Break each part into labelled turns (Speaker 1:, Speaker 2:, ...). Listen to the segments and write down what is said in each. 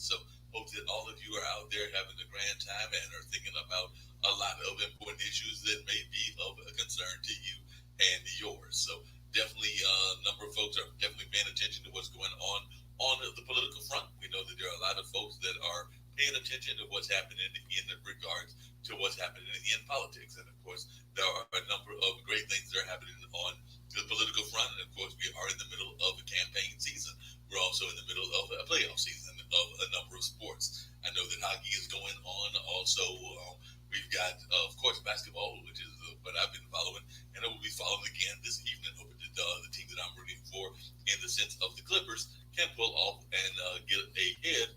Speaker 1: So hope that all of you are out there having a grand time and are thinking about a lot of important issues that may be of a concern to you and yours. So definitely, a number of folks are definitely paying attention to what's going on the political front. We know that there are a lot of folks that are paying attention to what's happening in regards to what's happening in politics. And of course, there are a number of great things that are happening on the political front. And of course, we are in the middle of a campaign season. We're also in the middle of a playoff season of a number of sports. I know that hockey is going on. Also, we've got, of course, basketball, which is what I've been following, and I will be following again this evening. Hoping that the team that I'm rooting for, in the sense of the Clippers, can pull off and get ahead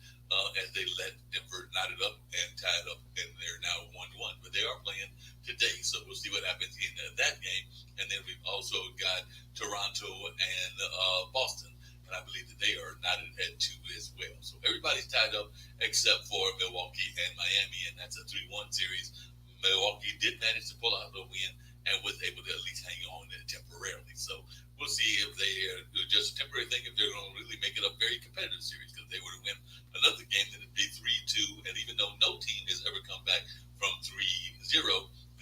Speaker 1: as they let Denver knot it up and tie it up, and they're now 1-1. But they are playing today, so we'll see what happens in that game. And then we've also got Toronto and Boston, and I believe that they are knotted at two as well. So everybody's tied up except for Milwaukee and Miami, and that's a 3-1 series. Milwaukee did manage to pull out a win and was able to at least hang on temporarily. So we'll see if they are just a temporary thing, if they're going to really make it a very competitive series, because they were to win another game, then it'd be 3-2. And even though no team has ever come back from 3-0,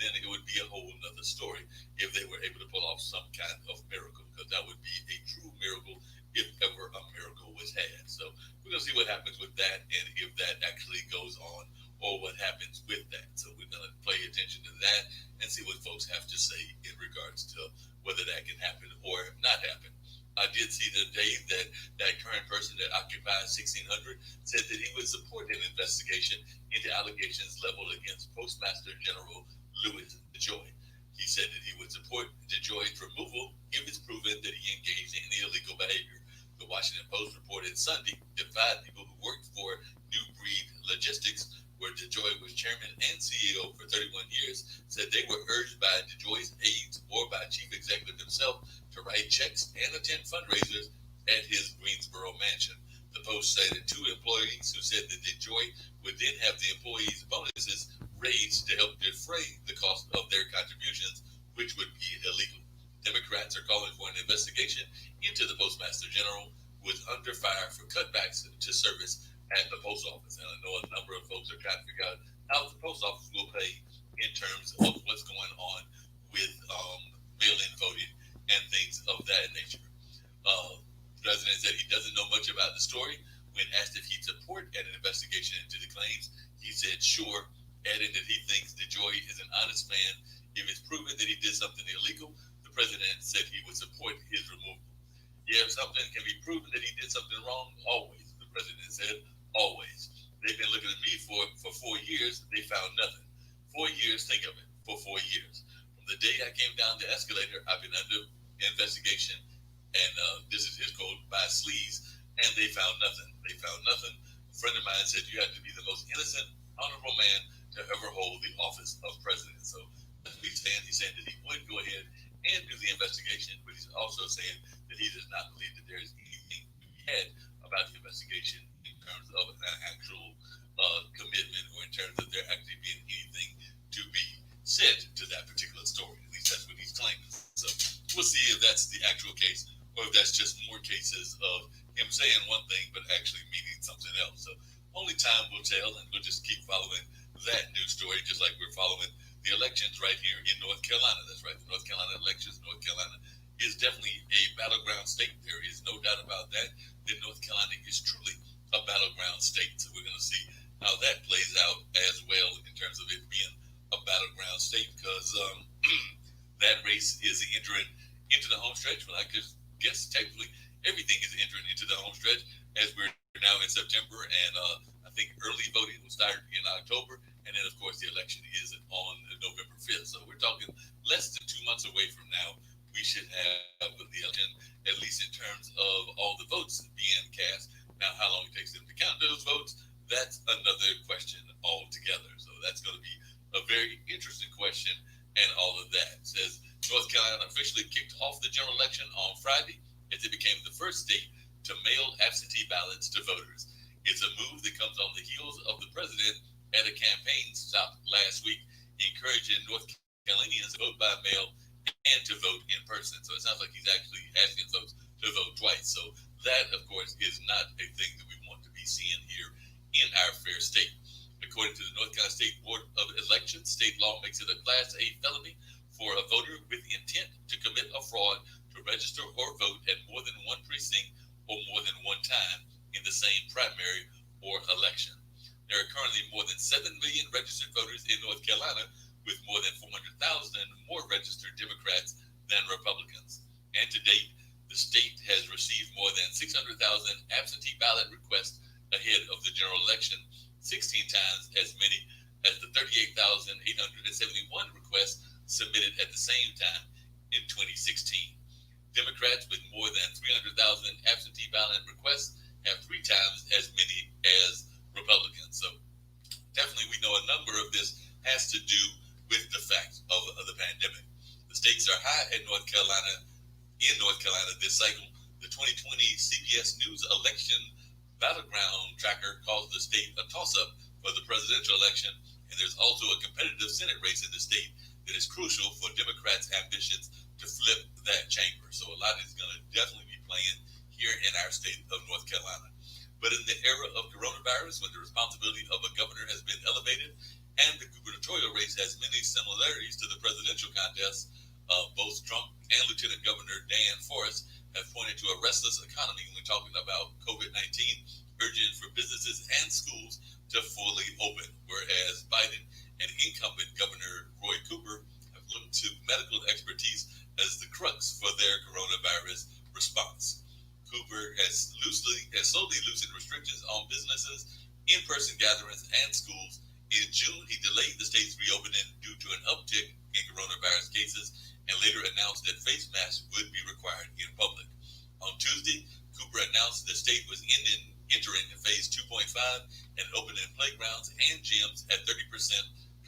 Speaker 1: then it would be a whole other story if they were able to pull off some kind of miracle, because that would be a true miracle if ever a miracle was had. So we're going to see what happens with that, and if that actually goes on, or what happens with that. So we're going to pay attention to that and see what folks have to say in regards to whether that can happen or not happen. I did see today that that current person that occupies 1600 said that he would support an investigation into allegations leveled against Postmaster General Louis DeJoy. He said that he would support DeJoy's removal if it's proven that he engaged in illegal behavior. The Washington Post reported Sunday that five people who worked for New Breed Logistics, where DeJoy was chairman and CEO for 31 years, said they were urged by DeJoy's aides or by Chief Executive himself to write checks and attend fundraisers at his Greensboro mansion. The Post cited two employees who said that DeJoy would then have the employees' bonuses raised to help defray the cost of their contributions, which would be illegal. Democrats are calling for an investigation into the Postmaster General, who was under fire for cutbacks to service at the post office. And I know a number of folks are trying to figure out how the post office will pay in terms of what's going on with mail-in voting and things of that nature. The president said he doesn't know much about the story. When asked if he'd support an investigation into the claims, he said sure, adding that he thinks DeJoy is an honest man. If it's proven that he did something illegal, the president said he would support his removal. Yeah, if something can be proven that he did something wrong, always, the president said, always. They've been looking at me for 4 years. They found nothing. 4 years, think of it, for 4 years. From the day I came down the escalator, I've been under investigation, and this is his quote, by sleaze, and they found nothing. They found nothing. A friend of mine said you have to be the most innocent, honorable man to ever hold the office of president. So that's what he's saying. He's saying that he would go ahead and do the investigation, but he's also saying that he does not believe that there is anything to be had about the investigation in terms of an actual commitment, or in terms of there actually being anything to be said to that particular story. At least that's what he's claiming. So we'll see if that's the actual case, or if that's just more cases of him saying one thing but actually meaning something else. So only time will tell, and we'll just keep following that news story, just like we're following the elections right here in North Carolina. That's right, the North Carolina elections. North Carolina is definitely a battleground state. There is no doubt about that. That North Carolina is truly a battleground state. So we're going to see how that plays out as well, in terms of it being a battleground state, because that race is entering into the home stretch. Well, I guess technically everything is entering into the home stretch, as we're now in September, and I think early voting will start in October, and then of course the election is on November 5th. So we're talking less than 2 months away from now. We should have the election, at least in terms of all the votes being cast. Now, how long it takes them to count those votes, that's another question altogether. So that's going to be a very interesting question, and all of that. It says North Carolina officially kicked off the general election on Friday, as it became the first state to mail absentee ballots to voters. It's a move that comes on the heels of the president at a campaign stop last week, encouraging North Carolinians to vote by mail and to vote in person. So it sounds like he's actually asking folks to vote twice. So that, of course, is not a thing that we want to be seeing here in our fair state. According to the North Carolina State Board of Elections, state law makes it a Class A felony for a voter with intent to commit a fraud to register or vote at more than one precinct or more than one time in the same primary or election. There are currently more than 7 million registered voters in North Carolina, with more than 400,000 more registered Democrats than Republicans. And to date, the state has received more than 600,000 absentee ballot requests ahead of the general election, 16 times as many as the 38,871 requests submitted at the same time in 2016. Democrats with more than 300,000 absentee ballot requests have 3 times as many as Republicans. So definitely we know a number of this has to do with the fact of the pandemic. The stakes are high in North Carolina this cycle. The 2020 CBS News election battleground tracker calls the state a toss-up for the presidential election, and there's also a competitive Senate race in the state that is crucial for Democrats' ambitions to flip that chamber. So a lot is going to definitely be playing here in our state of North Carolina. But in the era of coronavirus, when the responsibility of a governor has been elevated and the gubernatorial race has many similarities to the presidential contest, both Trump and Lieutenant Governor Dan Forest have pointed to a restless economy when talking about COVID-19, urging for businesses and schools to fully open, whereas Biden and incumbent Governor Roy Cooper have looked to medical expertise as the crux for their coronavirus response. Cooper has slowly loosened restrictions on businesses, in-person gatherings, and schools. In June, he delayed the state's reopening due to an uptick in coronavirus cases and later announced that face masks would be required in public. On Tuesday, Cooper announced the state was entering phase 2.5 and opening playgrounds and gyms at 30%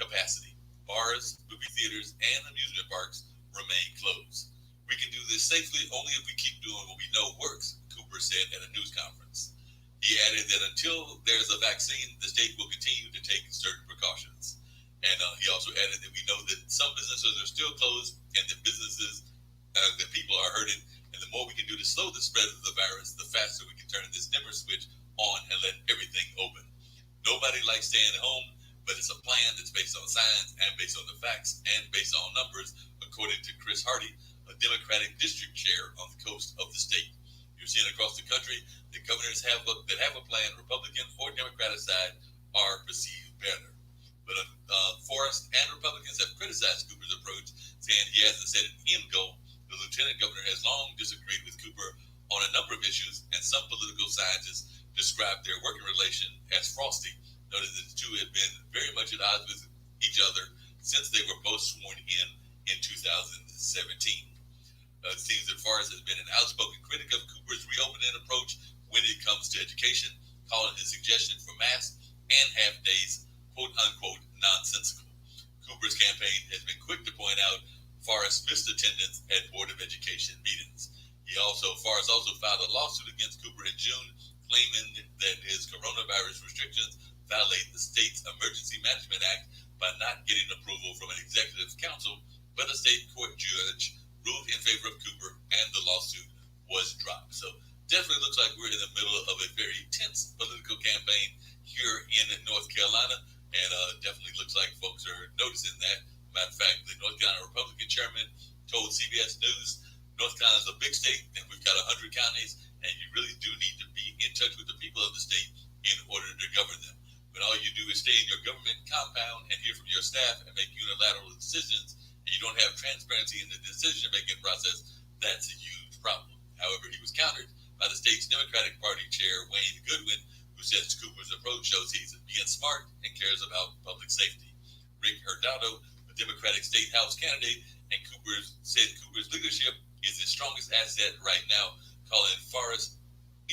Speaker 1: capacity. Bars, movie theaters, and amusement parks remain closed. We can do this safely only if we keep doing what we know works, Cooper said at a news conference. He added that until there's a vaccine, the state will continue to take certain precautions. And he also added that we know that some businesses are still closed and that that people are hurting. And the more we can do to slow the spread of the virus, the faster we can turn this dimmer switch on and let everything open. Nobody likes staying at home, but it's a plan that's based on science and based on the facts and based on numbers, according to Chris Hardy, a Democratic district chair on the coast of the state. You're seeing across the country that governors that have a plan, Republican or Democratic side, are perceived better. But Forrest and Republicans have criticized Cooper's approach, saying he hasn't set an end goal. The lieutenant governor has long disagreed with Cooper on a number of issues, and some political scientists describe their working relation as frosty, noting that the two had been very much at odds with each other since they were both sworn in 2017. It seems that Forrest has been an outspoken critic of Cooper's reopening approach when it comes to education, calling his suggestion for masks and half days quote unquote nonsensical. Cooper's campaign has been quick to point out Forrest's missed attendance at Board of Education meetings. Forrest also filed a lawsuit against Cooper in June, claiming that his coronavirus restrictions violate the state's Emergency Management Act by not getting approval from an executive council, but a state court judge ruled in favor of Cooper and the lawsuit was dropped. So definitely looks like we're in the middle of a very tense political campaign here in North Carolina. And definitely looks like folks are noticing that. Matter of fact, the North Carolina Republican chairman told CBS News, North Carolina is a big state, and we've got 100 counties, and you really do need to be in touch with the people of the state in order to govern them. But all you do is stay in your government compound and hear from your staff and make unilateral decisions, and you don't have transparency in the decision-making process. That's a huge problem. However, he was countered by the state's Democratic Party chair, Wayne Goodwin, who says Cooper's approach shows he's being smart and cares about public safety. Rick Hurtado, a Democratic State House candidate, and said Cooper's leadership is his strongest asset right now, calling Forrest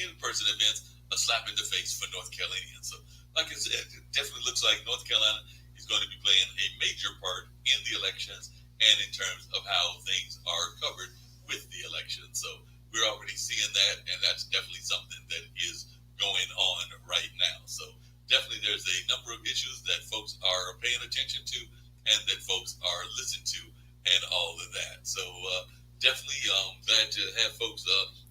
Speaker 1: in-person events a slap in the face for North Carolinians. So, like I said, it definitely looks like North Carolina is going to be playing a major part in the elections and in terms of how things are covered with the election. So we're already seeing that, and that's definitely something that is going on right now. So definitely there's a number of issues that folks are paying attention to and that folks are listening to and all of that. So definitely glad to have folks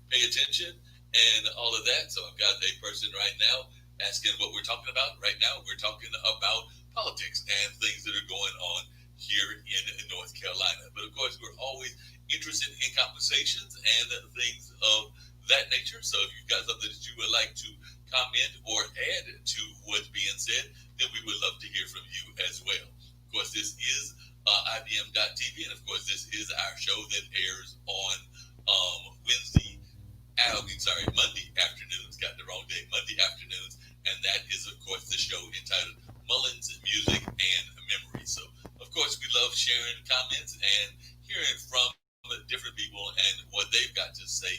Speaker 1: pay attention and all of that. So I've got a person right now asking what we're talking about. Right now, we're talking about politics and things that are going on here in North Carolina. But of course, we're always interested in conversations and things of that nature. So if you've got something that you would like to comment or add to what's being said, then we would love to hear from you as well. Of course, this is IBM.TV, and of course, this is our show that airs on Monday afternoons. Got the wrong day, Monday afternoons, and that is, of course, the show entitled Mullings, Music, and Memory. So, of course, we love sharing comments and hearing from different people and what they've got to say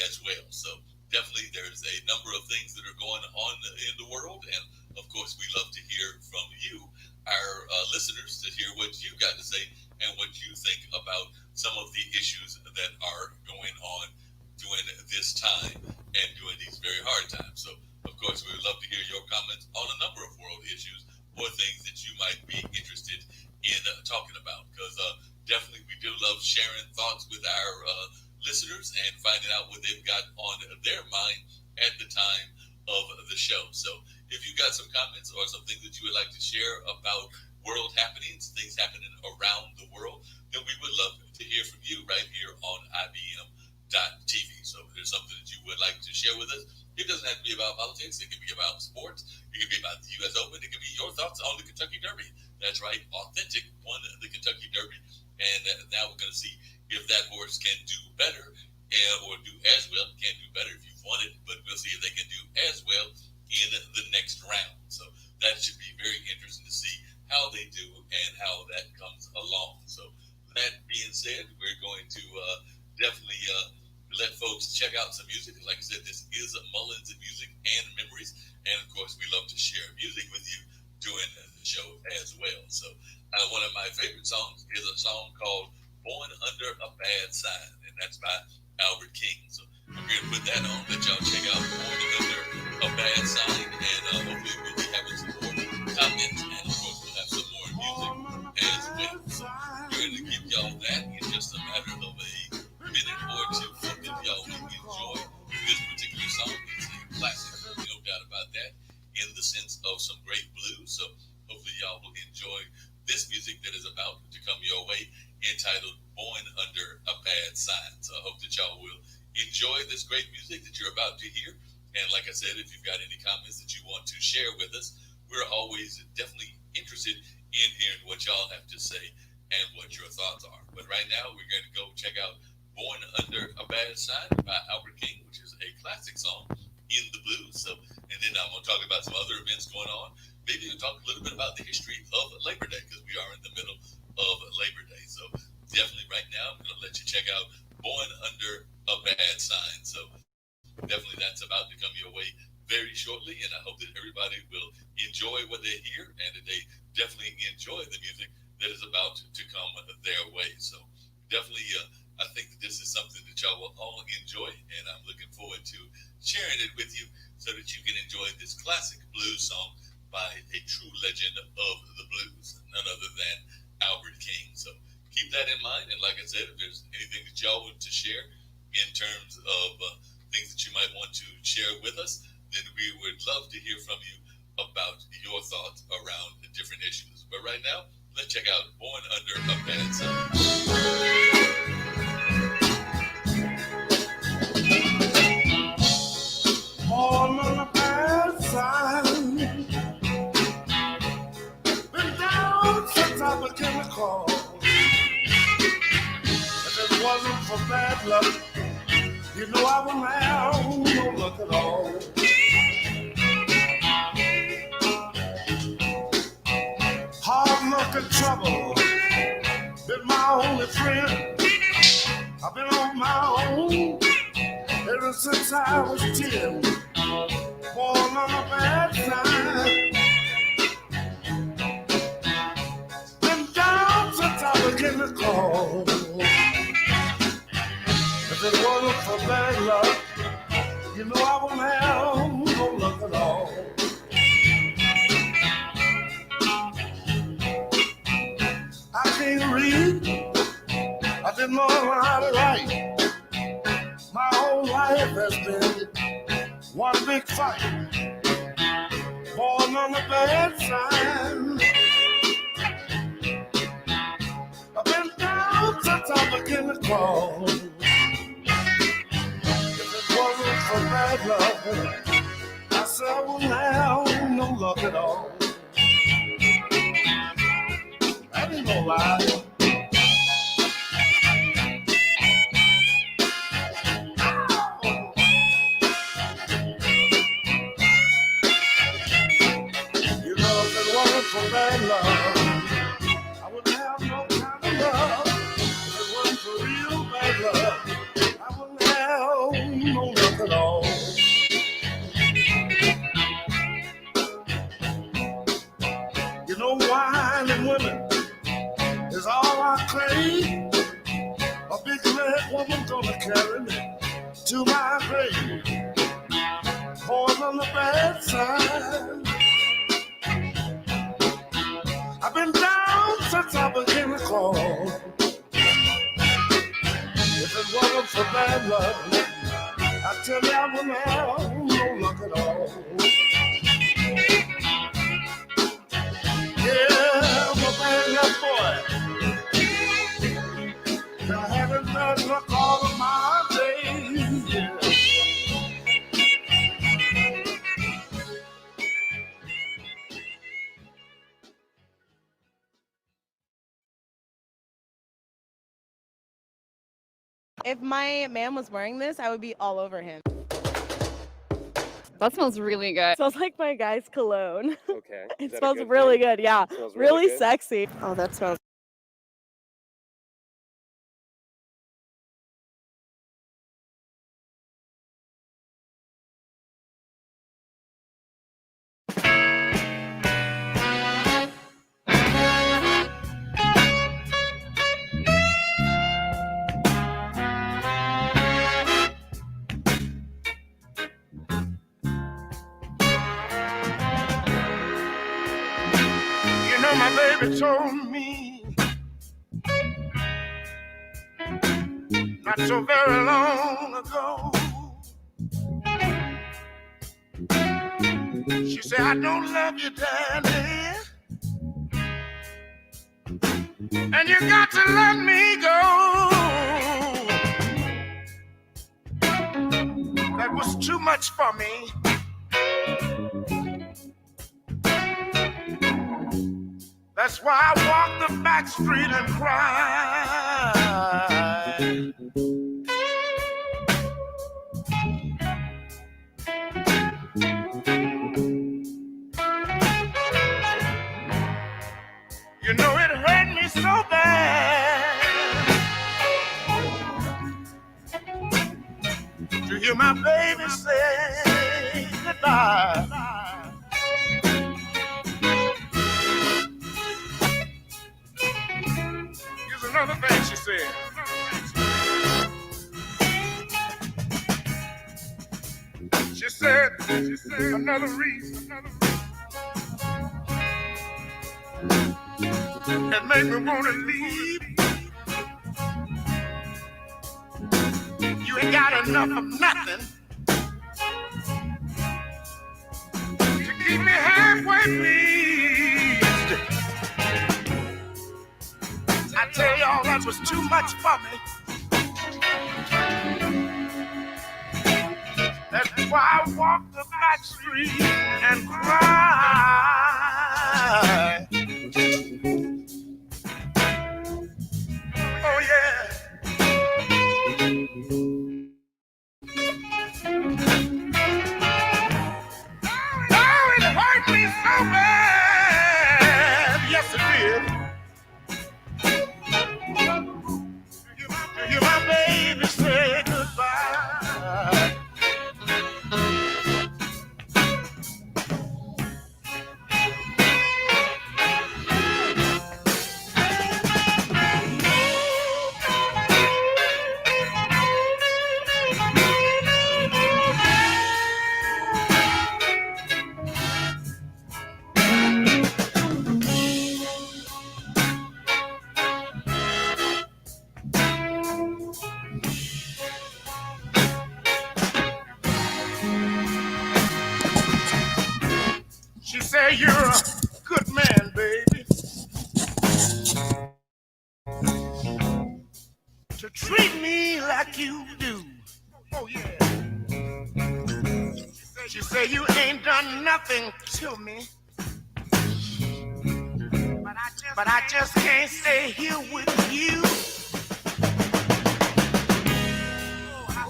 Speaker 1: as well. So, definitely, there's a number of things that are going on in the world, and of course, we love to hear from you, our listeners, to hear what you've got to say and what you think about some of the issues that are going on during this time and during these very hard times. So, of course, we would love to hear your comments on a number of world issues or things that you might be interested in talking about. Because definitely we do love sharing thoughts with our listeners and finding out what they've got on their mind at the time of the show. So, if you've got some comments or some things that you would like to share about world happenings, things happening around the world, then we would love to hear from you right here on IBM.TV. So if there's something that you would like to share with us, it doesn't have to be about politics. It can be about sports. It can be about the U.S. Open. It can be your thoughts on the Kentucky Derby. That's right, Authentic won the Kentucky Derby. And now we're going to see if that horse can do better or do as well. Can't do better if you've won it, but we'll see if they can do as well in the next round. So that should be very interesting to see how they do and how that comes along. So that being said, we're going to definitely let folks check out some music. Like I said, this is Mullins and Music and Memories. And of course, we love to share music with you during the show as well. So one of my favorite songs is a song called Born Under a Bad Sign, and that's by Albert King. So I'm going to put that on, let y'all check out Born Under a Bad Sign, and hopefully we'll be having some more comments, and of course we'll have some more music as well. So we're going to give y'all that in just a matter of a minute or two. Hope that y'all will enjoy this particular song. It's a classic, no doubt about that, in the sense of some great blues. So hopefully y'all will enjoy this music that is about to come your way, entitled Born Under a Bad Sign. So I hope that y'all will enjoy this great music that you're about to hear. And like I said, if you've got any comments that you want to share with us, we're always definitely interested in hearing what y'all have to say and what your thoughts are. But right now, we're going to go check out Born Under a Bad Sign by Albert King, which is a classic song in the blues. So, and then I'm going to talk about some other events going on. Maybe we'll talk a little bit about the history of Labor Day, because we are in the middle of Labor Day. So definitely right now, I'm going to let you check out Born Under a Bad Sign. So definitely that's about to come your way very shortly, and I hope that everybody will enjoy what they hear and that they definitely enjoy the music that is about to come their way. So definitely I think that this is something that y'all will all enjoy, and I'm looking forward to sharing it with you so that you can enjoy this classic blues song by a true legend of the blues, none other than Albert King. So keep that in mind, and like I said, if there's anything that y'all want to share in terms of things that you might want to share with us, then we would love to hear from you about your thoughts around the different issues. But right now, let's check out Born Under a Bad Sign.
Speaker 2: Born on a bad sign, been down since I became a call. If it wasn't for bad luck, you know I wouldn't have no luck at all. Hard luck and trouble been my only friend. I've been on my own ever since I was 10. Born on a bad sign, been down since I began to call. If it wasn't for bad luck, you know I wouldn't have no luck at all. I can't read, I didn't know how to write. My whole life has been one big fight. falling on the bad side. I've been down since I began to crawl. If it wasn't for bad luck, I said I wouldn't have no luck at all. That ain't no lie. You know, if it wasn't for bad luck, I wouldn't have no kind of love. If it wasn't for real bad luck, I wouldn't have no luck at all. You know, wine and women is all I crave. A big red woman gonna carry me to my grave. Born on the bad side. I've been down since I began to crawl. If it wasn't for bad luck, I tell you I wouldn't have no luck at all. Yeah, I'm a bad luck boy. I haven't bad luck all of my days. Yeah.
Speaker 3: If my man was wearing this, I would be all over him.
Speaker 4: That smells really good.
Speaker 3: It smells like my guy's cologne.
Speaker 5: Okay.
Speaker 3: It smells really good, yeah.
Speaker 5: Smells
Speaker 3: really
Speaker 5: good?
Speaker 3: sexy. Oh, that smells.
Speaker 2: You know, my baby told me not so very long ago. She said, I don't love you, Daddy, and you got to let me go. That was too much for me. That's why I walk the back street and cry. You know it hurt me so bad to hear my baby say goodbye. Here's another thing she said. She said, another reason that made me want to leave. You ain't got enough of nothing to keep me halfway pleased. I tell y'all that was too much for me. That's why I walk the back street and cry. Oh yeah. Oh, it hurt me so bad. Yes, it did. To hear my baby say goodbye. say you're a good man, baby, to treat me like you do. Oh yeah. She say you ain't done nothing to me, but I just can't stay here with you.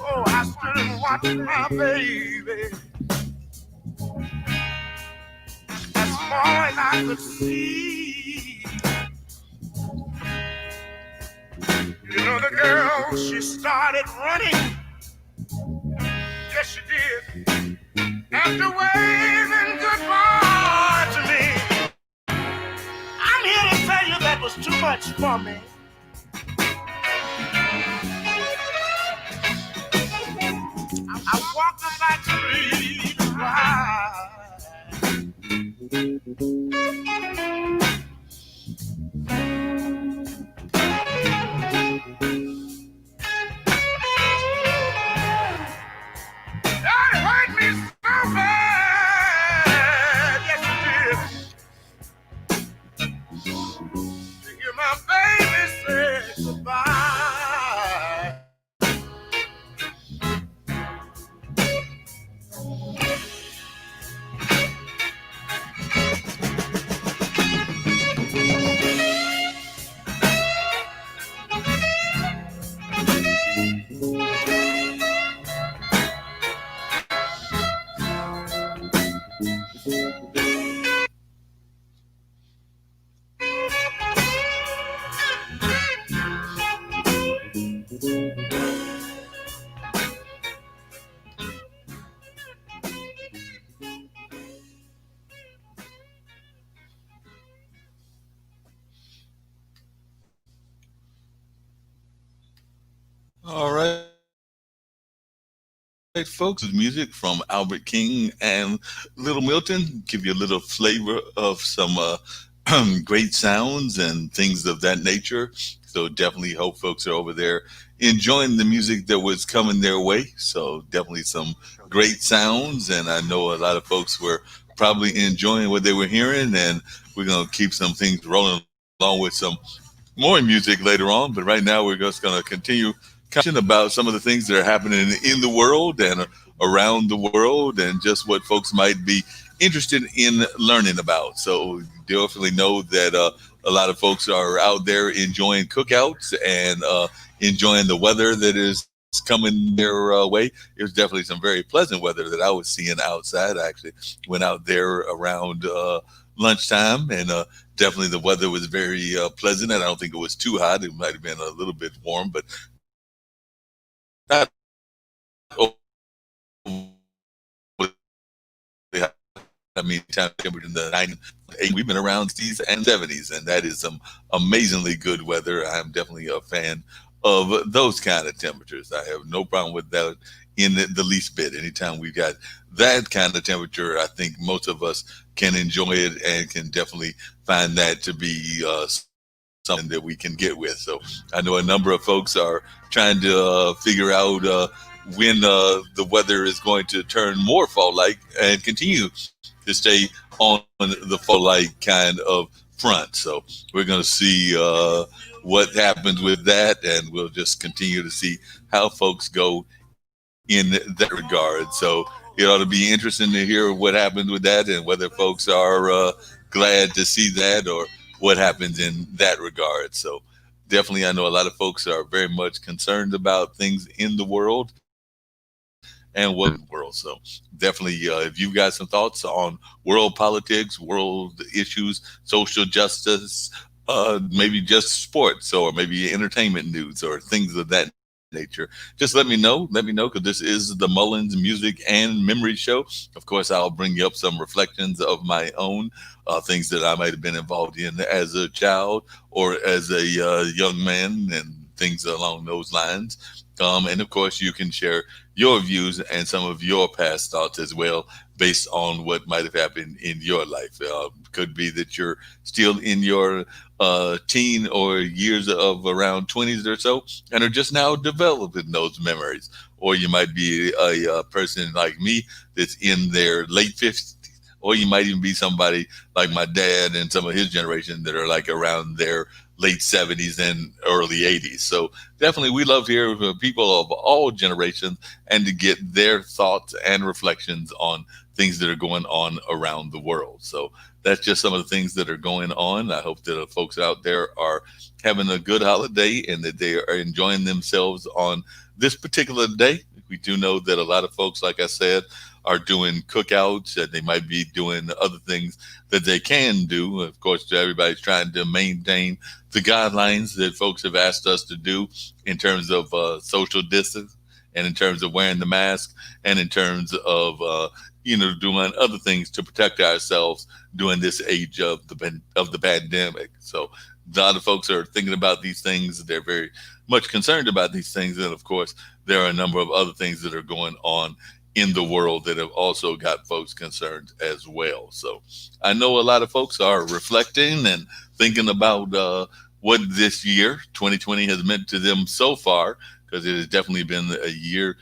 Speaker 2: Oh, I stood and watched my baby as far as I could see. You know the girl, she started running. Yes, she did. After waving goodbye to me, I'm here to tell you that was too much for me. I walked the back street to ride. That hurt me so bad. Yes, it did. To hear my baby say goodbye.
Speaker 1: All right, folks, this is music from Albert King and Little Milton. Give you a little flavor of some great sounds and things of that nature. So definitely hope folks are over there enjoying the music that was coming their way. So definitely some great sounds, and I know a lot of folks were probably enjoying what they were hearing. And we're gonna keep some things rolling along with some more music later on. But right now, we're just going to continue conversation about some of the things that are happening in the world and around the world, and just what folks might be interested in learning about. So definitely know that a lot of folks are out there enjoying cookouts and enjoying the weather that is coming their way. It was definitely some very pleasant weather that I was seeing outside. I actually went out there around lunchtime, and definitely the weather was very pleasant. And I don't think it was too hot. It might have been a little bit warm, but not overly hot. I mean, temperature in the 90s. We've been around 60s and 70s, and that is some amazingly good weather. I'm definitely a fan of those kind of temperatures. I have no problem with that in the least bit. Anytime we've got that kind of temperature, I think most of us can enjoy it and can definitely find that to be something that we can get with. So I know a number of folks are trying to figure out when the weather is going to turn more fall-like and continue to stay on the fall-like kind of front. So we're going to see what happens with that, and we'll just continue to see how folks go in that regard. So it ought to be interesting to hear what happens with that, and whether folks are glad to see that, or what happens in that regard. So definitely, I know a lot of folks are very much concerned about things in the world and what world. So definitely, if you've got some thoughts on world politics, world issues, social justice, maybe just sports, or maybe entertainment news, or things of that nature, just let me know. Let me know, because this is the Mullins Music and Memory Show. Of course, I'll bring you up some reflections of my own, things that I might have been involved in as a child or as a young man, and things along those lines. And of course, you can share your views and some of your past thoughts as well, based on what might have happened in your life. Could be that you're still in your teen or years of around 20s or so, and are just now developing those memories. Or you might be a person like me that's in their late 50s or you might even be somebody like my dad and some of his generation that are like around their late 70s and early 80s. So definitely we love to hear from people of all generations and to get their thoughts and reflections on things that are going on around the world. So that's just some of the things that are going on. I hope that the folks out there are having a good holiday and that they are enjoying themselves on this particular day. We do know that a lot of folks, like I said, are doing cookouts and they might be doing other things that they can do. Of course, everybody's trying to maintain the guidelines that folks have asked us to do in terms of social distance and in terms of wearing the mask and in terms of doing other things to protect ourselves during this age of the pandemic. So a lot of folks are thinking about these things. They're very much concerned about these things, and of course, there are a number of other things that are going on in the world that have also got folks concerned as well. So I know a lot of folks are reflecting and thinking about what this year 2020 has meant to them so far, because it has definitely been a year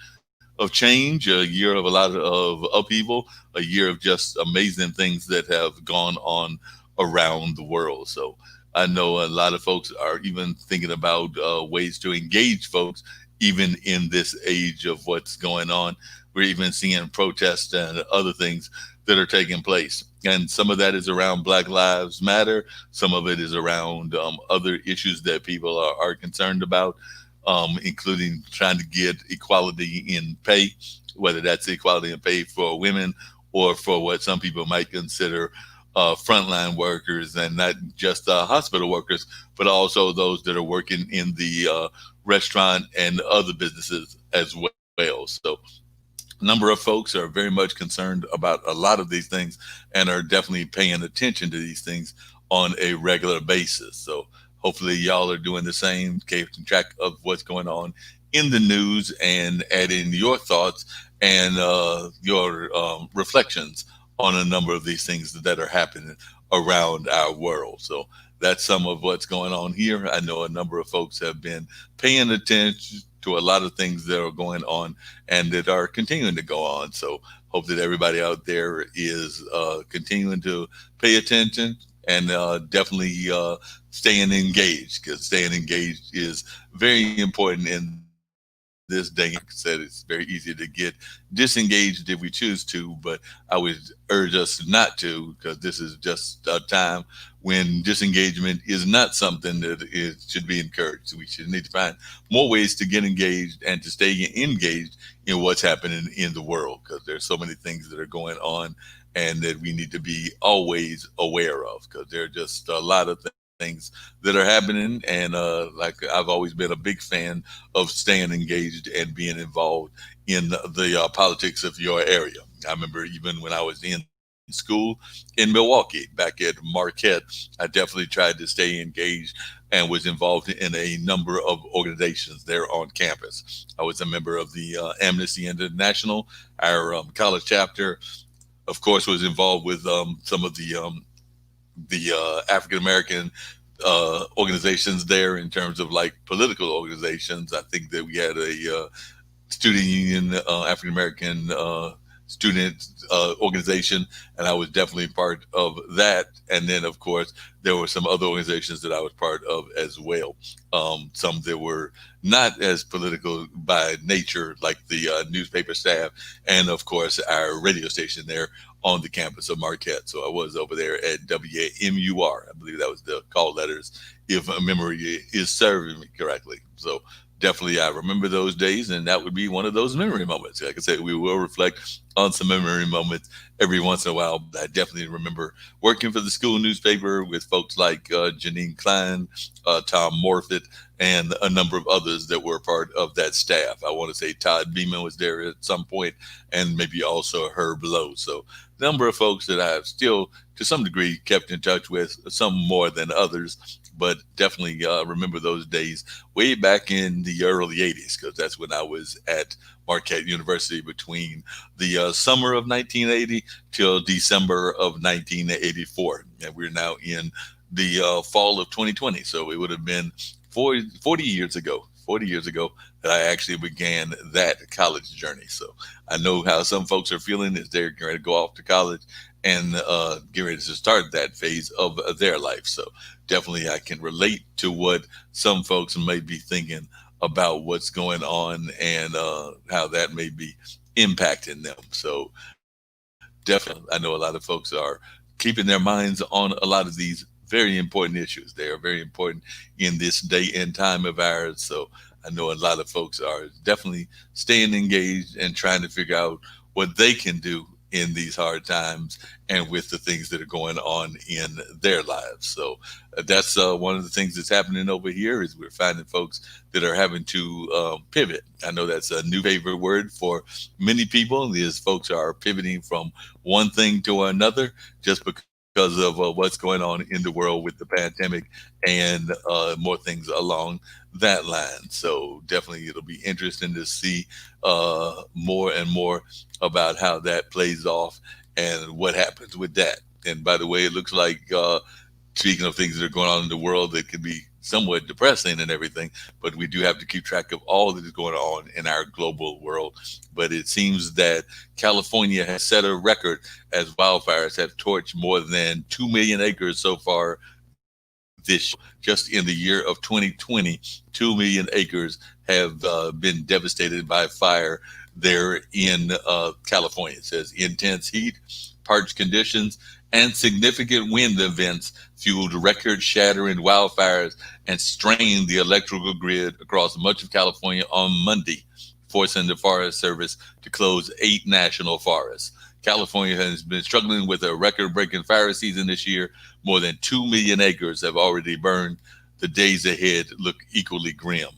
Speaker 1: of change, a year of a lot of upheaval, a year of just amazing things that have gone on around the world. So I know a lot of folks are even thinking about ways to engage folks, even in this age of what's going on. We're even seeing protests and other things that are taking place. And some of that is around Black Lives Matter. Some of it is around other issues that people are concerned about, including trying to get equality in pay, whether that's equality in pay for women or for what some people might consider frontline workers, and not just hospital workers, but also those that are working in the restaurant and other businesses as well. So a number of folks are very much concerned about a lot of these things and are definitely paying attention to these things on a regular basis. So hopefully y'all are doing the same, keeping track of what's going on in the news and adding your thoughts and your reflections on a number of these things that are happening around our world. So that's some of what's going on here. I know a number of folks have been paying attention to a lot of things that are going on and that are continuing to go on. So hope that everybody out there is continuing to pay attention and definitely staying engaged, because staying engaged is very important in this day. Like I said, it's very easy to get disengaged if we choose to, but I would urge us not to, because this is just a time when disengagement is not something that should be encouraged. So we should need to find more ways to get engaged and to stay engaged in what's happening in the world, because there's so many things that are going on and that we need to be always aware of, because there are just a lot of things that are happening. And like I've always been a big fan of staying engaged and being involved in the politics of your area. I remember even when I was in school in Milwaukee, back at Marquette, I definitely tried to stay engaged and was involved in a number of organizations there on campus. I was a member of the Amnesty International. Our college chapter, of course, was involved with some of the African American organizations there in terms of like political organizations. I think that we had a student union, African American student organization, and I was definitely part of that. And then, of course, there were some other organizations that I was part of as well. Some that were not as political by nature, like the newspaper staff, and of course, our radio station there on the campus of Marquette. So I was over there at WMUR. I believe that was the call letters, if memory is serving me correctly. So definitely I remember those days, and that would be one of those memory moments. Like I said, we will reflect on some memory moments every once in a while, but I definitely remember working for the school newspaper with folks like Janine Klein, Tom Morfitt, and a number of others that were part of that staff. I want to say Todd Beeman was there at some point, and maybe also Herb Lowe. So a number of folks that I've still, to some degree, kept in touch with, some more than others, but definitely remember those days way back in the early 80s, because that's when I was at Marquette University between the summer of 1980 till December of 1984. And we're now in the fall of 2020. So it would have been 40 years ago. 40 years ago that I actually began that college journey. So I know how some folks are feeling as they're going to go off to college. and get ready to start that phase of their life. So definitely, I can relate to what some folks may be thinking about what's going on and how that may be impacting them. So definitely, I know a lot of folks are keeping their minds on a lot of these very important issues. They are very important in this day and time of ours. So I know a lot of folks are definitely staying engaged and trying to figure out what they can do in these hard times and with the things that are going on in their lives. So that's one of the things that's happening over here is we're finding folks that are having to pivot. I know that's a new favorite word for many people is folks are pivoting from one thing to another just because of what's going on in the world with the pandemic and more things along that line. So definitely it'll be interesting to see more and more about how that plays off and what happens with that. And by the way, it looks like speaking of things that are going on in the world that can be somewhat depressing and everything, but we do have to keep track of all that is going on in our global world. But it seems that California has set a record as wildfires have torched more than 2 million acres so far this year. Just in the year of 2020, 2 million acres have been devastated by fire there in California. It says intense heat, parched conditions, and significant wind events fueled record shattering wildfires and strained the electrical grid across much of California on Monday, forcing the Forest Service to close 8 national forests. California has been struggling with a record breaking fire season this year. More than 2 million acres have already burned. The days ahead look equally grim.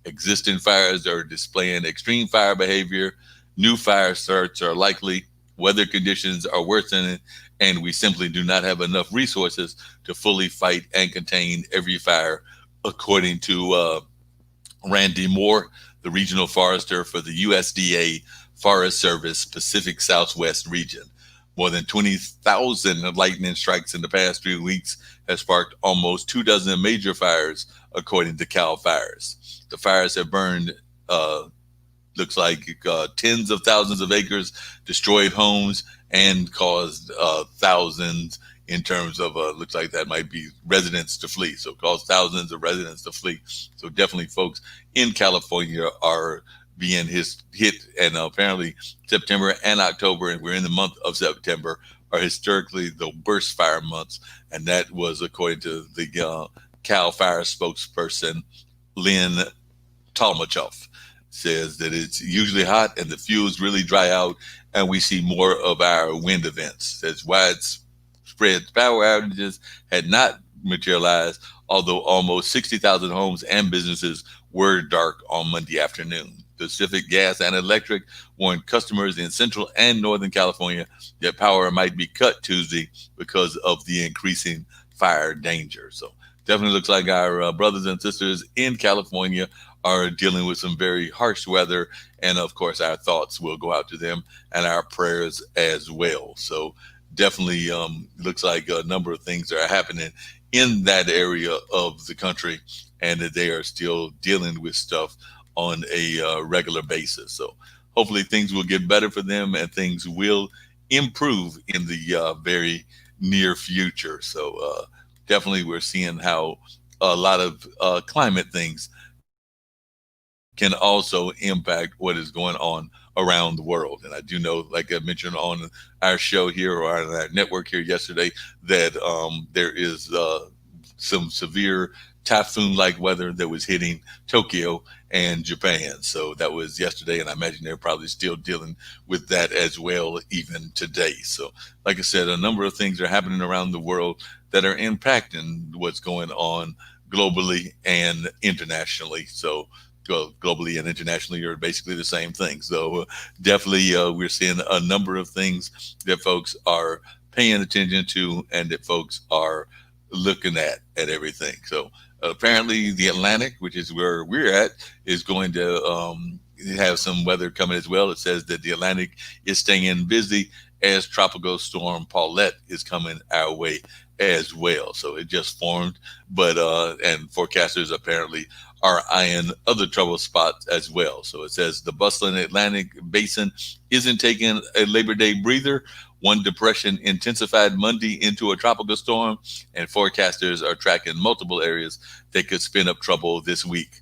Speaker 1: Existing fires are displaying extreme fire behavior. New fire starts are likely. Weather conditions are worsening, and we simply do not have enough resources to fully fight and contain every fire, according to Randy Moore, the regional forester for the USDA Forest Service Pacific Southwest region. More than 20,000 lightning strikes in the past 3 weeks has sparked almost 2 dozen major fires, according to Cal Fires. The fires have burned looks like tens of thousands of acres, destroyed homes, and caused thousands in terms of looks like that might be residents to flee. So caused thousands of residents to flee. So definitely folks in California are being hit, and apparently September and October, and we're in the month of September, are historically the worst fire months, and that was according to the Cal Fire spokesperson Lynn Talmachoff. Says that it's usually hot and the fuels really dry out, and we see more of our wind events. Says widespread power outages had not materialized, although almost 60,000 homes and businesses were dark on Monday afternoon. Pacific Gas and Electric warned customers in Central and Northern California that power might be cut Tuesday because of the increasing fire danger. So definitely looks like our brothers and sisters in California are dealing with some very harsh weather. And of course, our thoughts will go out to them and our prayers as well. So definitely looks like a number of things are happening in that area of the country and that they are still dealing with stuff on a regular basis. So hopefully things will get better for them and things will improve in the very near future. So definitely we're seeing how a lot of climate things can also impact what is going on around the world. And I do know, like I mentioned on our show here or on our network here yesterday, that there is some severe typhoon-like weather that was hitting Tokyo and Japan. So that was yesterday, and I imagine they're probably still dealing with that as well even today. So, like I said, a number of things are happening around the world that are impacting what's going on globally and internationally. So globally and internationally are basically the same thing. So definitely we're seeing a number of things that folks are paying attention to and that folks are looking at everything. So apparently the Atlantic, which is where we're at, is going to have some weather coming as well. It says that the Atlantic is staying busy as tropical storm Paulette is coming our way as well. So it just formed, but and forecasters apparently are eyeing other trouble spots as well. So it says the bustling Atlantic basin isn't taking a Labor Day breather One depression intensified Monday into a tropical storm, and forecasters are tracking multiple areas that could spin up trouble this week.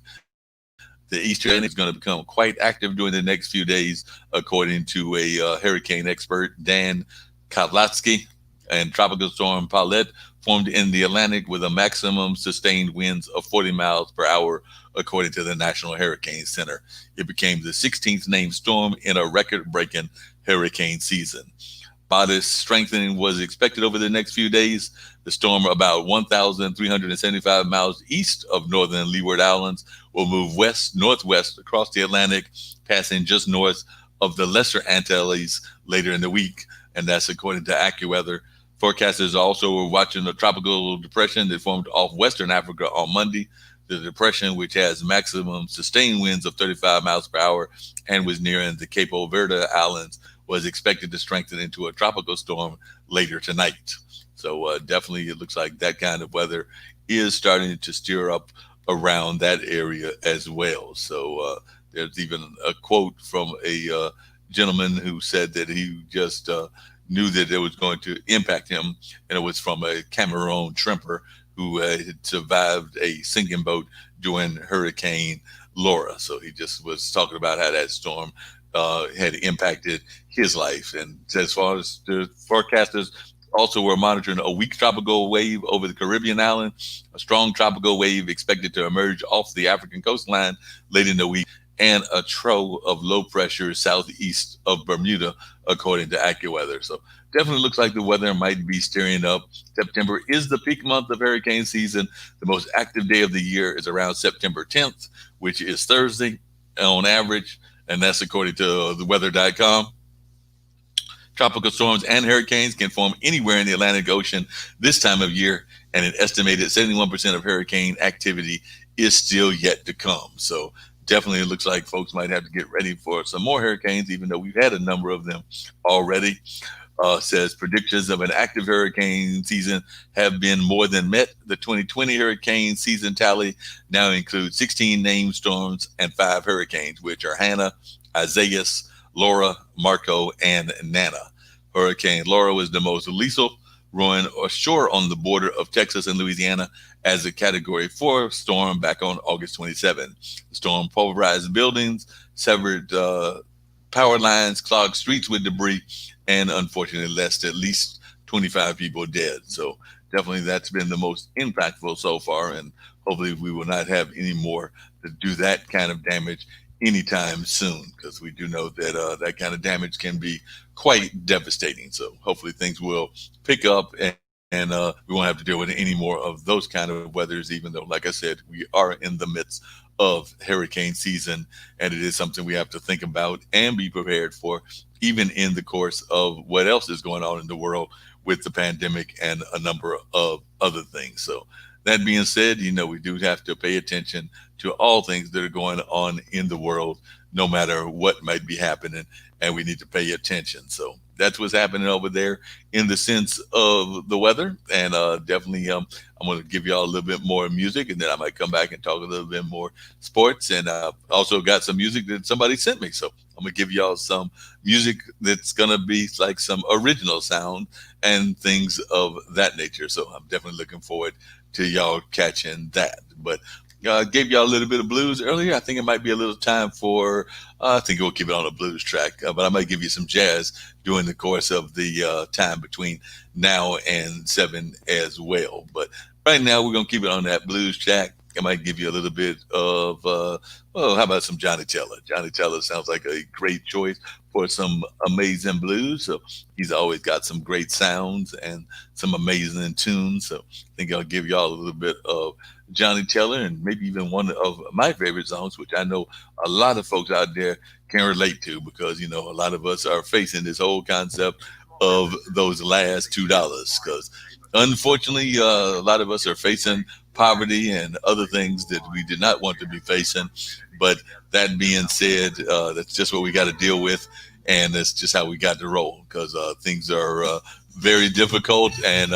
Speaker 1: The Eastern Atlantic is going to become quite active during the next few days, according to a hurricane expert, Dan Kavlatsky. And Tropical Storm Paulette formed in the Atlantic with a maximum sustained winds of 40 miles per hour, according to the National Hurricane Center. It became the 16th named storm in a record breaking hurricane season. Modest strengthening was expected over the next few days. The storm, about 1,375 miles east of northern Leeward Islands, will move west northwest across the Atlantic, passing just north of the Lesser Antilles later in the week, and that's according to AccuWeather. Forecasters also were watching a tropical depression that formed off Western Africa on Monday. The depression, which has maximum sustained winds of 35 miles per hour and was nearing the Cape Verde Islands, was expected to strengthen into a tropical storm later tonight. So definitely, it looks like that kind of weather is starting to stir up around that area as well. So there's even a quote from a gentleman who said that he just knew that it was going to impact him, and it was from a Cameroon trimper who had survived a sinking boat during Hurricane Laura. So he just was talking about how that storm had impacted his life. And as far as the forecasters also were monitoring a weak tropical wave over the Caribbean island, a strong tropical wave expected to emerge off the African coastline late in the week, and a trough of low pressure southeast of Bermuda, according to AccuWeather. So definitely looks like the weather might be stirring up. September is the peak month of hurricane season. The most active day of the year is around September 10th, which is Thursday on average, and that's according to the weather.com. Tropical storms and hurricanes can form anywhere in the Atlantic Ocean this time of year, and an estimated 71% of hurricane activity is still yet to come. So definitely it looks like folks might have to get ready for some more hurricanes, even though we've had a number of them already. Says predictions of an active hurricane season have been more than met. The 2020 hurricane season tally now includes 16 named storms and 5 hurricanes, which are Hannah, Isaias, Laura, Marco, and Nana. Hurricane Laura was the most lethal, ruin ashore on the border of Texas and Louisiana as a Category 4 storm back on August 27. The storm pulverized buildings, severed power lines, clogged streets with debris, and unfortunately left at least 25 people dead. So definitely that's been the most impactful so far, and hopefully we will not have any more to do that kind of damage anytime soon, because we do know that that kind of damage can be quite devastating. So hopefully things will pick up, and we won't have to deal with any more of those kind of weathers, even though, like I said, we are in the midst of hurricane season, and it is something we have to think about and be prepared for, even in the course of what else is going on in the world with the pandemic and a number of other things. So that being said, we do have to pay attention to all things that are going on in the world, no matter what might be happening, and we need to pay attention. So that's what's happening over there in the sense of the weather. And definitely, I'm going to give y'all a little bit more music, and then I might come back and talk a little bit more sports. And also got some music that somebody sent me. So I'm going to give y'all some music that's going to be like some original sound and things of that nature. So I'm definitely looking forward to y'all catching that. But gave y'all a little bit of blues earlier. I think it might be a little time for, I think we'll keep it on a blues track, but I might give you some jazz during the course of the time between now and 7 as well. But right now, we're going to keep it on that blues track. I might give you a little bit of, how about some Johnny Teller? Johnny Teller sounds like a great choice for some amazing blues. So he's always got some great sounds and some amazing tunes. So I think I'll give y'all a little bit of Johnny Teller, and maybe even one of my favorite songs, which I know a lot of folks out there can relate to, because, a lot of us are facing this whole concept of those last $2. Because unfortunately, a lot of us are facing poverty and other things that we did not want to be facing. But that being said, that's just what we got to deal with. And that's just how we got to roll, because things are very difficult. And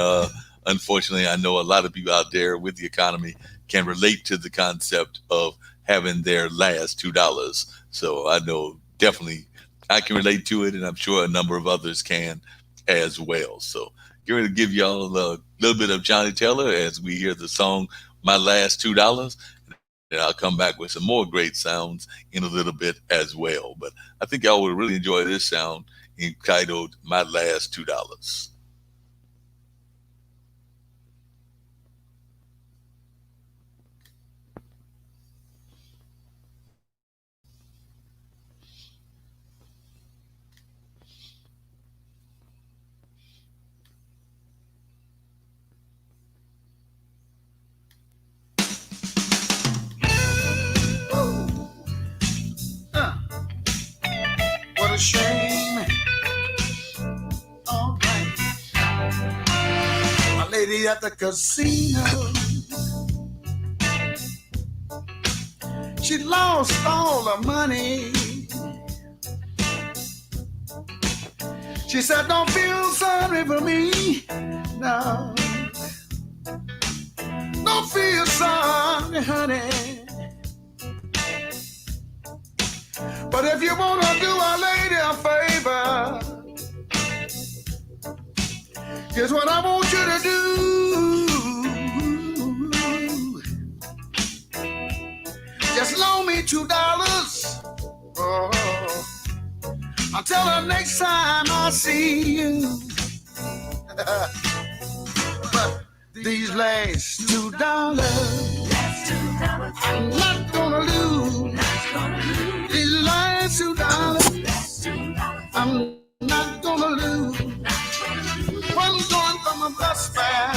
Speaker 1: unfortunately, I know a lot of people out there with the economy can relate to the concept of having their last $2. So I know definitely I can relate to it, and I'm sure a number of others can as well. So, going to give y'all a little bit of Johnny Taylor as we hear the song "My Last $2," and I'll come back with some more great sounds in a little bit as well. But I think y'all would really enjoy this sound entitled "My Last $2."
Speaker 2: Uh, what a shame. All right. My lady at the casino, she lost all her money. She said, don't feel sorry for me. No, don't feel sorry, honey. But if you want to do a lady a favor, here's what I want you to do. Just loan me $2. Oh, until the next time I see you. But these last $2, I'm not gonna lose. These last $2, I'm not gonna lose. One going for my bus fare,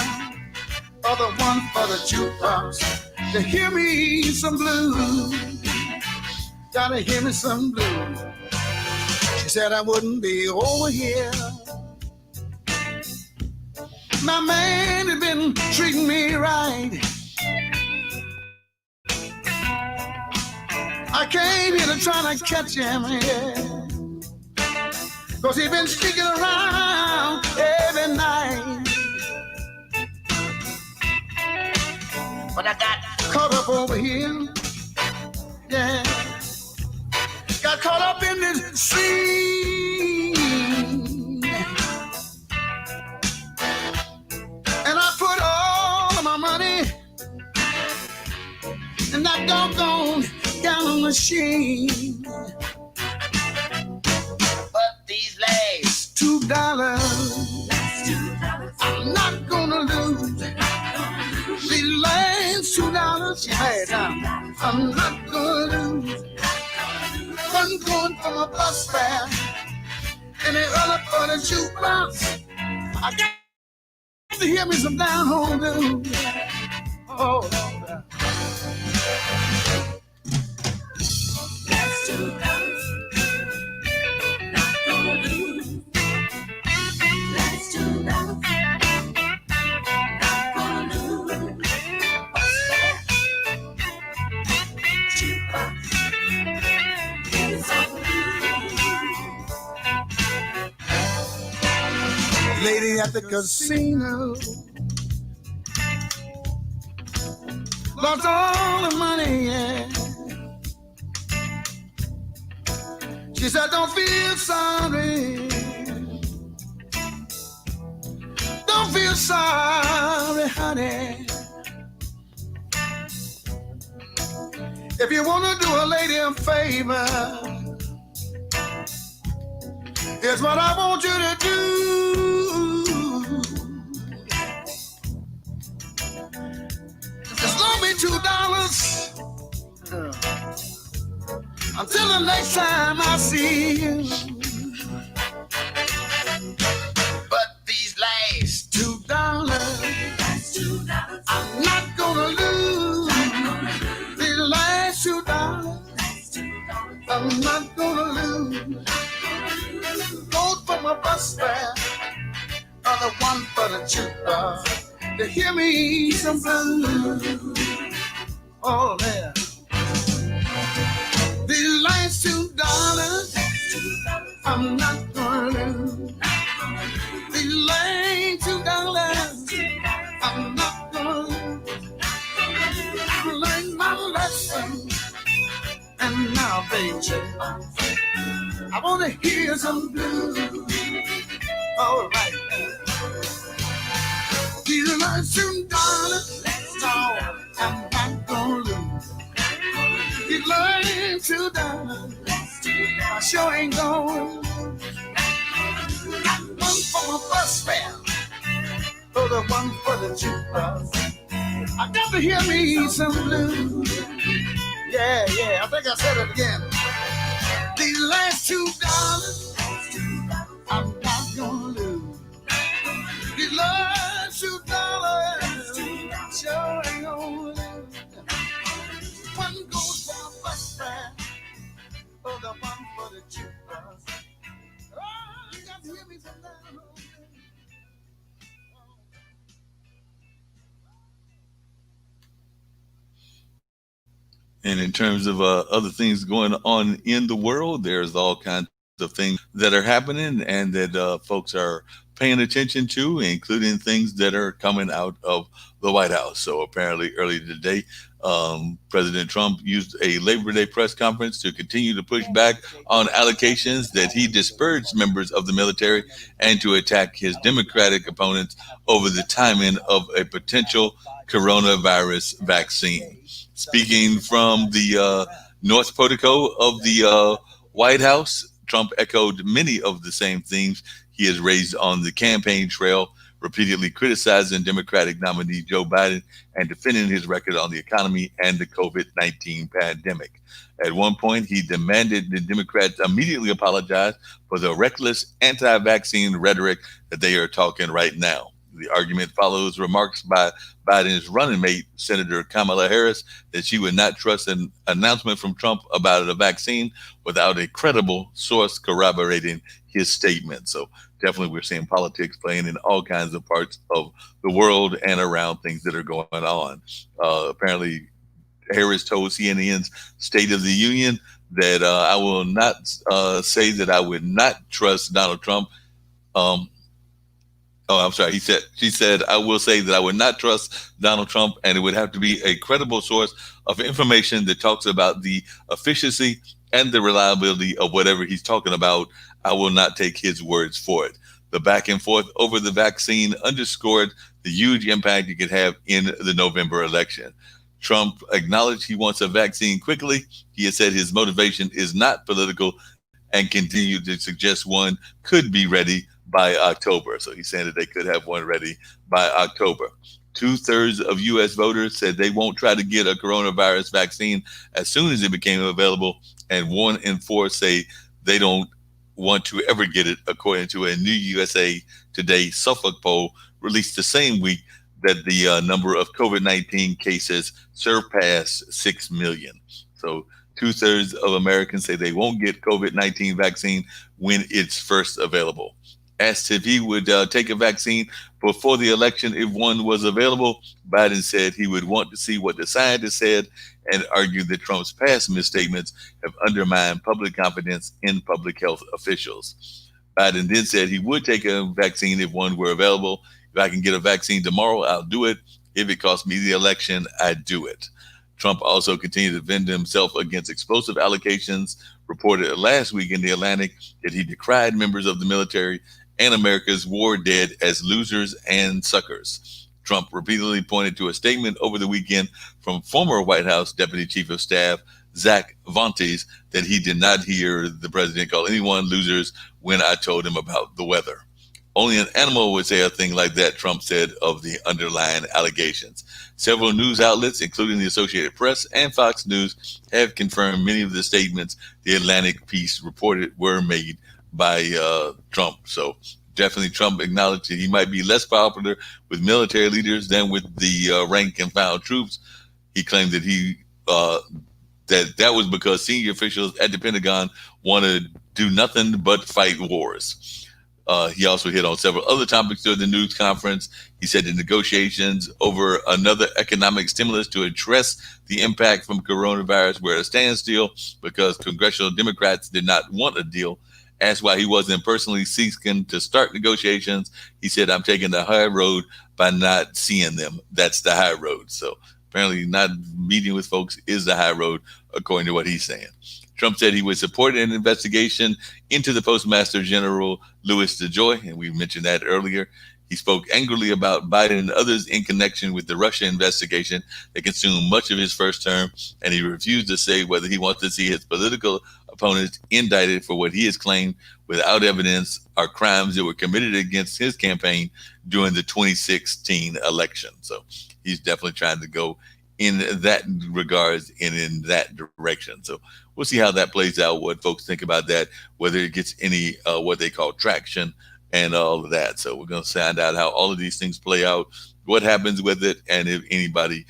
Speaker 2: other one for the jukebox. To hear me some blues, gotta hear me some blues. She said I wouldn't be over here. My man had been treating me right. I came here to try to catch him, yeah. Cause he been sneaking around every night. But I got caught up over here, yeah. Got caught up in this scene. And I put all of my money in that doggone gallon machine. But these last $2, I'm not gonna lose. These last $2, yeah, I'm not gonna lose. One going for my bus fare, and the other for the jukebox. I got to hear me some down home blues. Oh, Lord. That's $2. Not gonna lose. That's $2. Not gonna lose. Jukebox. Lady at the casino lost all the money, yeah. She said, don't feel sorry. Don't feel sorry, honey. If you want to do a lady a favor, here's what I want you to do. Just loan me $2 until the next time I see you. But these last $2, I'm not gonna lose. These last $2, I'm not gonna lose. Both for my bus fare, other one for the jukebox. To hear me some blues. Oh, yeah. These last $2, I'm not gonna lose. These last $2, I'm not gonna lose. I learned my lesson, and now, baby, I wanna hear some blues. All right. These last $2, no, I'm not gonna lose. These last $2, I sure ain't going. One for my bus fare, for the one for the jukebox. I got to hear me some blues. Yeah, yeah, I think I said it again. These last $2, I'm not gonna lose. These last $2, sure ain't gonna lose. One goes for the bus fare, for the one for the jukebox. Oh, you got to hear me some down.
Speaker 1: And in terms of other things going on in the world, there's all kinds of things that are happening and that folks are paying attention to, including things that are coming out of the White House. So apparently, earlier today, President Trump used a Labor Day press conference to continue to push back on allegations that he disparaged members of the military and to attack his Democratic opponents over the timing of a potential coronavirus vaccine. Speaking from the North Portico of the White House, Trump echoed many of the same themes he has raised on the campaign trail, repeatedly criticizing Democratic nominee Joe Biden and defending his record on the economy and the COVID-19 pandemic. At one point, he demanded the Democrats immediately apologize for the reckless anti vaccine rhetoric that they are talking right now. The argument follows remarks by Biden's running mate, Senator Kamala Harris, that she would not trust an announcement from Trump about a vaccine without a credible source corroborating his statement. So definitely we're seeing politics playing in all kinds of parts of the world and around things that are going on. Apparently, Harris told CNN's State of the Union that I will not say that I would not trust Donald Trump. Um, Oh, I'm sorry. She said, I will say that I would not trust Donald Trump, and it would have to be a credible source of information that talks about the efficiency and the reliability of whatever he's talking about. I will not take his words for it. The back and forth over the vaccine underscored the huge impact it could have in the November election. Trump acknowledged he wants a vaccine quickly. He has said his motivation is not political and continued to suggest one could be ready by October. So he's saying that they could have one ready by October. Two-thirds of U.S. voters said they won't try to get a coronavirus vaccine as soon as it became available, and 1 in 4 say they don't want to ever get it, according to a new USA Today Suffolk poll released the same week that the number of COVID-19 cases surpassed 6 million. So two-thirds of Americans say they won't get COVID-19 vaccine when it's first available. Asked if he would take a vaccine before the election if one was available, Biden said he would want to see what the scientists said and argued that Trump's past misstatements have undermined public confidence in public health officials. Biden then said he would take a vaccine if one were available. If I can get a vaccine tomorrow, I'll do it. If it costs me the election, I'd do it. Trump also continued to defend himself against explosive allegations reported last week in The Atlantic that he decried members of the military and America's war dead as losers and suckers. Trump repeatedly pointed to a statement over the weekend from former White House Deputy Chief of Staff Zach Vontes that he did not hear the president call anyone losers when I told him about the weather. Only an animal would say a thing like that, Trump said of the underlying allegations. Several news outlets, including the Associated Press and Fox News, have confirmed many of the statements the Atlantic piece reported were made by Trump. So definitely Trump acknowledged that he might be less popular with military leaders than with the rank and file troops. He claimed that that was because senior officials at the Pentagon want to do nothing but fight wars. He also hit on several other topics during the news conference. He said the negotiations over another economic stimulus to address the impact from coronavirus were at a standstill because congressional Democrats did not want a deal. Asked why he wasn't personally seeking to start negotiations, he said, I'm taking the high road by not seeing them. That's the high road. So apparently not meeting with folks is the high road, according to what he's saying. Trump said he would support an investigation into the Postmaster General Louis DeJoy, and we mentioned that earlier. He spoke angrily about Biden and others in connection with the Russia investigation that consumed much of his first term, and he refused to say whether he wants to see his political opponents indicted for what he has claimed without evidence are crimes that were committed against his campaign during the 2016 election. So he's definitely trying to go in that regards and in that direction. So we'll see how that plays out, what folks think about that, whether it gets any what they call traction and all of that. So we're going to find out how all of these things play out, what happens with it, and if anybody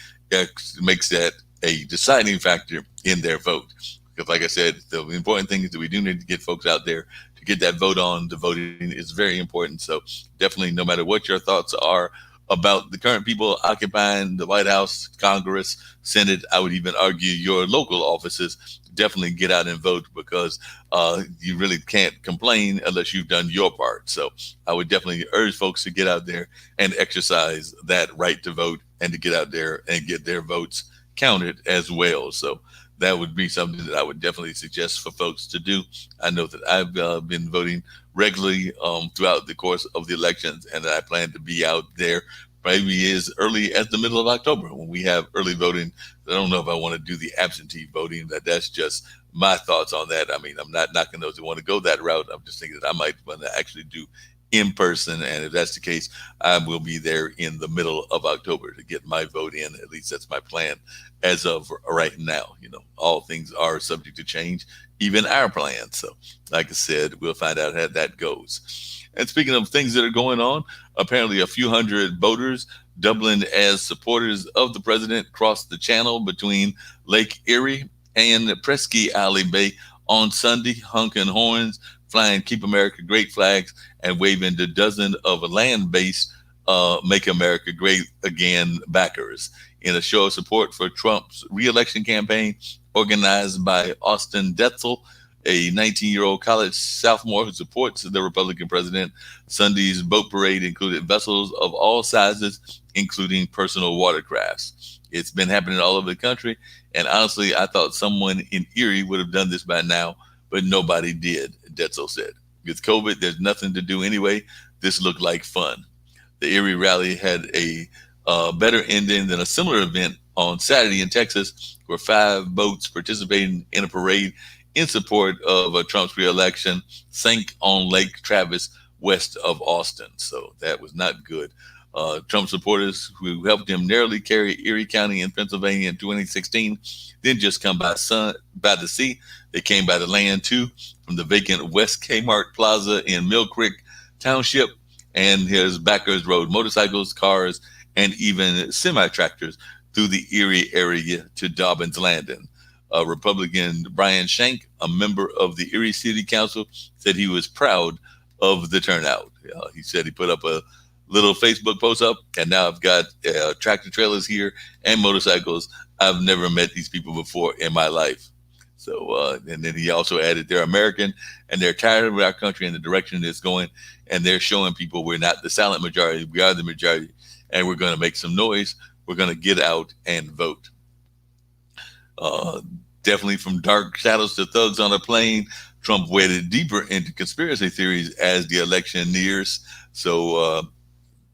Speaker 1: makes that a deciding factor in their vote. Because, like I said, the important thing is that we do need to get folks out there to get that vote on. The voting is very important. So, definitely, no matter what your thoughts are about the current people occupying the White House, Congress, Senate, I would even argue your local offices, definitely get out and vote because you really can't complain unless you've done your part. So I would definitely urge folks to get out there and exercise that right to vote and to get out there and get their votes counted as well. So that would be something that I would definitely suggest for folks to do. I know that I've been voting regularly throughout the course of the elections, and I plan to be out there maybe as early as the middle of October when we have early voting. I don't know if I want to do the absentee voting, but that's just my thoughts on that. I mean, I'm not knocking those who want to go that route. I'm just thinking that I might want to actually do in person. And if that's the case, I will be there in the middle of October to get my vote in. At least that's my plan as of right now. You know, all things are subject to change, even our plans. So, like I said, we'll find out how that goes. And speaking of things that are going on, apparently a few hundred boaters doubling as supporters of the president crossed the channel between Lake Erie and Presque Isle Bay on Sunday, honking horns, flying Keep America Great flags, and waving the dozen of land-based Make America Great Again backers in a show of support for Trump's reelection campaign organized by Austin Detzel, a 19-year-old college sophomore who supports the Republican president. Sunday's boat parade included vessels of all sizes, including personal watercrafts. It's been happening all over the country, and honestly, I thought someone in Erie would have done this by now, but nobody did, Detzel said. With COVID, there's nothing to do anyway. This looked like fun. The Erie rally had a better ending than a similar event on Saturday in Texas, where 5 boats participating in a parade in support of Trump's reelection sank on Lake Travis west of Austin. So that was not good. Trump supporters who helped him narrowly carry Erie County in Pennsylvania in 2016 didn't just come by the sea. They came by the land too, from the vacant West Kmart Plaza in Mill Creek Township. And his backers rode motorcycles, cars, and even semi-tractors through the Erie area to Dobbins Landing. Republican Brian Shank, a member of the Erie City Council, said he was proud of the turnout. He said he put up a little Facebook post up, and now I've got tractor trailers here and motorcycles. I've never met these people before in my life. So, and then he also added, they're American and they're tired of our country and the direction it's going. And they're showing people we're not the silent majority, we are the majority, and we're going to make some noise. We're going to get out and vote. Definitely from dark shadows to thugs on a plane, Trump waded deeper into conspiracy theories as the election nears. So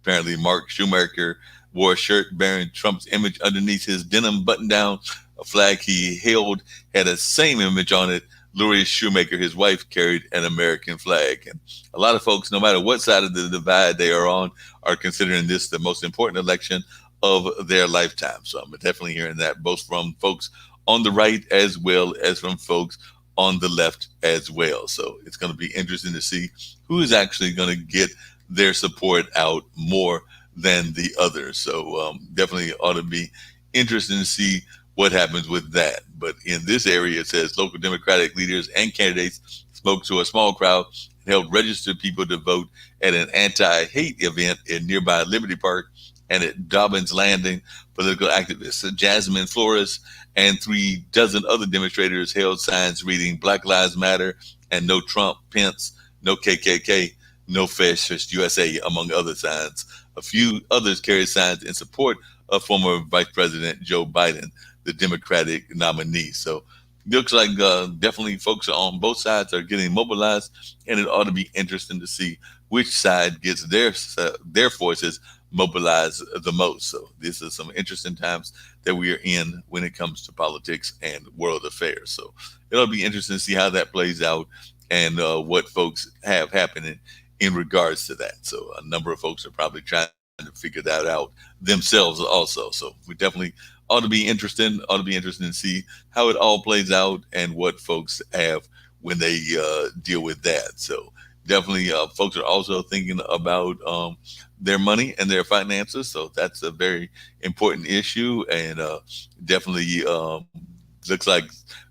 Speaker 1: apparently Mark Schumacher wore a shirt bearing Trump's image underneath his denim button-down. A flag he held had the same image on it. Lori Schumacher, his wife, carried an American flag. And a lot of folks, no matter what side of the divide they are on, are considering this the most important election of their lifetime. So I'm definitely hearing that both from folks on the right as well as from folks on the left as well. So it's going to be interesting to see who is actually going to get their support out more than the others. So definitely ought to be interesting to see what happens with that. But in this area, it says local Democratic leaders and candidates spoke to a small crowd and helped register people to vote at an anti-hate event in nearby Liberty Park and at Dobbins Landing. Political activist Jasmine Flores and 36 other demonstrators held signs reading Black Lives Matter and No Trump, Pence, No KKK, No Fascist USA, among other signs. A few others carried signs in support of former Vice President Joe Biden, the Democratic nominee. So looks like definitely folks on both sides are getting mobilized, and it ought to be interesting to see which side gets their forces mobilized the most. So this is some interesting times that we are in when it comes to politics and world affairs. So it'll be interesting to see how that plays out and what folks have happening in regards to that. So a number of folks are probably trying to figure that out themselves also. So we definitely ought to be interesting to see how it all plays out and what folks have when they deal with that. So definitely, folks are also thinking about their money and their finances. So that's a very important issue, and definitely looks like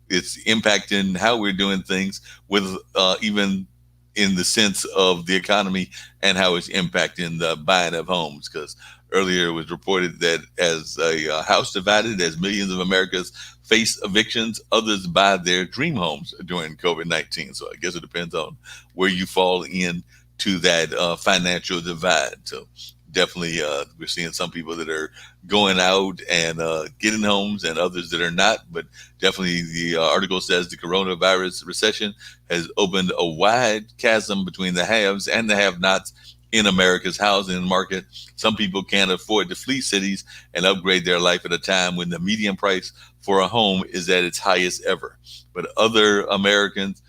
Speaker 1: it's impacting how we're doing things with even in the sense of the economy and how it's impacting the buying of homes. Because earlier it was reported that as a house divided, as millions of Americans face evictions, others buy their dream homes during COVID-19. So I guess it depends on where you fall in to that financial divide. So definitely, we're seeing some people that are going out and getting homes, and others that are not. But definitely, the article says the coronavirus recession has opened a wide chasm between the haves and the have-nots in America's housing market. Some people can't afford to flee cities and upgrade their life at a time when the median price for a home is at its highest ever. But other Americans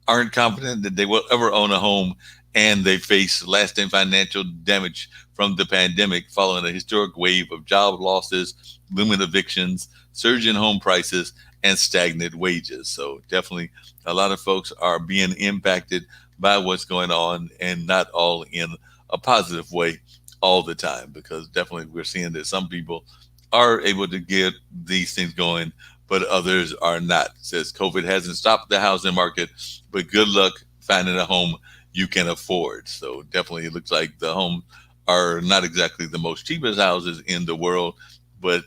Speaker 1: aren't confident that they will ever own a home, and they face lasting financial damage from the pandemic following a historic wave of job losses, looming evictions, surge in home prices, and stagnant wages. So definitely a lot of folks are being impacted by what's going on, and not all in a positive way all the time, because definitely we're seeing that some people are able to get these things going, but others are not. It says COVID hasn't stopped the housing market, but good luck finding a home you can afford. So definitely it looks like the homes are not exactly the most cheapest houses in the world, but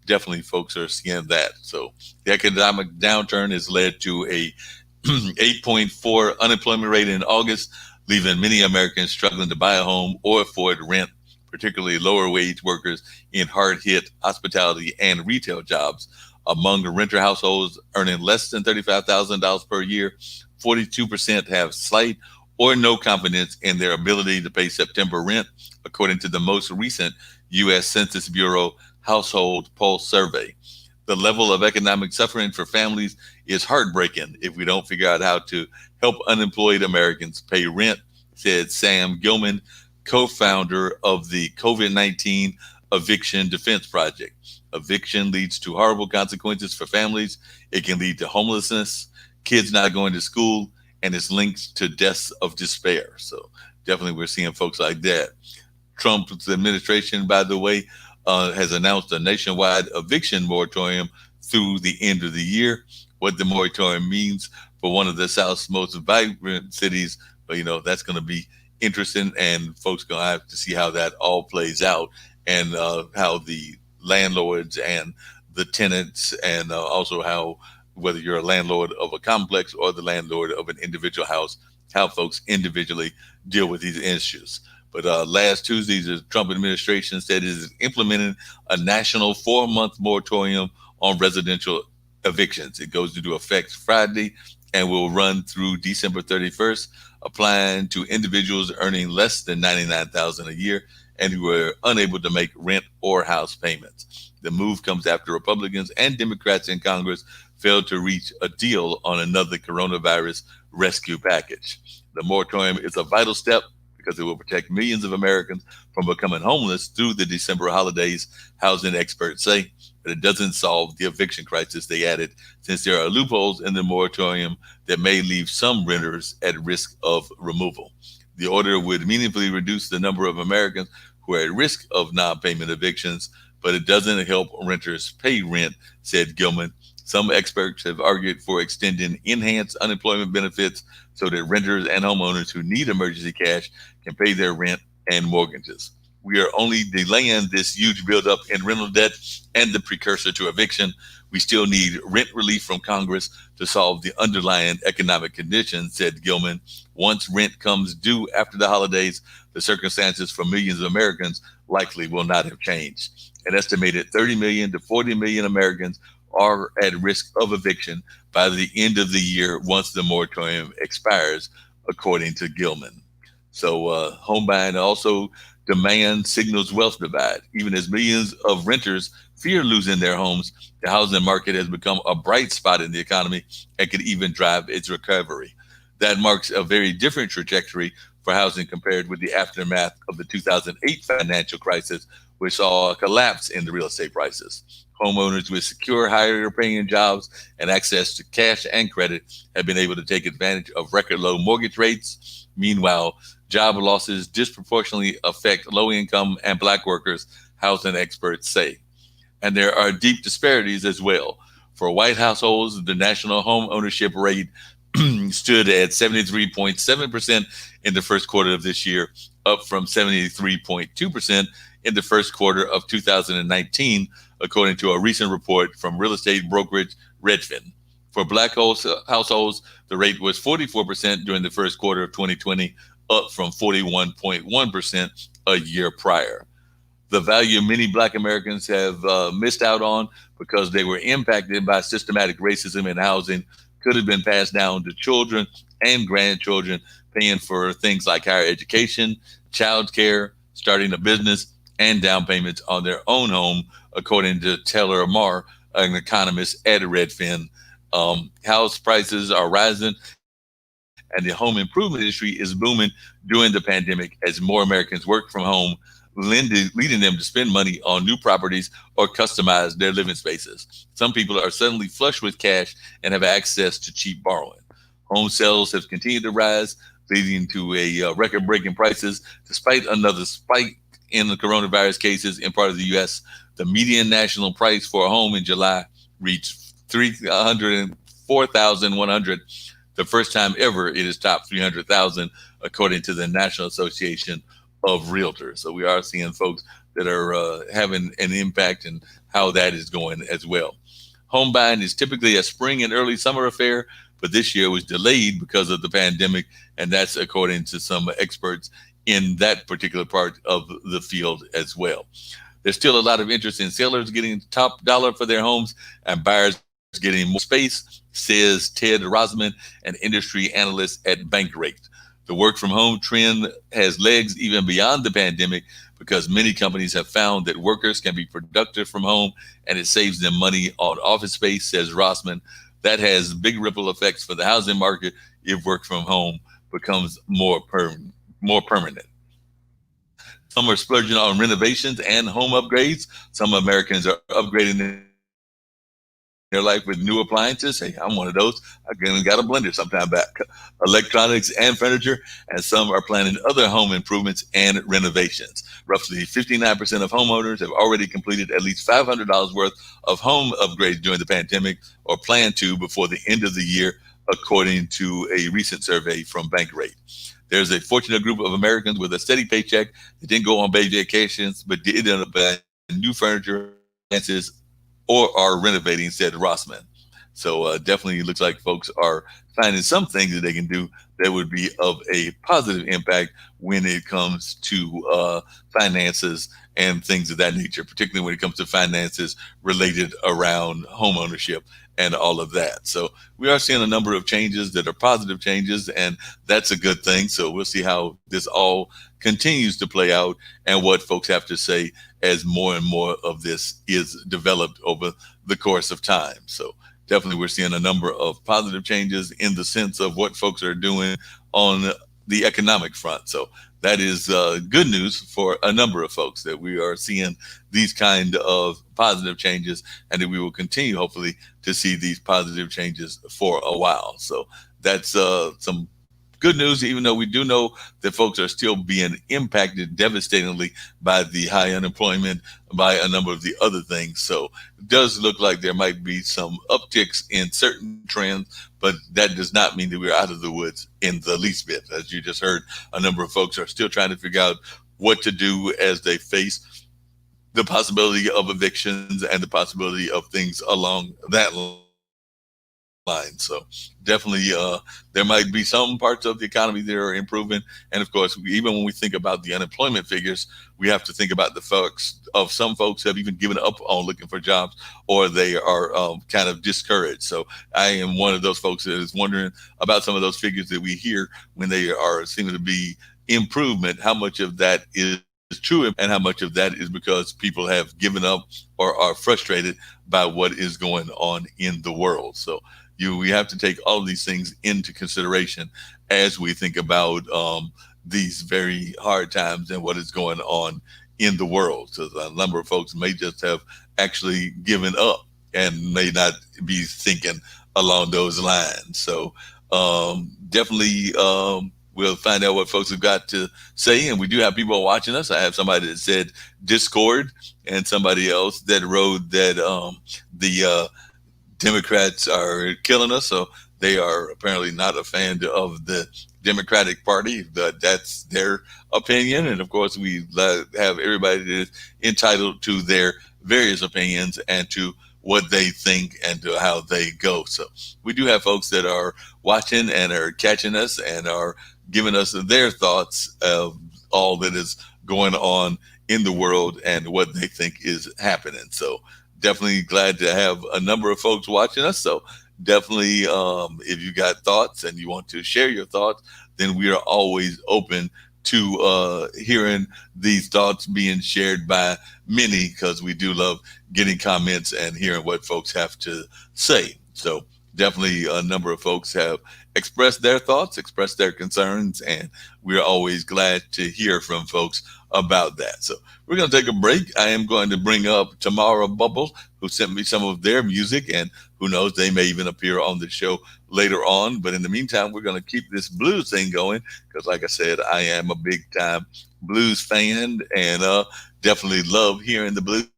Speaker 1: definitely folks are seeing that. So the economic downturn has led to a 8.4 unemployment rate in August, leaving many Americans struggling to buy a home or afford rent, particularly lower wage workers in hard hit hospitality and retail jobs. Among renter households earning less than $35,000 per year, 42% have slight or no confidence in their ability to pay September rent, according to the most recent U.S. Census Bureau Household Pulse Survey. The level of economic suffering for families is heartbreaking if we don't figure out how to help unemployed Americans pay rent, said Sam Gilman, co founder of the COVID-19 Eviction Defense Project. Eviction leads to horrible consequences for families. It can lead to homelessness, kids not going to school, and it's linked to deaths of despair. So definitely we're seeing folks like that. Trump's administration, by the way, has announced a nationwide eviction moratorium through the end of the year. What the moratorium means for one of the South's most vibrant cities, but that's going to be interesting, and folks going to have to see how that all plays out, and how the landlords and the tenants, and also how, whether you're a landlord of a complex or the landlord of an individual house, how folks individually deal with these issues. But last Tuesday, the Trump administration said it is implementing a national 4-month moratorium on residential evictions. It goes into effect Friday and will run through December 31st, applying to individuals earning less than $99,000 a year and who are unable to make rent or house payments. The move comes after Republicans and Democrats in Congress failed to reach a deal on another coronavirus rescue package. The moratorium is a vital step because it will protect millions of Americans from becoming homeless through the December holidays, housing experts say. But it doesn't solve the eviction crisis, they added, since there are loopholes in the moratorium that may leave some renters at risk of removal. The order would meaningfully reduce the number of Americans who are at risk of non-payment evictions, but it doesn't help renters pay rent, said Gilman. Some experts have argued for extending enhanced unemployment benefits so that renters and homeowners who need emergency cash can pay their rent and mortgages. We are only delaying this huge buildup in rental debt and the precursor to eviction. We still need rent relief from Congress to solve the underlying economic conditions, said Gilman. Once rent comes due after the holidays, the circumstances for millions of Americans likely will not have changed. An estimated 30 million to 40 million Americans are at risk of eviction by the end of the year once the moratorium expires, according to Gilman. So, home buying also demand signals wealth divide. Even as millions of renters fear losing their homes, the housing market has become a bright spot in the economy and could even drive its recovery. That marks a very different trajectory for housing compared with the aftermath of the 2008 financial crisis, which saw a collapse in the real estate prices. Homeowners with secure, higher paying jobs and access to cash and credit have been able to take advantage of record low mortgage rates. Meanwhile, job losses disproportionately affect low income and black workers, housing experts say. And there are deep disparities as well. For white households, the national home ownership rate stood at 73.7% in the first quarter of this year, up from 73.2% in the first quarter of 2019, according to a recent report from real estate brokerage Redfin. For black households, the rate was 44% during the first quarter of 2020, up from 41.1% a year prior. The value many black Americans have missed out on because they were impacted by systematic racism in housing could have been passed down to children and grandchildren, paying for things like higher education, child care, starting a business, and down payments on their own home, according to Taylor Amar, an economist at Redfin. House prices are rising, and the home improvement industry is booming during the pandemic as more Americans work from home, leading them to spend money on new properties or customize their living spaces. Some people are suddenly flush with cash and have access to cheap borrowing. Home sales have continued to rise, leading to a record breaking prices despite another spike in the coronavirus cases in part of the U.S. The median national price for a home in July reached 304,100, the first time ever it has topped 300,000, according to the National Association of Realtors. So we are seeing folks that are having an impact and how that is going as well. Home buying is typically a spring and early summer affair, but this year was delayed because of the pandemic, and that's according to some experts in that particular part of the field as well. There's still a lot of interest in sellers getting top dollar for their homes and buyers getting more space, says Ted Rosman, an industry analyst at Bankrate. The work from home trend has legs even beyond the pandemic because many companies have found that workers can be productive from home and it saves them money on office space, says Rossman. That has big ripple effects for the housing market if work from home becomes more permanent. Some are splurging on renovations and home upgrades. Some Americans are upgrading their life with new appliances. Hey, I'm one of those. I even got a blender sometime back. Electronics and furniture, and some are planning other home improvements and renovations. Roughly 59% of homeowners have already completed at least $500 worth of home upgrades during the pandemic or plan to before the end of the year, according to a recent survey from Bankrate. There's a fortunate group of Americans with a steady paycheck that didn't go on baby vacations, but did end up buying new furniture, appliances, or are renovating, said Rossman. So definitely looks like folks are finding some things that they can do that would be of a positive impact when it comes to finances and things of that nature, particularly when it comes to finances related around home ownership and all of that. So we are seeing a number of changes that are positive changes, and that's a good thing. So we'll see how this all continues to play out and what folks have to say as more and more of this is developed over the course of time. So definitely we're seeing a number of positive changes in the sense of what folks are doing on the economic front. So that is good news for a number of folks that we are seeing these kind of positive changes and that we will continue hopefully to see these positive changes for a while. So that's some good news, even though we do know that folks are still being impacted devastatingly by the high unemployment, by a number of the other things. So it does look like there might be some upticks in certain trends, but that does not mean that we're out of the woods in the least bit. As you just heard, a number of folks are still trying to figure out what to do as they face the possibility of evictions and the possibility of things along that line. So line. So definitely, there might be some parts of the economy that are improving, and of course, even when we think about the unemployment figures, we have to think about the folks of some folks have even given up on looking for jobs, or they are kind of discouraged. So I am one of those folks that is wondering about some of those figures that we hear when they are seeming to be improvement. How much of that is true, and how much of that is because people have given up or are frustrated by what is going on in the world. So we have to take all of these things into consideration as we think about these very hard times and what is going on in the world. So a number of folks may just have actually given up and may not be thinking along those lines. So definitely we'll find out what folks have got to say. And we do have people watching us. I have somebody that said Discord, and somebody else that wrote that the Democrats are killing us. So they are apparently not a fan of the Democratic Party. That's their opinion. And of course, we have everybody that is entitled to their various opinions and to what they think and to how they go. So we do have folks that are watching and are catching us and are giving us their thoughts of all that is going on in the world and what they think is happening. So definitely glad to have a number of folks watching us. So definitely, if you got thoughts and you want to share your thoughts, then we are always open to hearing these thoughts being shared by many, because we do love getting comments and hearing what folks have to say. So definitely a number of folks have expressed their thoughts, expressed their concerns, and we're always glad to hear from folks about that. So we're going to take a break. I am going to bring up Tamara Bubble, who sent me some of their music, and who knows, they may even appear on the show later on. But in the meantime, we're going to keep this blues thing going because, like I said, I am a big time blues fan and definitely love hearing the blues.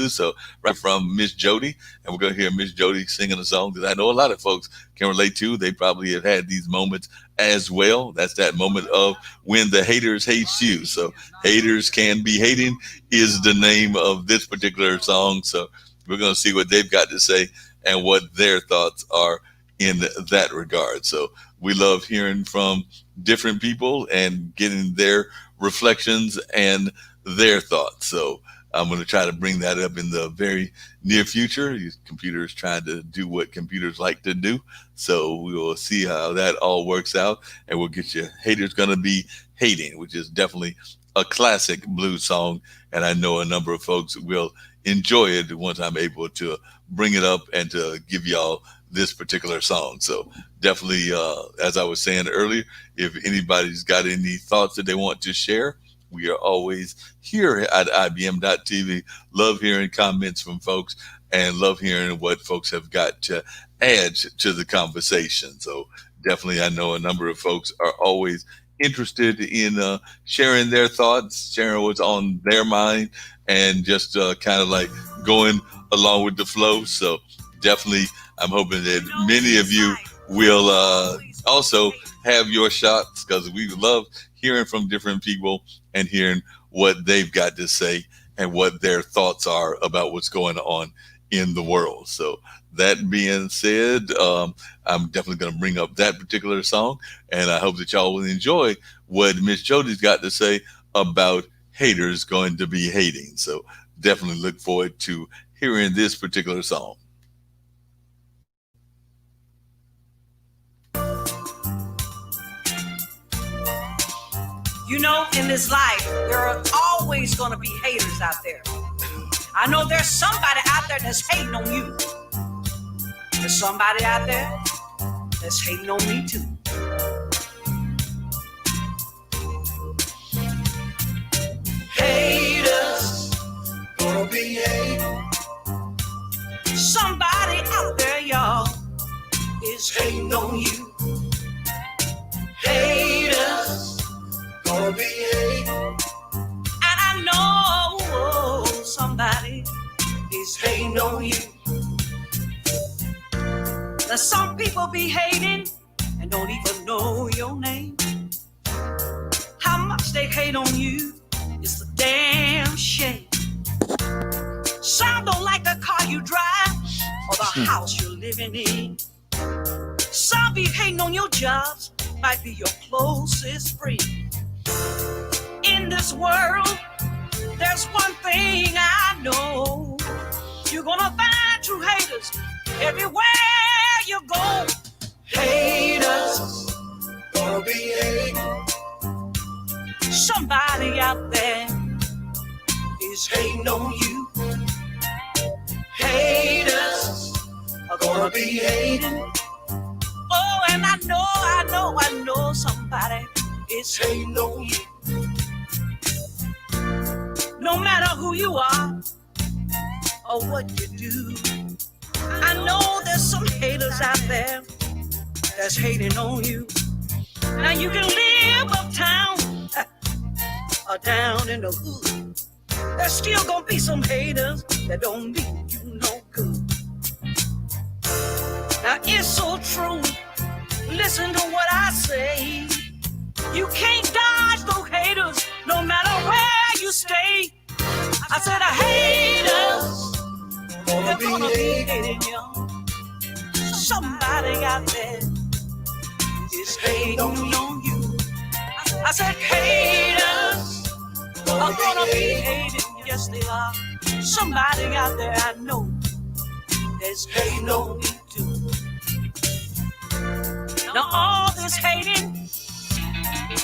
Speaker 1: So right from Miss Jody, and we're going to hear Miss Jody singing a song that I know a lot of folks can relate to. They probably have had these moments as well. That's that moment of when the haters hate you. So haters can be hating is the name of this particular song. So we're going to see what they've got to say and what their thoughts are in that regard. So we love hearing from different people and getting their reflections and their thoughts. So I'm going to try to bring that up in the very near future. These computers trying to do what computers like to do. So we will see how that all works out, and we'll get you Haters Gonna Be Hating, which is definitely a classic blues song. And I know a number of folks will enjoy it once I'm able to bring it up and to give y'all this particular song. So definitely, as I was saying earlier, if anybody's got any thoughts that they want to share, we are always here at IBM.TV. Love hearing comments from folks and love hearing what folks have got to add to the conversation. So definitely, I know a number of folks are always interested in sharing their thoughts, sharing what's on their mind, and just kind of like going along with the flow. So definitely, I'm hoping that many of you will also have your shots, because we love hearing from different people and hearing what they've got to say and what their thoughts are about what's going on in the world. So that being said, I'm definitely going to bring up that particular song, and I hope that y'all will enjoy what Miss Jody's got to say about haters going to be hating. So definitely look forward to hearing this particular song.
Speaker 2: You know, in this life, there are always going to be haters out there. I know there's somebody out there that's hating on you. There's somebody out there that's hating on me too. Haters gonna be hating. Somebody out there, y'all, is hating on you. Haters gonna be hating. And I know somebody is hating on you. Now some people be hating and don't even know your name. How much they hate on you is a damn shame. Some don't like the car you drive or the house you're living in. Some be hating on your jobs, might be your closest friend. In this world, there's one thing I know. You're gonna find true haters everywhere you go. Haters, gonna be hating. Somebody out there is hating on you. Haters are gonna be hating. Oh, and I know somebody is hating on you. No matter who you are or what you do, I know there's some haters out there that's hating on you. Now you can live uptown or down in the hood. There's still gonna be some haters that don't mean you no good. Now it's so true. Listen to what I say. You can't dodge those haters no matter where you stay. I said a haters, they're gonna be hating you. Somebody out there is hating on you. I said haters are gonna be hating, yes they are. Somebody out there I know is hating on me too. Now all this hating,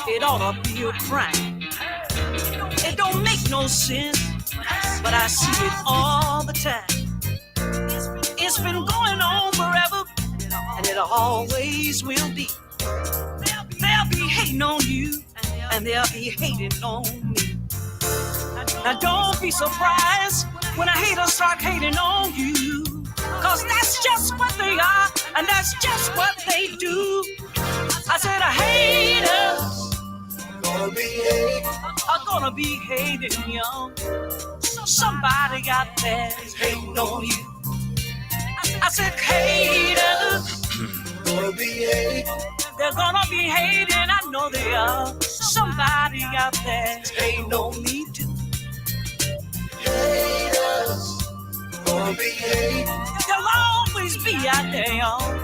Speaker 2: it ought to be a crime. It don't make no sense, but I see it all the time. It's been going on forever, and it always will be. They'll be hating on you, and they'll be hating on me. Now don't be surprised when a hater start hating on you, cause that's just what they are, and that's just what they do. I said a hater gonna be hating, are gonna be hating you. Somebody out there is hating on you. I said haters gonna be hating, they're gonna be hating, I know they are. Somebody out there is hating on me too. Haters gonna be hating, they'll always be out there, y'all.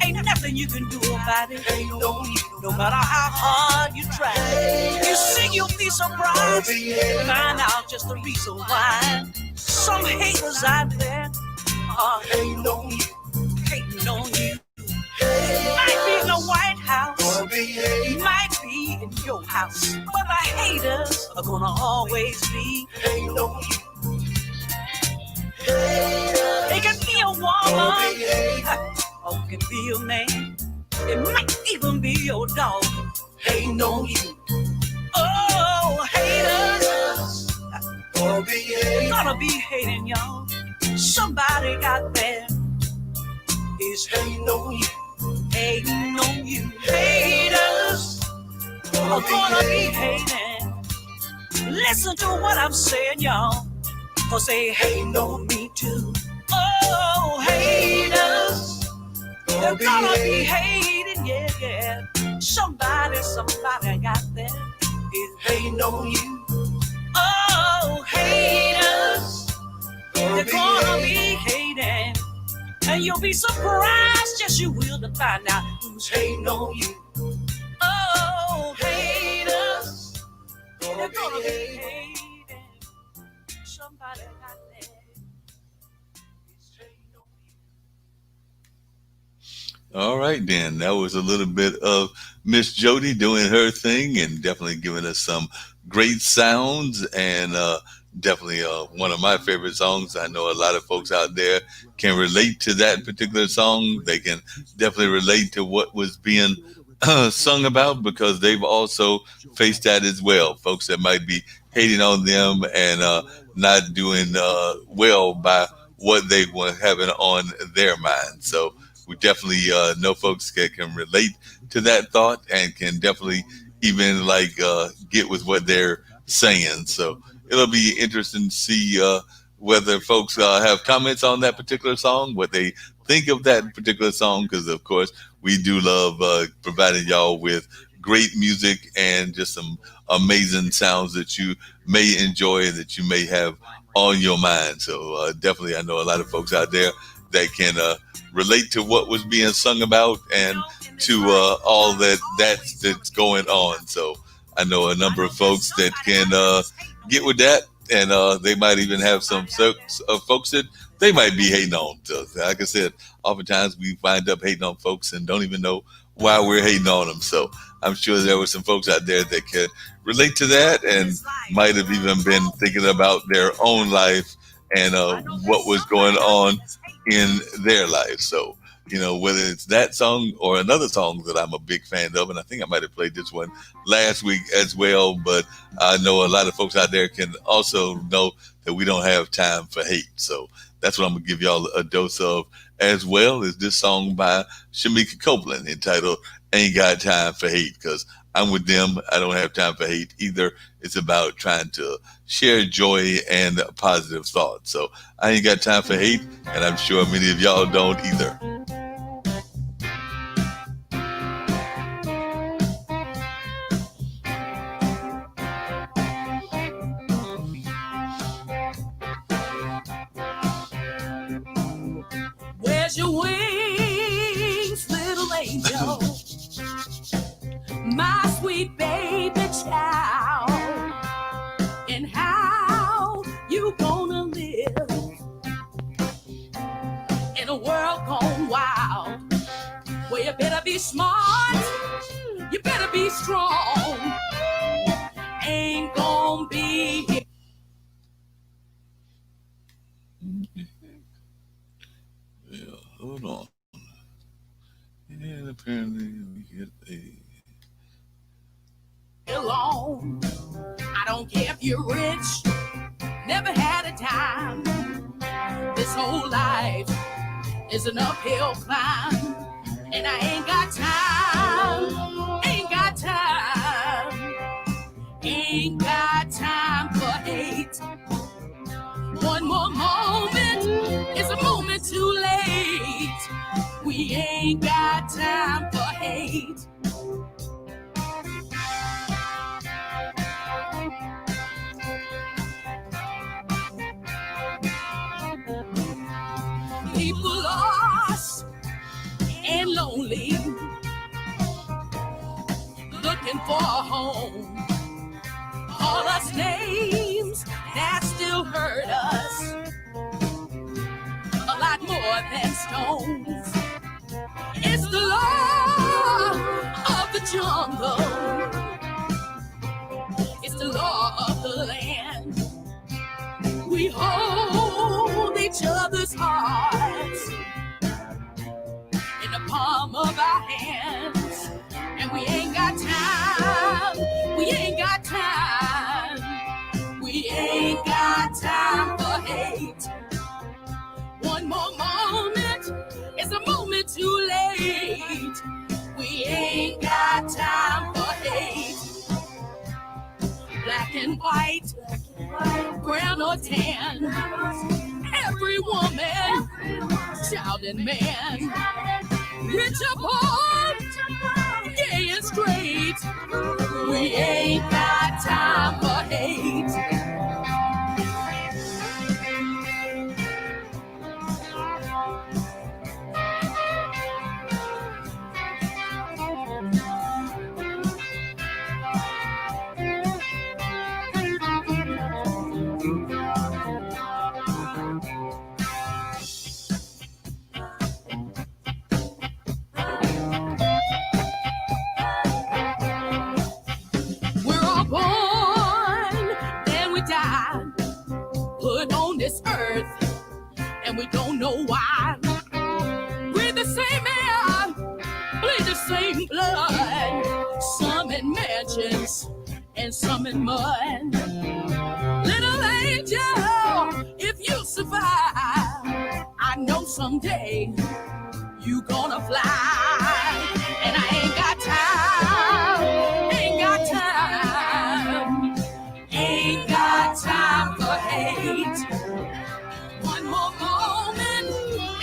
Speaker 2: Ain't nothing you can do about it. Ain't no you, no matter how hard you try. You see, you'll be surprised. Find out just the reason why. Some haters out there are hating on you, hating on you. Might be in the White House, might be in your house, but the haters are gonna always be hating on you. They can be a woman, or it can be a man. It might even be your dog hating on you. Oh, haters gonna be hating y'all. Somebody out there is hating on you, hating on you. Haters are gonna be hating. Listen to what I'm saying, y'all, cause they hating on me too. Oh, haters, they're gonna be hating, yeah, yeah. Somebody out there is hating on you. Oh, haters, they're gonna be hating. And you'll be surprised, yes you will, to find out who's hating on you. Oh, haters, they're gonna be hating. Somebody out there is hating on you.
Speaker 1: All right, then. That was a little bit of Miss Jody doing her thing and definitely giving us some great sounds and definitely one of my favorite songs. I know a lot of folks out there can relate to that particular song. They can definitely relate to what was being sung about because they've also faced that as well. Folks that might be hating on them and not doing well by what they were having on their mind. So we definitely know folks can relate to that thought and can definitely even like get with what they're saying. So it'll be interesting to see whether folks have comments on that particular song, what they think of that particular song, because of course we do love providing y'all with great music and just some amazing sounds that you may enjoy that you may have on your mind. So definitely, I know a lot of folks out there that can relate to what was being sung about and to all that's going on. So I know a number of folks that can get with that, and they might even have some folks that they might be hating on. So, like I said, oftentimes we wind up hating on folks and don't even know why we're hating on them. So I'm sure there were some folks out there that could relate to that and might have even been thinking about their own life and what was going on in their life. So, whether it's that song or another song that I'm a big fan of, and I think I might have played this one last week as well, but I know a lot of folks out there can also know that we don't have time for hate. So that's what I'm going to give y'all a dose of, as well as this song by Shamika Copeland entitled Ain't Got Time for Hate, because I'm with them. I don't have time for hate either. It's about trying to share joy and positive thoughts. So I ain't got time for hate, and I'm sure many of y'all don't either.
Speaker 2: Where's your wings, little angel? My sweet baby child. And how you gonna live in a world gone wild, where you better be smart, you better be strong, ain't gonna be here.
Speaker 1: Yeah, hold on. And apparently we get
Speaker 2: alone. I don't care if you're rich, never had a dime. This whole life is an uphill climb, and I ain't got time, ain't got time, ain't got time for hate. One more moment is a moment too late. We ain't got time for hate. People lost and lonely, looking for a home. Call us names that still hurt us, a lot more than stones. It's the law of the jungle, it's the law of the land. We hold each other's hearts in the palm of our hands, and we ain't got time, we ain't got time, we ain't got time for hate. One more moment is a moment too late. We ain't got time for hate. Black and white, brown or tan, every woman, child and man, rich or poor, gay and straight, we ain't got time for hate. This earth, and we don't know why. Breathe the same air, bleed the same blood. Some in mansions and some in mud. Little angel, if you survive, I know someday you gonna fly. And I ain't got time, ain't got time, ain't got time for hate. One more moment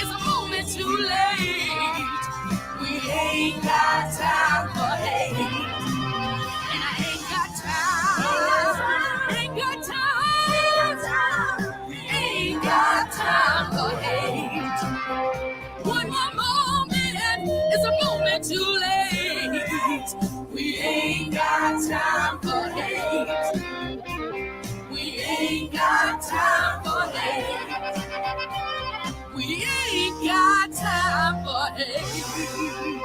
Speaker 2: is a moment too late. We ain't got time for hate. And I ain't got time, ain't got time, ain't got time for hate. time for hate. We ain't got time for hate. We ain't got time for hate.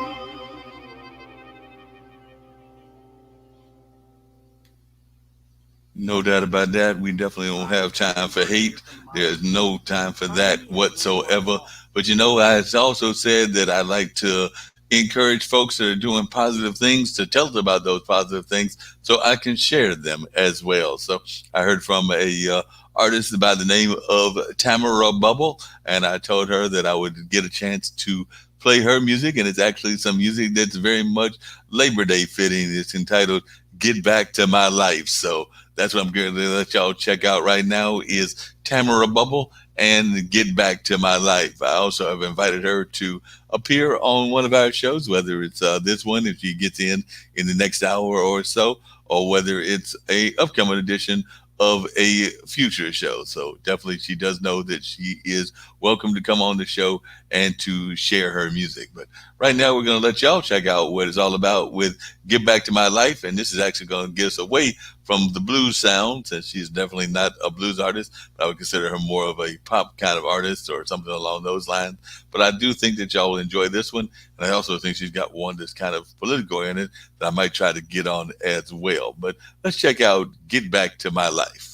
Speaker 1: No doubt about that. We definitely don't have time for hate. There's no time for that whatsoever. But I also said that I like to encourage folks that are doing positive things to tell us about those positive things so I can share them as well. So I heard from a artist by the name of Tamara Bubble, and I told her that I would get a chance to play her music, and it's actually some music that's very much Labor Day fitting. It's entitled "Get Back to My Life." So that's what I'm going to let y'all check out right now is Tamara Bubble and Get Back to My Life. I also have invited her to appear on one of our shows, whether it's this one, if she gets in the next hour or so, or whether it's a upcoming edition of a future show. So definitely she does know that she is welcome to come on the show and to share her music. But right now we're going to let y'all check out what it's all about with Get Back to My Life. And this is actually going to get us away from the blues sound, since she's definitely not a blues artist. I would consider her more of a pop kind of artist or something along those lines. But I do think that y'all will enjoy this one. And I also think she's got one that's kind of political in it that I might try to get on as well. But let's check out Get Back to My Life.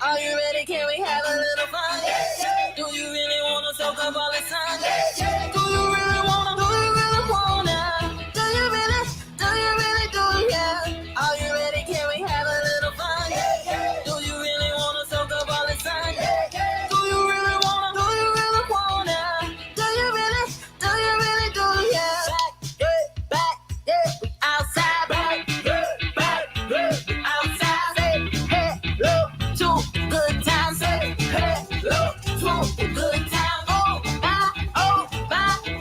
Speaker 2: Are you ready? Can we have a little fun? Do you really wanna soak up all the sun? Do you really wanna? Do you really wanna? Do you really? Do you really? Do yeah? Are you ready? Can we have a little fun? Do you really wanna soak up all the sun? Do you really wanna? Do you really wanna? Do you really? Do you really? Do yeah? Back, yeah, we outside. Back, we outside. Say hello to good times. Say hello to good times.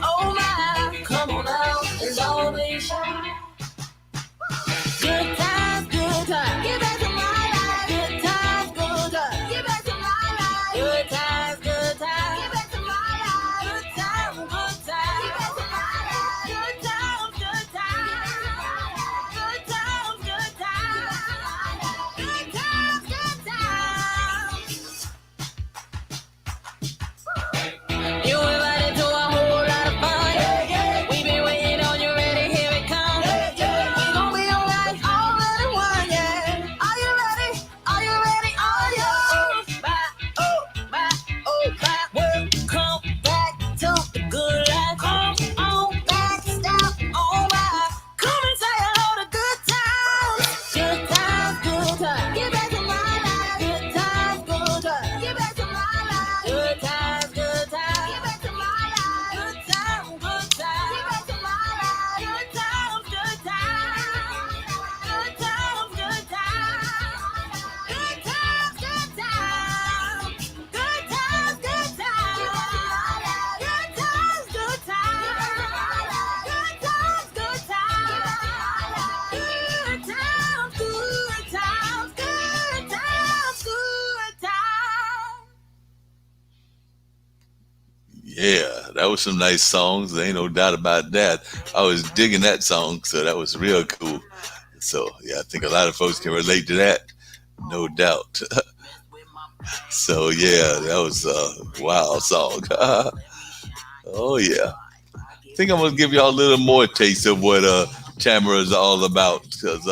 Speaker 2: Oh my, come on now, and don't be shy. Good times, good times. Get back to my life. Good times, good times. Get back to my life. Good times, good times. Get back to my life. Good times, good times. Get back to my life. Good times, good times. Good times, good times. Good times, good times. You invited to a whole lot of fun. We been waiting on you, ready, here it comes. We gon' be alright, all in one, yeah. Are you ready? Are you ready? Are you? Bye. Welcome back to the good life. Come on back, stop on by. Come and say hello to good times. Good times, good times. Get back to my life. Good times, good times. Get back to my life. Good times, good times. Get back to my life. Good times, good times. Get back to my life. Good times, good times. Good times, good times. Good times, good times. Good times, good times. Good times, good times. Good times, good times. Good times, good times. Good times, good times.
Speaker 1: Yeah, that was some nice songs. There ain't no doubt about that. I was digging that song, so that was real cool. So yeah, I think a lot of folks can relate to that, no doubt. So yeah, that was a wild song. Oh yeah. I think I'm gonna give y'all a little more taste of what Tamara is all about, because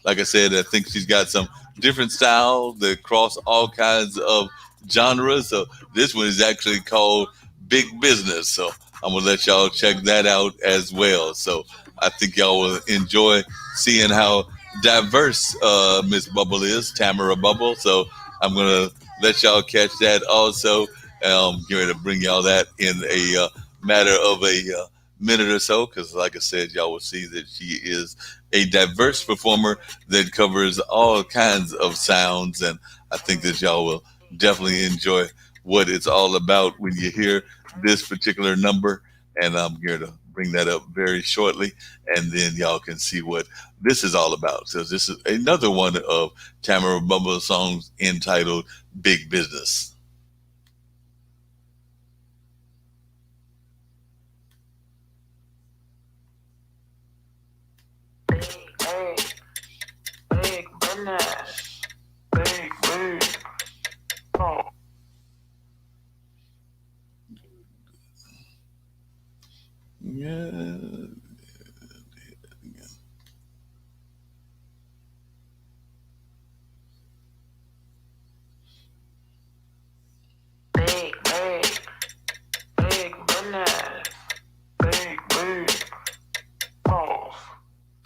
Speaker 1: like I said, I think she's got some different styles that cross all kinds of genres. So this one is actually called Big Business. So I'm gonna let y'all check that out as well. So I think y'all will enjoy seeing how diverse Miss Bubble is, Tamara Bubble. So I'm gonna let y'all catch that also. Getting ready to bring y'all that in a matter of a minute or so, because like I said, y'all will see that she is a diverse performer that covers all kinds of sounds. And I think that y'all will definitely enjoy what it's all about when you hear this particular number. And I'm here to bring that up very shortly. And then y'all can see what this is all about. So this is another one of Tamara Bumble's songs entitled Big Business. Yeah.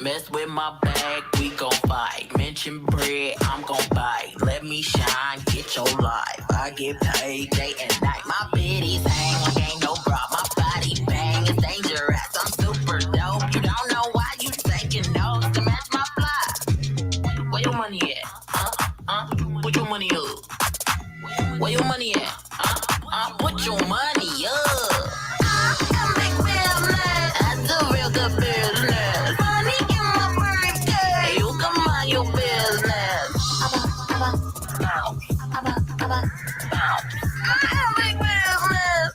Speaker 2: Mess with my bag, we gon' fight. Mention bread, I'm gon' bite. Let me shine, get your life. I get paid day and night. My bitties hang like ain't no bra. My body bang is dangerous. I'm super dope. You don't know why you taking notes to match my fly. Where your money at? Put your money up. Where your money at? Put your money up. I'm big business. That's a real good business. Money in my birthday. You can mind your business. I'm big business.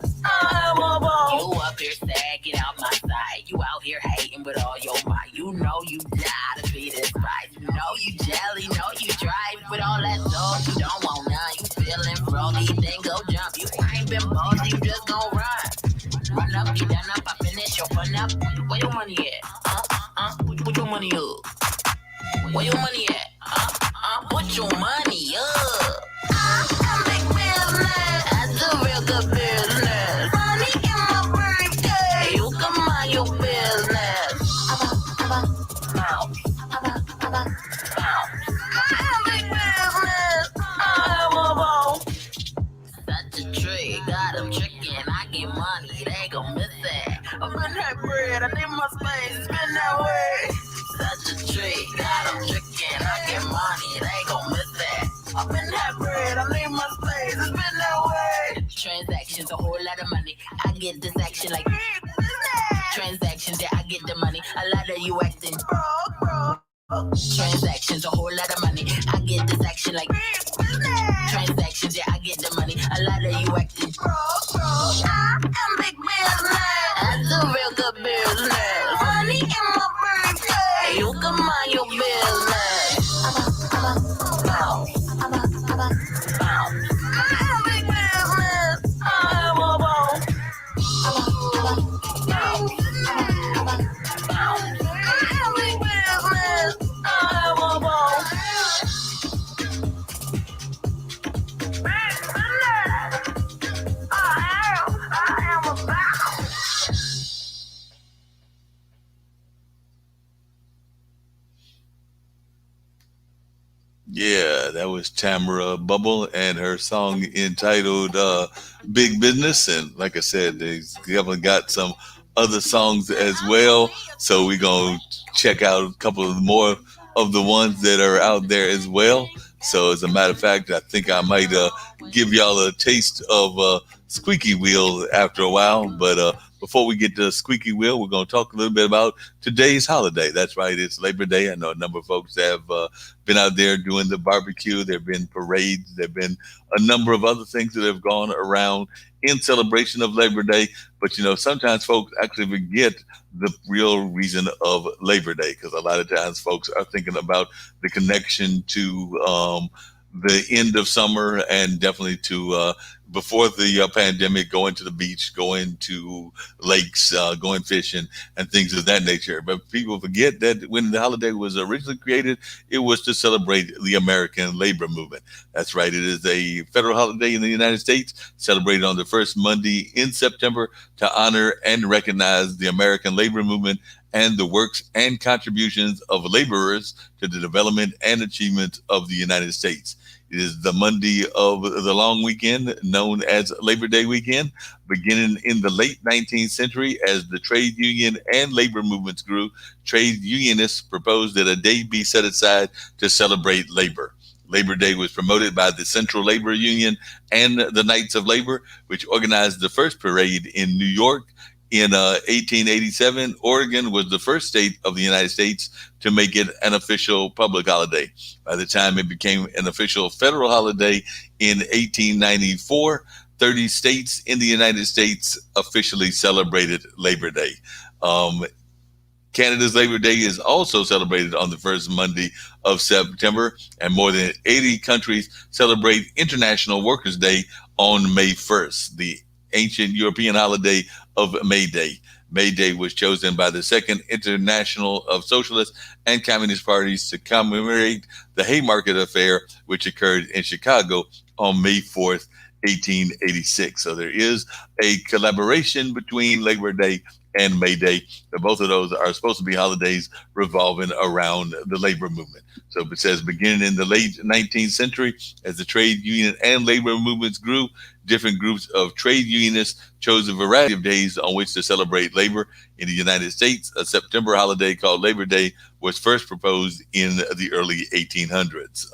Speaker 2: You up here sad, get out my sight. You out here hating with all your might. You know you die to be this right. You know you jelly, know you dry. With all that stuff, you don't want none. You feeling froggy, then go jump. You ain't been bossy, you just gon' run. Run up, get done up, I finish your fun up. Where your money at? Put your money up. Where your money at? Put your money up. I'm big business. That's a real good business. Money in my birthday. You can mind your business. I'm big business. Such a trick, got them tricking. I get money, they gon' miss it. I'm in that bread, I need my space, spin that way. Such a trick, got them tricking. I get money, they gon' miss it. I'm in that bread, I need my space, spin that way. Transactions, a whole lot of money. I get this action like transactions, yeah, I get the money. A lot of you acting broke. Transactions, a whole lot of money. I get this action like transactions, yeah, I get the money. A lot of you acting broke. I'm big business. That's a real good business. Money in my birthday. You can mind your business. I'm big business.
Speaker 1: Yeah, that was Tamara Bubble and her song entitled Big Business. And like I said, they definitely got some other songs as well. So we're going to check out a couple of more of the ones that are out there as well. So as a matter of fact, I think I might give y'all a taste of Squeaky Wheel after a while. But before we get to Squeaky Wheel, we're going to talk a little bit about today's holiday. That's right, it's Labor Day. I know a number of folks have been out there doing the barbecue. There have been parades. There have been a number of other things that have gone around in celebration of Labor Day. But you know, sometimes folks actually forget the real reason of Labor Day because a lot of times folks are thinking about the connection to the end of summer and definitely to before the pandemic, going to the beach, going to lakes, going fishing, and things of that nature. But people forget that when the holiday was originally created, it was to celebrate the American labor movement. That's right. It is a federal holiday in the United States, celebrated on the first Monday in September to honor and recognize the American labor movement and the works and contributions of laborers to the development and achievement of the United States. It is the Monday of the long weekend known as Labor Day weekend. Beginning in the late 19th century, as the trade union and labor movements grew, trade unionists proposed that a day be set aside to celebrate labor. Labor Day was promoted by the Central Labor Union and the Knights of Labor, which organized the first parade in New York. In 1887, Oregon was the first state of the United States to make it an official public holiday. By the time it became an official federal holiday in 1894, 30 states in the United States officially celebrated Labor Day. Um, Canada's Labor Day is also celebrated on the first Monday of September, and more than 80 countries celebrate International Workers' Day on May 1st, the ancient European holiday of May Day. May Day was chosen by the Second International of Socialist and Communist Parties to commemorate the Haymarket Affair, which occurred in Chicago on May 4th, 1886. So there is a collaboration between Labor Day and May Day. Both of those are supposed to be holidays revolving around the labor movement. So it says beginning in the late 19th century, as the trade union and labor movements grew, different groups of trade unionists chose a variety of days on which to celebrate labor. In the United States, a September holiday called Labor Day was first proposed in the early 1800s.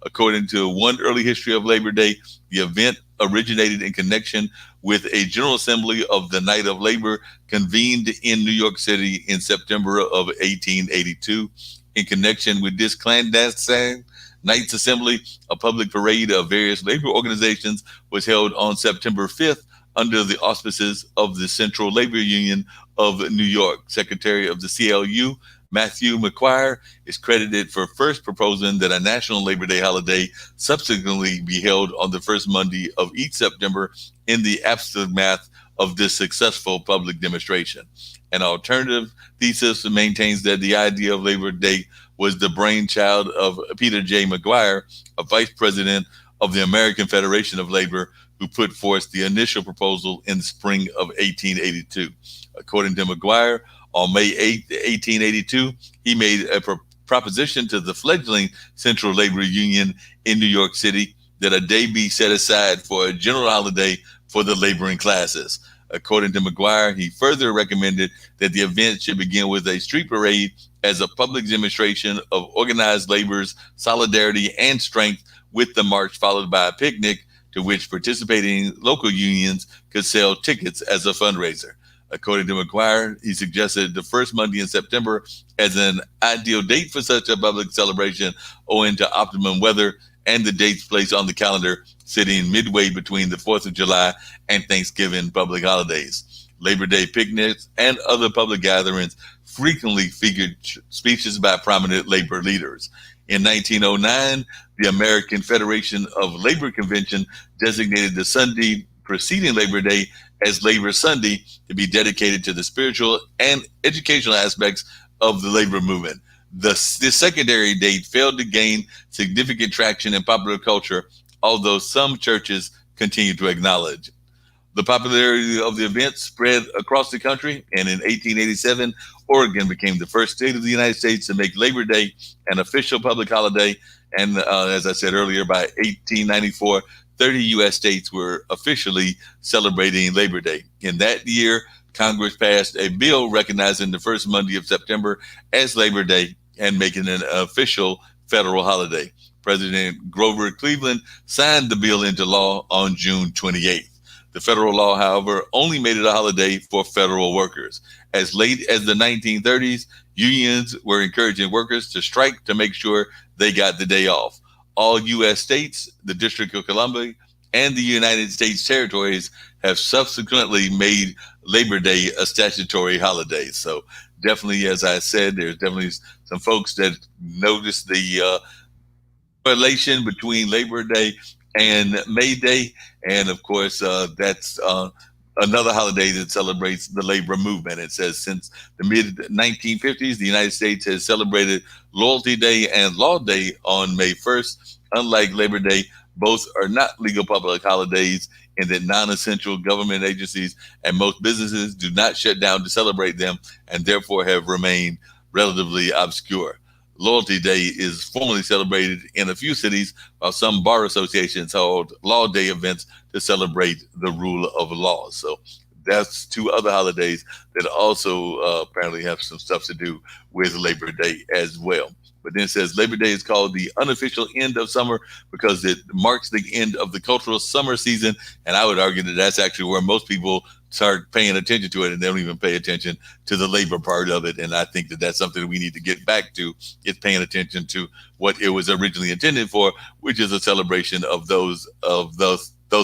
Speaker 1: According to one early history of Labor Day, the event originated in connection with a General Assembly of the Night of Labor convened in New York City in September of 1882. In connection with this clandestine Night's Assembly, a public parade of various labor organizations was held on September 5th under the auspices of the Central Labor Union of New York. Secretary of the CLU, Matthew McQuire, is credited for first proposing that a National Labor Day holiday subsequently be held on the first Monday of each September in the aftermath of this successful public demonstration. An alternative thesis maintains that the idea of Labor Day was the brainchild of Peter J. McGuire, a vice president of the American Federation of Labor, who put forth the initial proposal in the spring of 1882. According to McGuire, on May 8, 1882, he made a proposition to the fledgling Central Labor Union in New York City that a day be set aside for a general holiday for the laboring classes. According to McGuire, he further recommended that the event should begin with a street parade as a public demonstration of organized labor's solidarity and strength, with the march followed by a picnic to which participating local unions could sell tickets as a fundraiser. According to McGuire, he suggested the first Monday in September as an ideal date for such a public celebration owing to optimum weather and the dates placed on the calendar sitting midway between the 4th of July and Thanksgiving public holidays. Labor Day picnics and other public gatherings frequently figured speeches by prominent labor leaders. In 1909, the American Federation of Labor Convention designated the Sunday preceding Labor Day as Labor Sunday to be dedicated to the spiritual and educational aspects of the labor movement. This secondary date failed to gain significant traction in popular culture, although some churches continue to acknowledge. The popularity of the event spread across the country, and in 1887, Oregon became the first state of the United States to make Labor Day an official public holiday. And as I said earlier, by 1894, 30 U.S. states were officially celebrating Labor Day. In that year, Congress passed a bill recognizing the first Monday of September as Labor Day and making it an official federal holiday. President Grover Cleveland signed the bill into law on June 28th. The federal law, however, only made it a holiday for federal workers. As late as the 1930s, unions were encouraging workers to strike to make sure they got the day off. All U.S. states, the District of Columbia, and the United States territories have subsequently made Labor Day a statutory holiday. So definitely, as I said, there's definitely some folks that notice the relation between Labor Day and May Day. And of course, that's another holiday that celebrates the labor movement. It says since the mid 1950s, the United States has celebrated Loyalty Day and Law Day on May 1st. Unlike Labor Day, both are not legal public holidays in that non-essential government agencies and most businesses do not shut down to celebrate them and therefore have remained relatively obscure. Loyalty Day is formally celebrated in a few cities, while some bar associations hold Law Day events to celebrate the rule of law. So that's two other holidays that also apparently have some stuff to do with Labor Day as well. But then it says Labor Day is called the unofficial end of summer because it marks the end of the cultural summer season. And I would argue that that's actually where most people start paying attention to it, and they don't even pay attention to the labor part of it. And I think that that's something that we need to get back to, is paying attention to what it was originally intended for, which is a celebration of those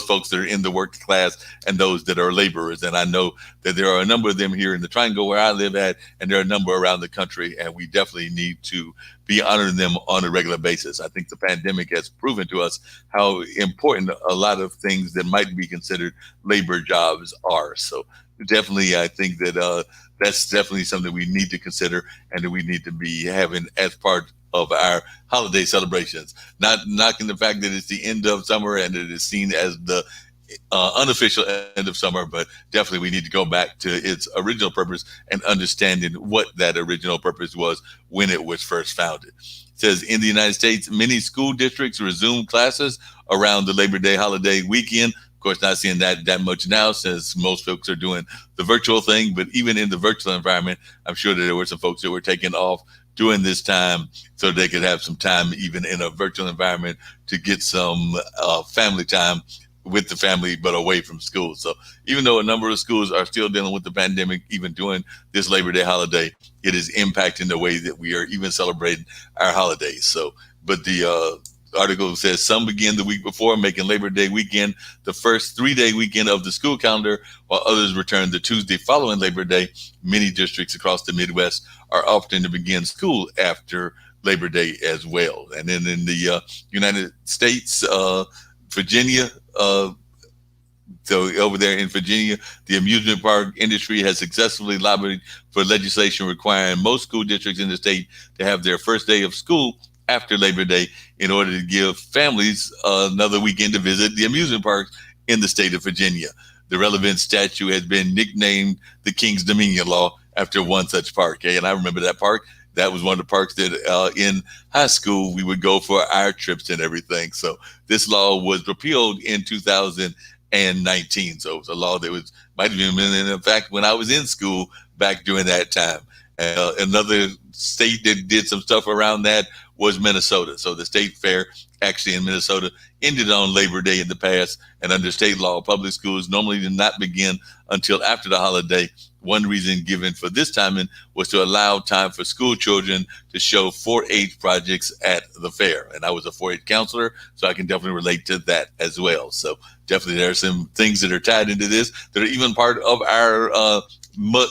Speaker 1: folks that are in the working class and those that are laborers. And I know that there are a number of them here in the triangle where I live at, and there are a number around the country, and we definitely need to be honoring them on a regular basis. I think the pandemic has proven to us how important a lot of things that might be considered labor jobs are. So definitely, I think that that's definitely something we need to consider and that we need to be having as part of our holiday celebrations. Not knocking the fact that it's the end of summer and it is seen as the unofficial end of summer, but definitely we need to go back to its original purpose and understanding what that original purpose was when it was first founded. It says in the United States, many school districts resume classes around the Labor Day holiday weekend. Of course, not seeing that much now since most folks are doing the virtual thing. But even in the virtual environment, I'm sure that there were some folks that were taking off during this time so they could have some time, even in a virtual environment, to get some family time with the family, but away from school. So even though a number of schools are still dealing with the pandemic, even during this Labor Day holiday, it is impacting the way that we are even celebrating our holidays. So, but the article says some begin the week before, making Labor Day weekend the first 3-day weekend of the school calendar, while others return the Tuesday following Labor Day. Many districts across the Midwest are opting to begin school after Labor Day as well. And then in the United States, Virginia, so over there in Virginia, the amusement park industry has successfully lobbied for legislation requiring most school districts in the state to have their first day of school after Labor Day in order to give families another weekend to visit the amusement parks in the state of Virginia. The relevant statute has been nicknamed the King's Dominion Law after one such park. And I remember that park. That was one of the parks that in high school we would go for our trips and everything. So this law was repealed in 2019. So it was a law that was might have been in effect when I was in school back during that time. Another state that did some stuff around that was Minnesota. So the state fair actually in Minnesota ended on Labor Day in the past, and under state law, public schools normally did not begin until after the holiday. One reason given for this timing was to allow time for school children to show 4-H projects at the fair. And I was a 4-H counselor, so I can definitely relate to that as well. So definitely there are some things that are tied into this that are even part of our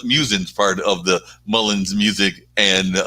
Speaker 1: musings, part of the Mullings music and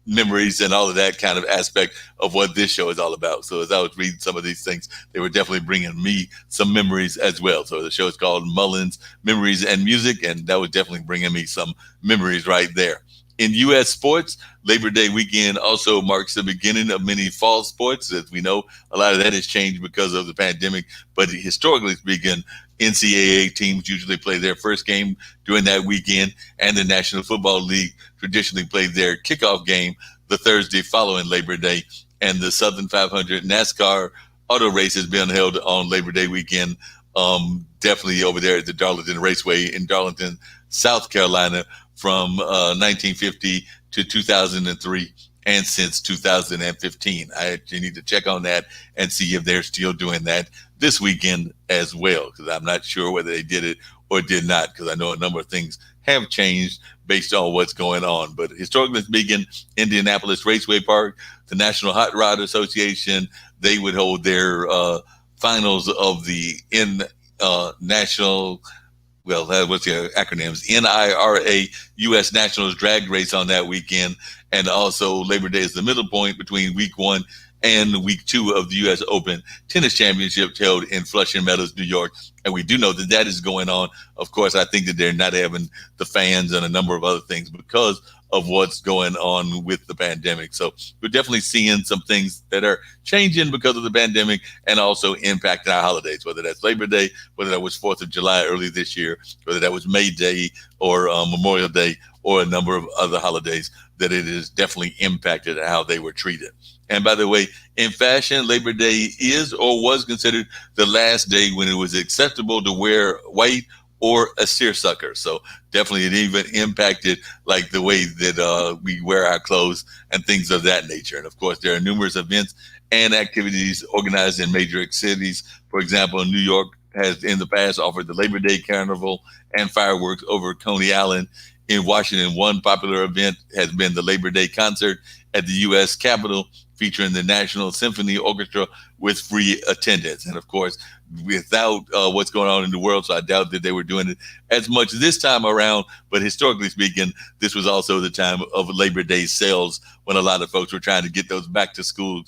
Speaker 1: memories and all of that kind of aspect of what this show is all about. So as I was reading some of these things, they were definitely bringing me some memories as well. So the show is called Mullins Memories and Music, and that was definitely bringing me some memories right there. In U.S. sports, Labor Day weekend also marks the beginning of many fall sports. As we know, a lot of that has changed because of the pandemic, but historically speaking, NCAA teams usually play their first game during that weekend, and the National Football League traditionally played their kickoff game the Thursday following Labor Day. And the Southern 500 NASCAR auto race has been held on Labor Day weekend, definitely over there at the Darlington Raceway in Darlington, South Carolina, from 1950 to 2003 and since 2015. I actually need to check on that and see if they're still doing that this weekend as well, because I'm not sure whether they did it or did not, because I know a number of things have changed based on what's going on. But historically speaking, Indianapolis Raceway Park, the National Hot Rod Association, they would hold their finals of the national, well, what's the acronyms? NIRA U.S. Nationals drag race on that weekend. And also Labor Day is the middle point between week 1 and week 2 of the U.S. Open Tennis Championship held in Flushing Meadows, New York. And we do know that that is going on. Of course, I think that they're not having the fans and a number of other things because of what's going on with the pandemic. So we're definitely seeing some things that are changing because of the pandemic and also impacting our holidays, whether that's Labor Day, whether that was 4th of July early this year, whether that was May Day or Memorial Day or a number of other holidays that it has definitely impacted how they were treated. And by the way, in fashion, Labor Day is or was considered the last day when it was acceptable to wear white or a seersucker. So definitely it even impacted like the way that we wear our clothes and things of that nature. And of course, there are numerous events and activities organized in major cities. For example, New York has in the past offered the Labor Day Carnival and fireworks over Coney Island. In Washington, one popular event has been the Labor Day concert at the U.S. Capitol, featuring the National Symphony Orchestra with free attendance. And of course, without what's going on in the world, so I doubt that they were doing it as much this time around. But historically speaking, this was also the time of Labor Day sales when a lot of folks were trying to get those back to school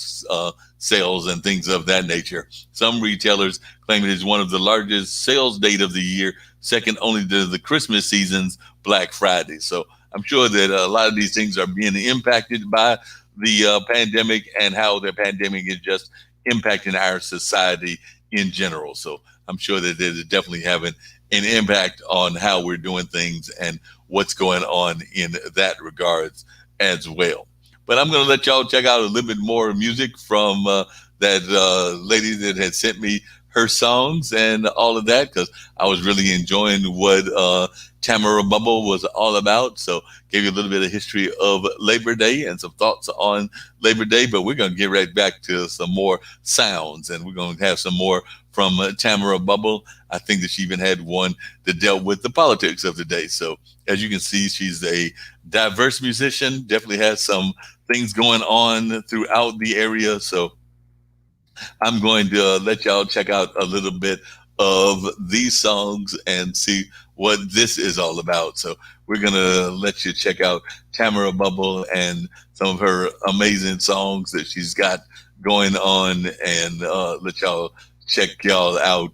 Speaker 1: sales and things of that nature. Some retailers claim it is one of the largest sales date of the year, second only to the Christmas season's Black Friday. So I'm sure that a lot of these things are being impacted by the pandemic and how the pandemic is just impacting our society in general. So I'm sure that it is definitely having an impact on how we're doing things and what's going on in that regards as well. But I'm going to let y'all check out a little bit more music from that lady that had sent me her songs and all of that, because I was really enjoying what Tamara Bubble was all about. So gave you a little bit of history of Labor Day and some thoughts on Labor Day. But we're going to get right back to some more sounds, and we're going to have some more from Tamara Bubble. I think that she even had one that dealt with the politics of the day. So as you can see, she's a diverse musician, definitely has some things going on throughout the area. So I'm going to let y'all check out a little bit of these songs and see what this is all about. So we're going to let you check out Tamara Bubble and some of her amazing songs that she's got going on, and let y'all check y'all out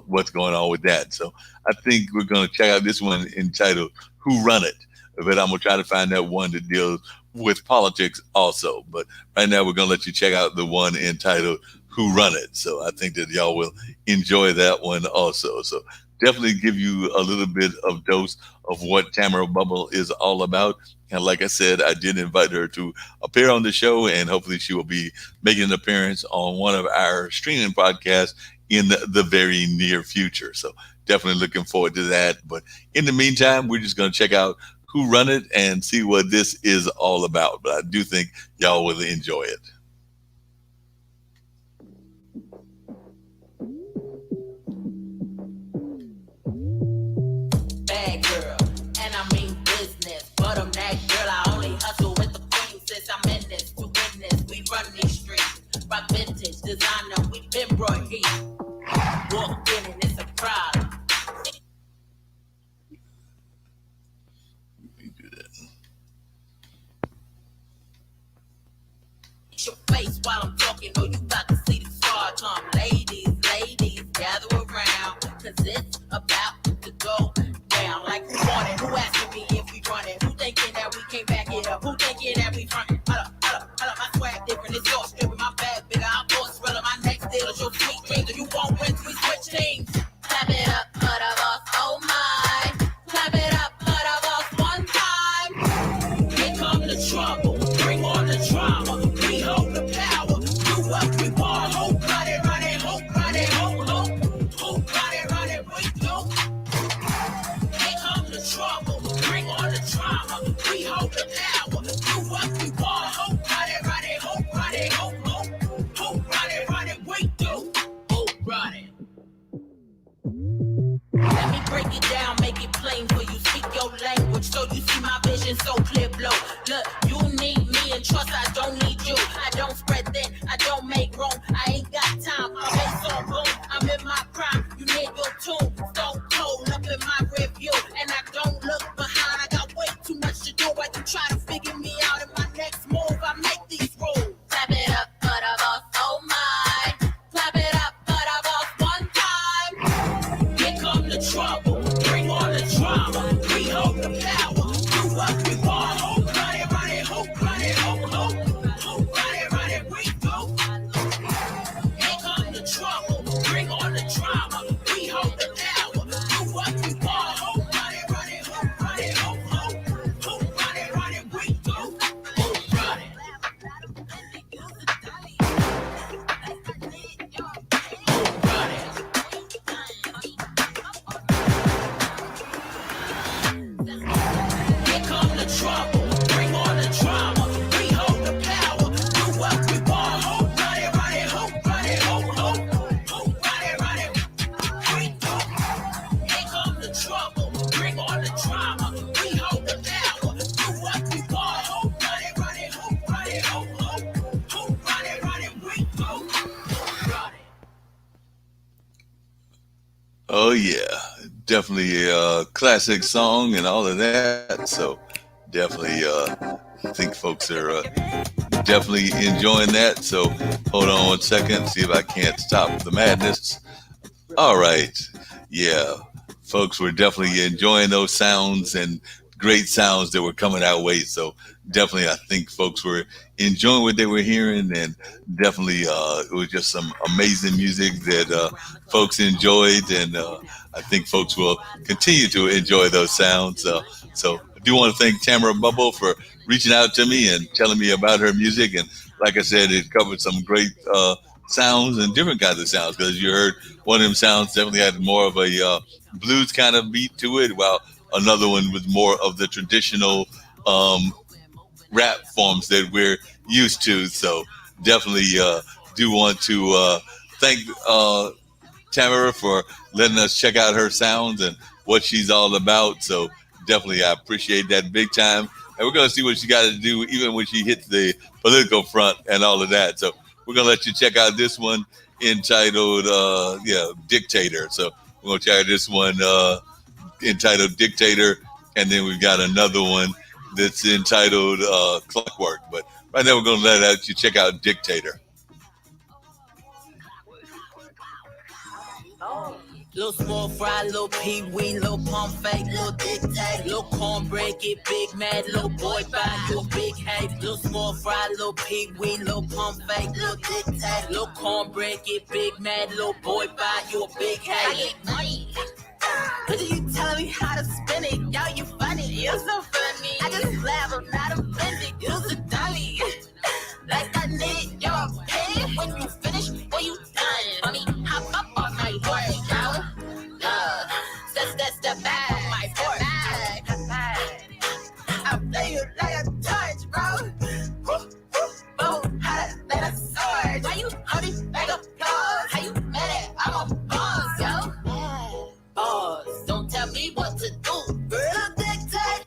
Speaker 1: what's going on with that. So I think we're going to check out this one entitled Who Run It? But I'm going to try to find that one that deals with politics also. But right now we're going to let you check out the one entitled Who Run It. So I think that y'all will enjoy that one also. So definitely give you a little bit of dose of what Tamara Bubble is all about. And like I said, I did invite her to appear on the show, and hopefully she will be making an appearance on one of our streaming podcasts in the very near future. So definitely looking forward to that. But in the meantime, we're just going to check out Who Run It and see what this is all about. But I do think y'all will enjoy it.
Speaker 2: Bad girl, and I mean business. But I'm that girl, I only hustle with the queen since I'm in this. To witness, we run these streets. Rock vintage, designer, we been brought here. Walk in and it's a problem. Your face while I'm talking, oh, you got to see the star come. Ladies, ladies, gather around, cause it's about to go down. Like who want it? Who asking me if we run it? Who thinking that we came back it up? Who thinking that we front it? Hold up, my swag different, it's all stripping, my bag bigger, I'm boss thriller, my next deal is your sweet dreams. If you won't win, we switch teams. Clap it up for the boss, oh my. Clap it up for the boss one time. Here come the trouble, bring on the drama. We hold the power, do what we want. Hope, run it, hope, run it, hope, run it, we do. Here come the trouble, bring on the drama. We hold the power, do what we want. Hope, run it, hope, run it, hope, run it, we do. Hope, run it. Let me break it down, make it plain for you. Speak your language so you see my vision so clear blow. Look, you need me and trust I don't need you. I don't spread thin, I don't make room. I ain't got time, I'm in so boom. I'm in my prime, you need your tune. Stone cold up in my review. And I don't look behind, I got way too much to do. While you try to figure me out in my next move, I make these rules. Clap it up for the boss, oh my. Clap it up for the boss one time. Here come the trouble, bring on the drama. We hold the power, do what we want. Hope, run it, hope, run it, hope, run it, we go. Here come the trouble, bring on the drama. We hold the power, do what we want. Hope, run it, hope, run it, hope,
Speaker 1: yeah, definitely a classic song and all of that. So definitely, I think folks are definitely enjoying that. So hold on 1 second, see if I can't stop the madness. All right. Yeah. Folks were definitely enjoying those sounds and great sounds that were coming our way. So definitely, I think folks were enjoying what they were hearing, and definitely it was just some amazing music that folks enjoyed, and I think folks will continue to enjoy those sounds. So I do want to thank Tamara Bubble for reaching out to me and telling me about her music. And like I said, it covered some great sounds and different kinds of sounds, because you heard one of them sounds definitely had more of a blues kind of beat to it, while another one was more of the traditional um, rap forms that we're used to. So definitely do want to thank Tamara for letting us check out her sounds and what she's all about. So definitely I appreciate that big time. And we're going to see what she got to do even when she hits the political front and all of that. So we're going to let you check out this one entitled, Dictator. So we're going to check out this one entitled Dictator. And then we've got another one that's entitled Clockwork. But right now we're going to let you check out Dictator.
Speaker 2: Little small fry, little pee-wee, little pump fake, little dictate, little cornbread, get big mad, little boy buy you a big hate. Little small fry, little pee-wee, little pump fake, little dictate, little cornbread, get big mad, little boy buy you a big hate. I get money. But you telling me how to spend it, yo, you funny. You're so funny. I just laugh, I'm not offended. You're so dummy. Like I need your opinion when you finish, when you done. Mommy, hop up on my horse, yo. Step back on my horse. I'll play you like a torch, bro. Boom, how to let a sword. Why you holding back up yours? How you mad at? I'm a boss, yo. Boss, don't tell me what to do. Girl, dictate.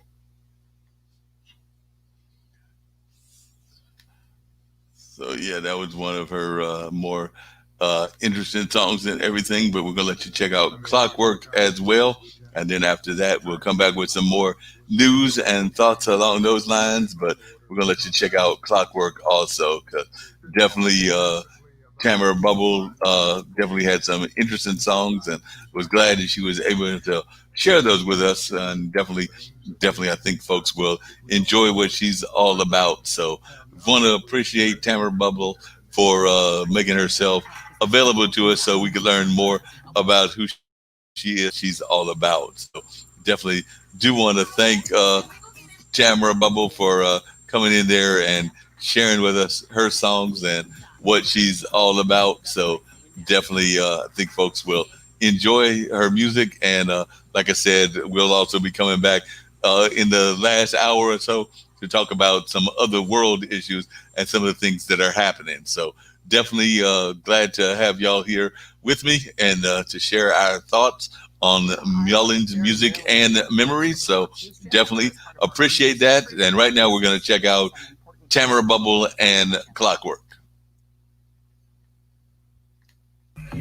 Speaker 1: So yeah, that was one of her more interesting songs and everything. But we're gonna let you check out Clockwork as well, and then after that, we'll come back with some more news and thoughts along those lines. But we're gonna let you check out Clockwork also, because definitely Tamara Bubble definitely had some interesting songs, and was glad that she was able to share those with us. And definitely, I think folks will enjoy what she's all about. So, want to appreciate Tamara Bubble for making herself available to us, so we could learn more about who she is, what she's all about. So, definitely do want to thank Tamara Bubble for coming in there and sharing with us her songs and what she's all about. So definitely, I think folks will enjoy her music. And like I said, we'll also be coming back in the last hour or so to talk about some other world issues and some of the things that are happening. So definitely glad to have y'all here with me and to share our thoughts on Mullings music and memories. So definitely appreciate that. And right now we're going to check out Tamara Bubble and Clockwork.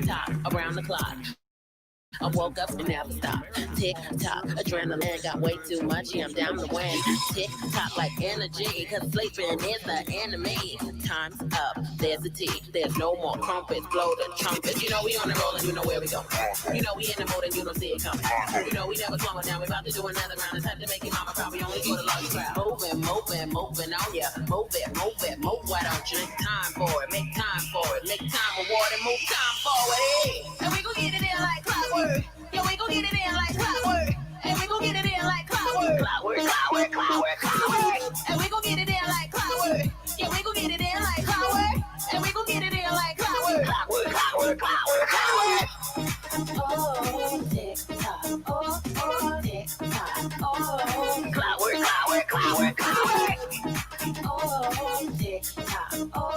Speaker 2: Top around the clock. I woke up and never stopped. Tick tock, adrenaline got way too much. Yeah, I'm down to win. Tick tock like energy, cause sleeping is the enemy. Time's up, there's a T. There's no more crumpets, blow the trumpets. You know we on the roll and you know where we go. You know we in the mode and you don't see it coming. You know we never slowing down. We about to do another round. It's time to make it mama proud. We only go to large crowd. Moving on ya. Move it, move. Why don't you make time for it? Make time for it. Make time reward and move time forward. Hey. And we gon' get it in like clockwork. Yeah, we gon' get it in like clockwork. And we gon' get it in like clockwork. Clockwork. And we gon' get it in like clockwork. Yeah, we gon' get it in like clockwork. And we gon' get it in like clockwork. Clockwork. Oh, tick tock. Oh, tick tock. Oh, clockwork. Oh, tick tock. Oh,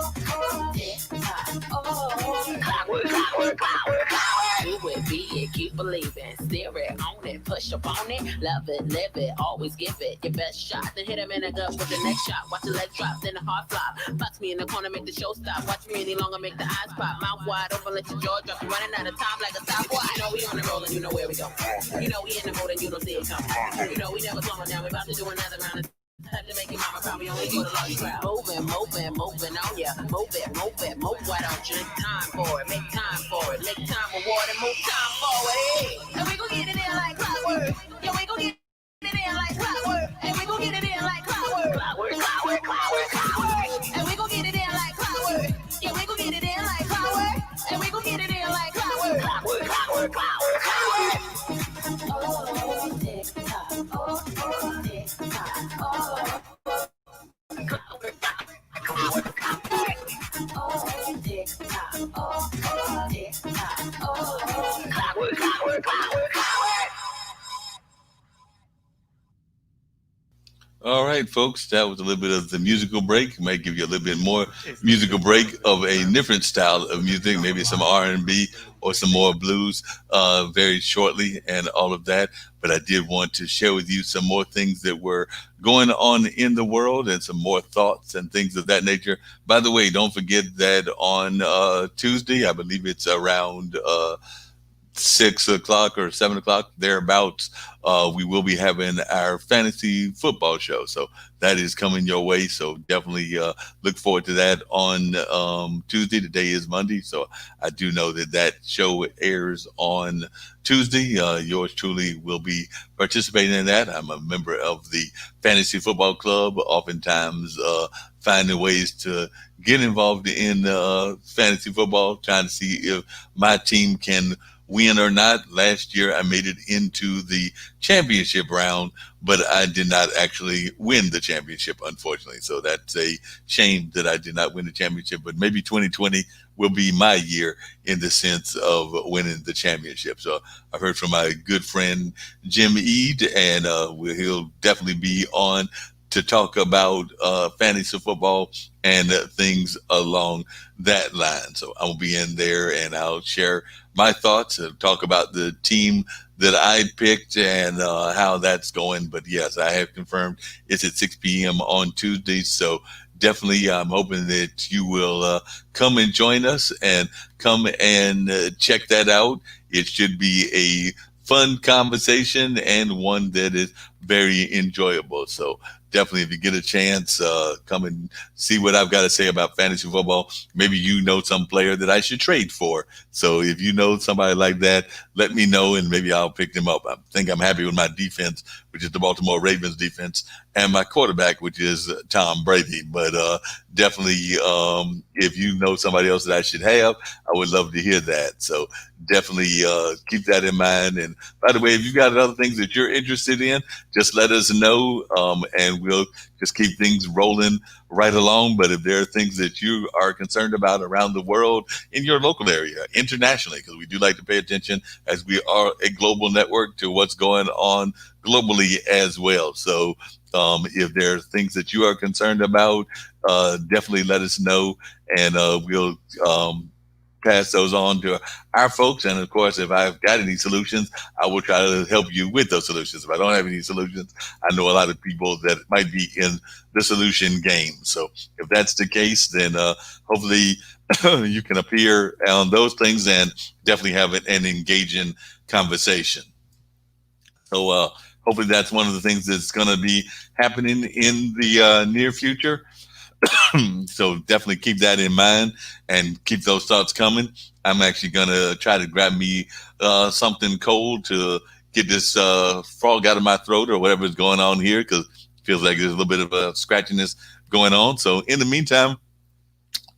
Speaker 2: tick tock. Oh, clockwork. Do it, be it, keep believing. it, steer it, own it, push up on it, love it, live it, always give it your best shot. Then hit him in the gut with the next shot. Watch the leg drop, then the hard flop. Box me in the corner, make the show stop. Watch me any longer, make the eyes pop. Mouth wide open, let your jaw drop. You running out of time like a stopwatch. You know we on the roll and you know where we go. You know we in the mode and you don't see it coming. You know we never slowing down. We about to do another round of time to make your mama probably only go to large crowd. Moving on ya. Move. Why don't you make time for it? Make time for it. Make time for water. Move time forward. Hey. And we gon' get it in like clockwork. Yeah, we gon' get it in like clockwork. And we gon' get it in like clockwork. Clockwork. And we gon' get it in like clockwork. Yeah, we gon' get it in like clockwork. And we gon' get it in like clockwork. Clockwork. Oh, tick tock. Oh, tick tock. Oh.
Speaker 1: All right, folks, that was a little bit of the musical break. Might give you a little bit more musical break of a different style of music, maybe some R&B or some more blues very shortly and all of that. But I did want to share with you some more things that were going on in the world and some more thoughts and things of that nature. By the way, don't forget that on Tuesday, I believe it's around 6 o'clock or 7 o'clock thereabouts, we will be having our fantasy football show. So that is coming your way. So definitely look forward to that on Tuesday. Today is Monday, so I do know that that show airs on Tuesday. Yours truly will be participating in that. I'm a member of the fantasy football club. Oftentimes, finding ways to get involved in fantasy football, trying to see if my team can win or not. Last year, I made it into the championship round, but I did not actually win the championship, unfortunately. So that's a shame that I did not win the championship. But maybe 2020 will be my year in the sense of winning the championship. So I heard from my good friend Jim Ead, and he'll definitely be on to talk about fantasy football and things along that line. So I'll be in there and I'll share my thoughts and talk about the team that I picked and how that's going. But yes, I have confirmed it's at 6 p.m. on Tuesday. So definitely, I'm hoping that you will come and join us and come and check that out. It should be a fun conversation and one that is very enjoyable. So definitely, if you get a chance, come and see what I've got to say about fantasy football. Maybe you know some player that I should trade for. So if you know somebody like that, let me know and maybe I'll pick them up. I think I'm happy with my defense, which is the Baltimore Ravens defense, and my quarterback, which is Tom Brady. But definitely, if you know somebody else that I should have, I would love to hear that. So definitely keep that in mind. And by the way, if you got other things that you're interested in, just let us know, and we'll just keep things rolling right along. But if there are things that you are concerned about around the world, in your local area, internationally, because we do like to pay attention as we are a global network to what's going on globally as well. So if there are things that you are concerned about, definitely let us know, and we'll pass those on to our folks. And of course, if I've got any solutions, I will try to help you with those solutions. If I don't have any solutions, I know a lot of people that might be in the solution game. So if that's the case, then hopefully you can appear on those things and definitely have an engaging conversation. So hopefully that's one of the things that's going to be happening in the near future. So definitely keep that in mind and keep those thoughts coming. I'm actually gonna try to grab me something cold to get this frog out of my throat or whatever is going on here, because it feels like there's a little bit of a scratchiness going on. So in the meantime,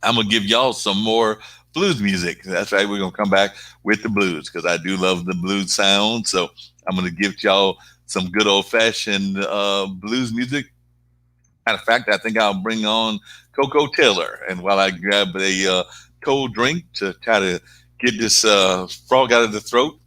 Speaker 1: I'm gonna give y'all some more blues music. That's right, we're gonna come back with the blues because I do love the blues sound. So I'm gonna give y'all some good old fashioned blues music. Matter of fact, I think I'll bring on Coco Taylor. And while I grab a cold drink to try to get this frog out of the throat,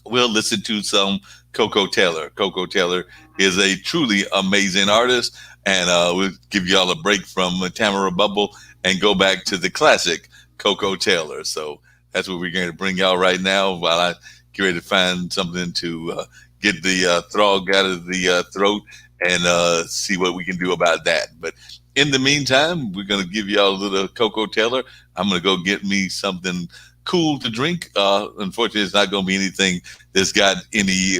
Speaker 1: we'll listen to some Coco Taylor. Coco Taylor is a truly amazing artist. And we'll give y'all a break from Tamara Bubble and go back to the classic Coco Taylor. So that's what we're going to bring y'all right now while I get ready to find something to get the throg out of the throat and see what we can do about that. But in the meantime, we're going to give y'all a little Coco Taylor. I'm going to go get me something cool to drink. Unfortunately, it's not going to be anything that's got any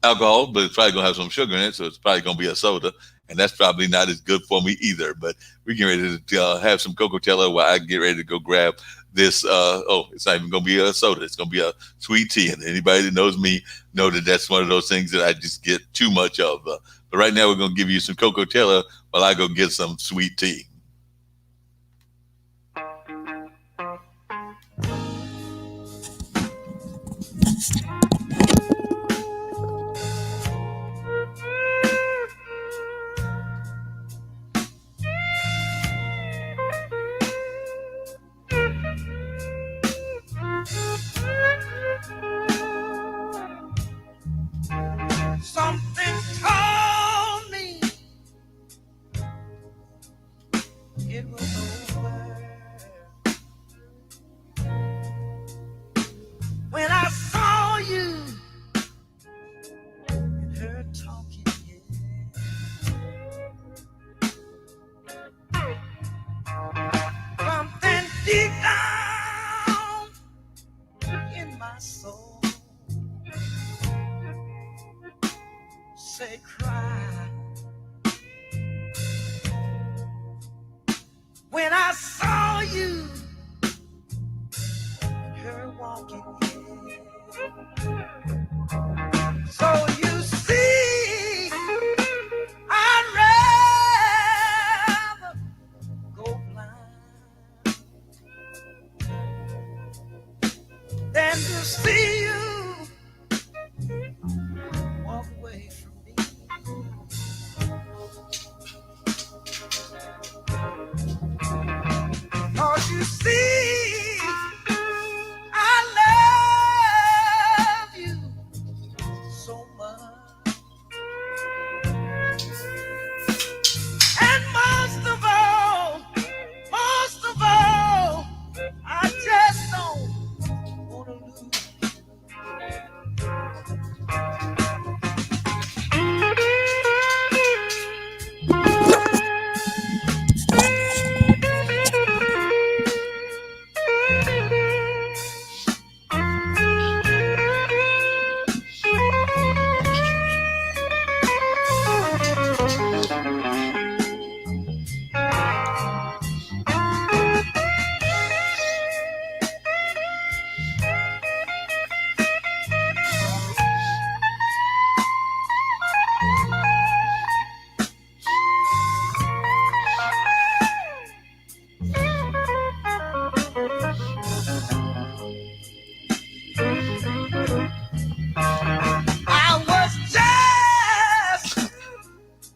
Speaker 1: alcohol, but it's probably going to have some sugar in it, so it's probably going to be a soda, and that's probably not as good for me either. But we get ready to have some Coco Taylor while I get ready to go grab this. Oh, it's not even going to be a soda; it's going to be a sweet tea. And anybody that knows me know that that's one of those things that I just get too much of. But right now, we're going to give you some Coco Taylor while I go get some sweet tea.
Speaker 2: Something told me it was over when I saw you and her talking. Something deep down in my soul say cry when I saw you and her walking in. So you see, I'd rather go blind than to see you walk away from me. Cause you see, I love you so much. And most of all, I just don't wanna lose.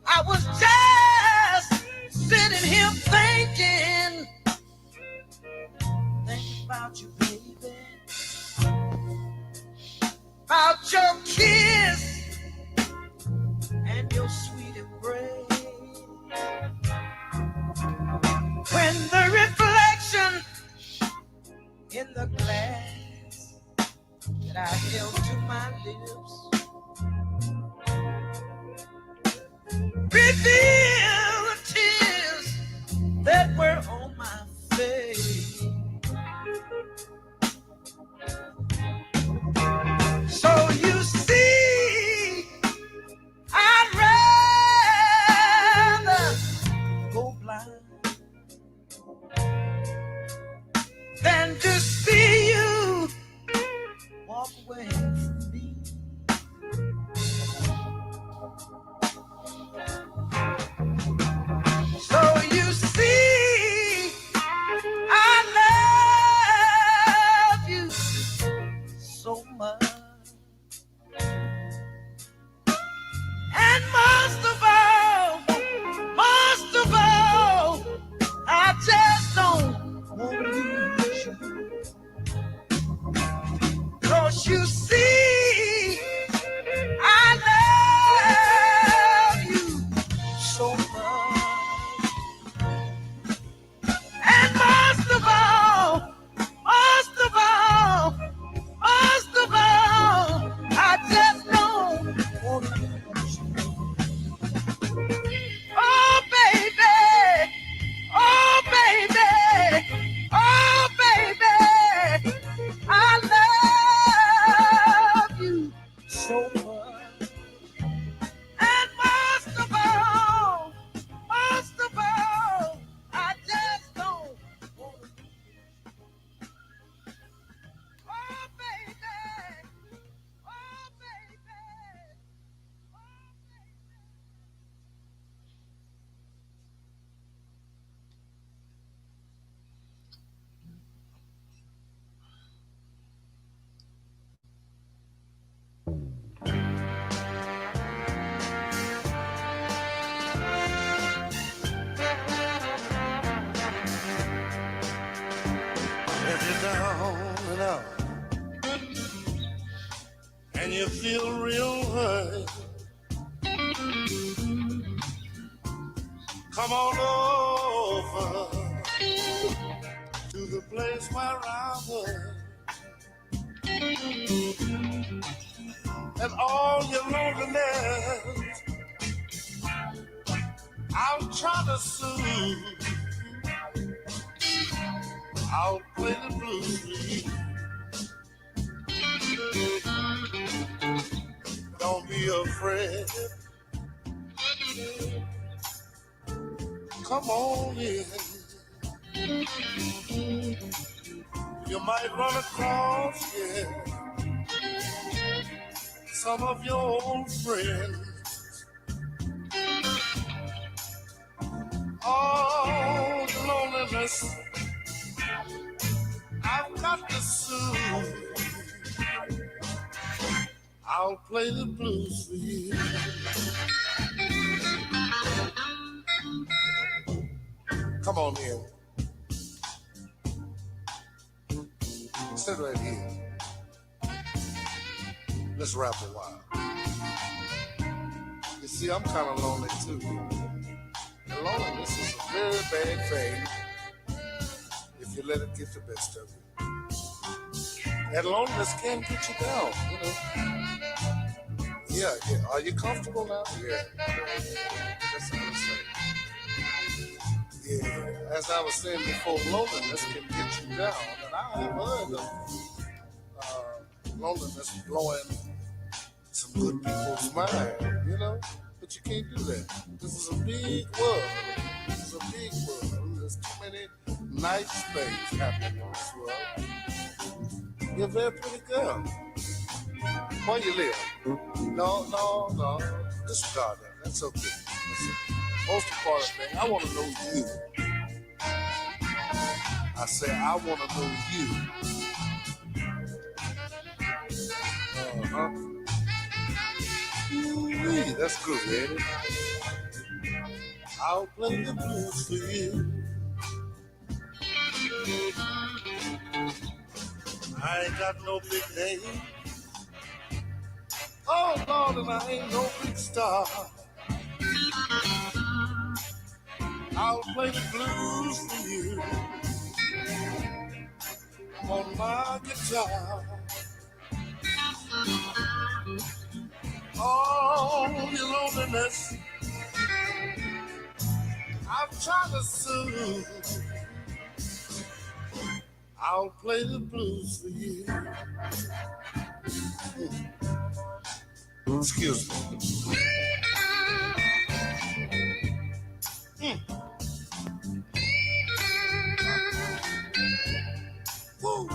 Speaker 2: I was just sitting here thinking about you, baby, about your kiss and your sweet embrace. When the reflection in the glass that I held to my lips reveal the tears that were on my face. So you see, I'd rather go blind than to see you walk away from me. and you feel real hurt, come on over to the place where I was. And all your loneliness, I'll try to soothe. I'll play the blues for you. Don't be afraid. Come on in. You might run across, yeah, some of your old friends. All the loneliness I've got to soothe. I'll play the blues for you. Come on in. Sit right here. Let's rap a while. You see, I'm kind of lonely too. And loneliness is a very bad thing if you let it get the best of you. And loneliness can get you down, you know. Yeah. Are you comfortable now? Yeah. That's what I'm saying. Yeah. As I was saying before, loneliness can get you down. And I have heard of loneliness blowing some good people's mind, you know? But you can't do that. This is a big world. This is a big world. There's too many nice things happening in this world. You're a very pretty girl. Where you live? No. Disregard that. That's okay. That's most important thing. I want to know you. I say I want to know you. Ooh, that's good, baby. I'll play the blues for you. I ain't got no big name. Oh, Lord, and I ain't no big star. I'll play the blues for you on my guitar. Oh, your loneliness, I'm trying to soothe. I'll play the blues for you. Excuse me. Woo.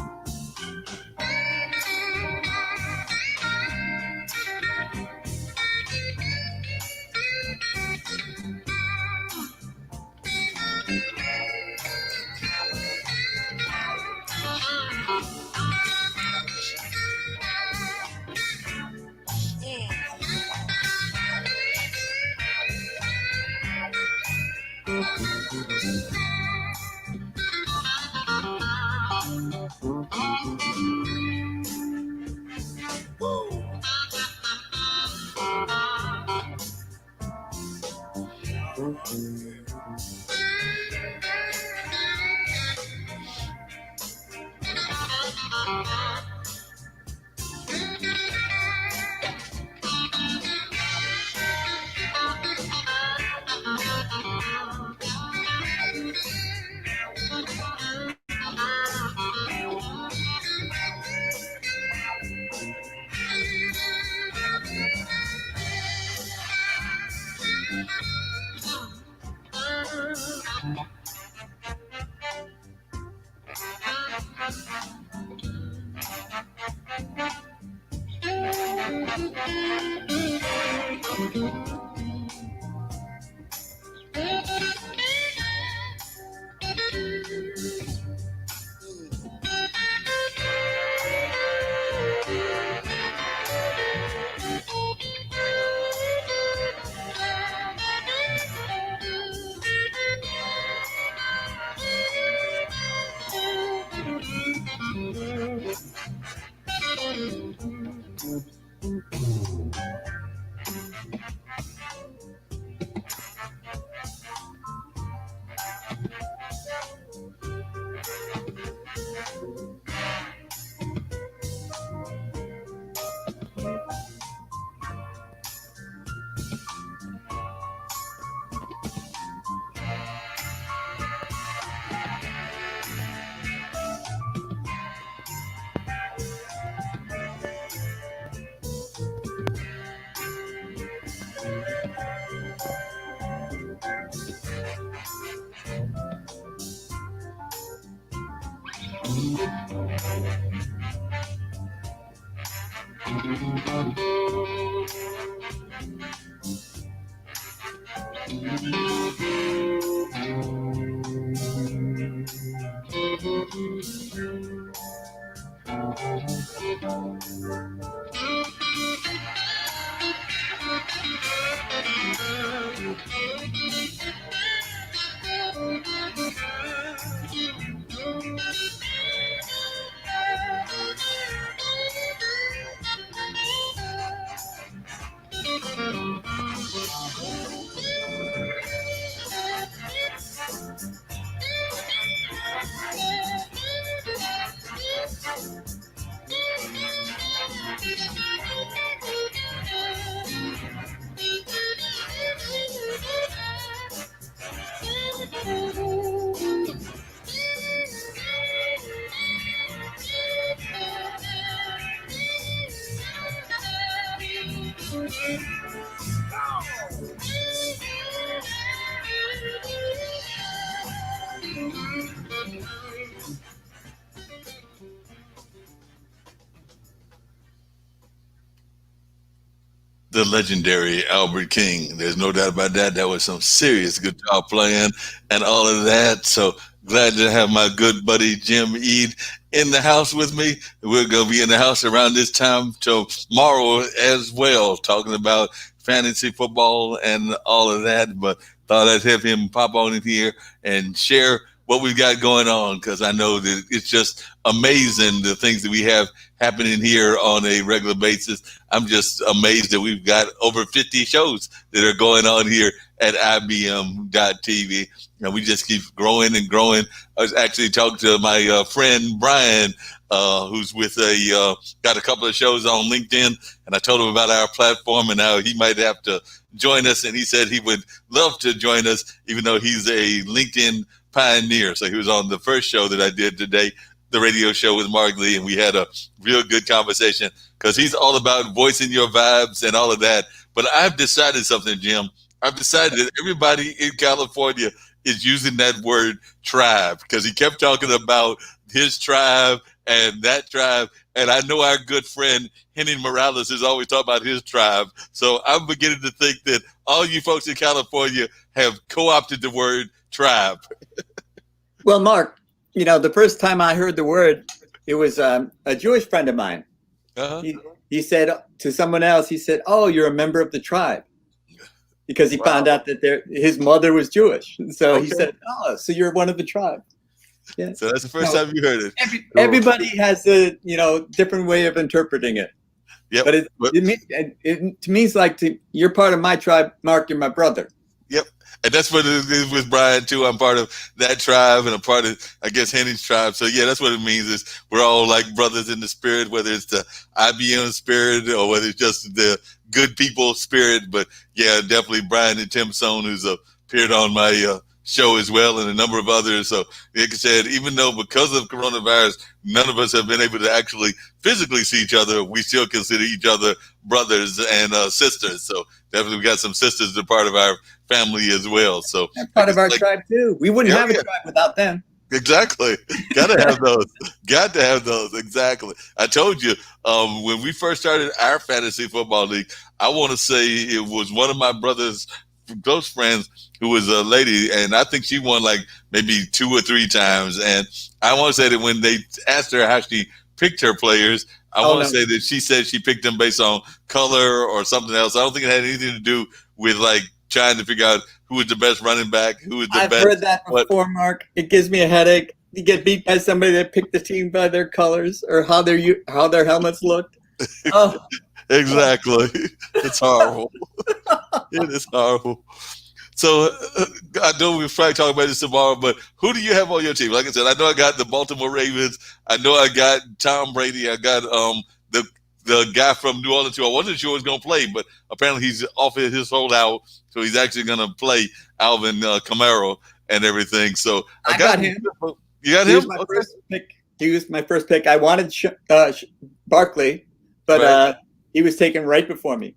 Speaker 1: The legendary Albert King. There's no doubt about that. That was some serious guitar playing and all of that. So glad to have my good buddy Jim Ead in the house with me. We're going to be in the house around this time tomorrow as well, talking about fantasy football and all of that. But thought I'd have him pop on in here and share what we've got going on, because I know that it's just amazing the things that we have happening here on a regular basis. I'm just amazed that we've got over 50 shows that are going on here at IBM.TV. And we just keep growing and growing. I was actually talking to my friend Brian, who's with got a couple of shows on LinkedIn. And I told him about our platform and how he might have to join us. And he said he would love to join us, even though he's a LinkedIn pioneer. So he was on the first show that I did today, the radio show with Mark Lee, and we had a real good conversation, because he's all about voicing your vibes and all of that. But I've decided something, Jim. I've decided that everybody in California is using that word tribe, because he kept talking about his tribe and that tribe. And I know our good friend Henning Morales is always talking about his tribe. So I'm beginning to think that all you folks in California have co-opted the word tribe.
Speaker 4: Well, Mark, the first time I heard the word, it was a Jewish friend of mine.
Speaker 1: Uh-huh.
Speaker 4: He said to someone else, he said, "Oh, you're a member of the tribe," because he found out that his mother was Jewish. So he said, "Oh, so you're one of the tribe." Yeah.
Speaker 1: So that's the first time you heard it.
Speaker 4: Everybody has a different way of interpreting it.
Speaker 1: Yep.
Speaker 4: But it means like you're part of my tribe, Mark. You're my brother.
Speaker 1: Yep. And that's what it is with Brian too. I'm part of that tribe, and I'm part of, I guess, Henning's tribe. So yeah, that's what it means, is we're all like brothers in the spirit, whether it's the IBM spirit or whether it's just the good people spirit. But yeah, definitely Brian and Tim Sohn, who's appeared on my show as well, and a number of others. So like I said, even though because of coronavirus, none of us have been able to actually physically see each other, we still consider each other brothers and sisters. So definitely we got some sisters that are part of our family as well. So
Speaker 4: they're part of our tribe too. We wouldn't have a tribe without them.
Speaker 1: Exactly. Got to have those. Got to have those. Exactly. I told you, when we first started our fantasy football league, I want to say it was one of my brother's close friends who was a lady, and I think she won like maybe 2 or 3 times. And I want to say that when they asked her how she picked her players, I want to say that she said she picked them based on color or something else. I don't think it had anything to do with like trying to figure out who was the best running back, who was the best.
Speaker 4: I've heard that before, Mark. It gives me a headache. You get beat by somebody that picked the team by their colors or how their helmets looked. Oh.
Speaker 1: Exactly. It's horrible. It is horrible. So I know we'll probably talk about this tomorrow, but who do you have on your team? Like I said, I know I got the Baltimore Ravens. I know I got Tom Brady. I got the guy from New Orleans who I wasn't sure was going to play, but apparently he's off his holdout, so he's actually going to play Alvin Kamara and everything. So
Speaker 4: I got him.
Speaker 1: You got
Speaker 4: he
Speaker 1: him?
Speaker 4: Was my first pick. He was my first pick. I wanted Barkley, but right. He was taken right before me.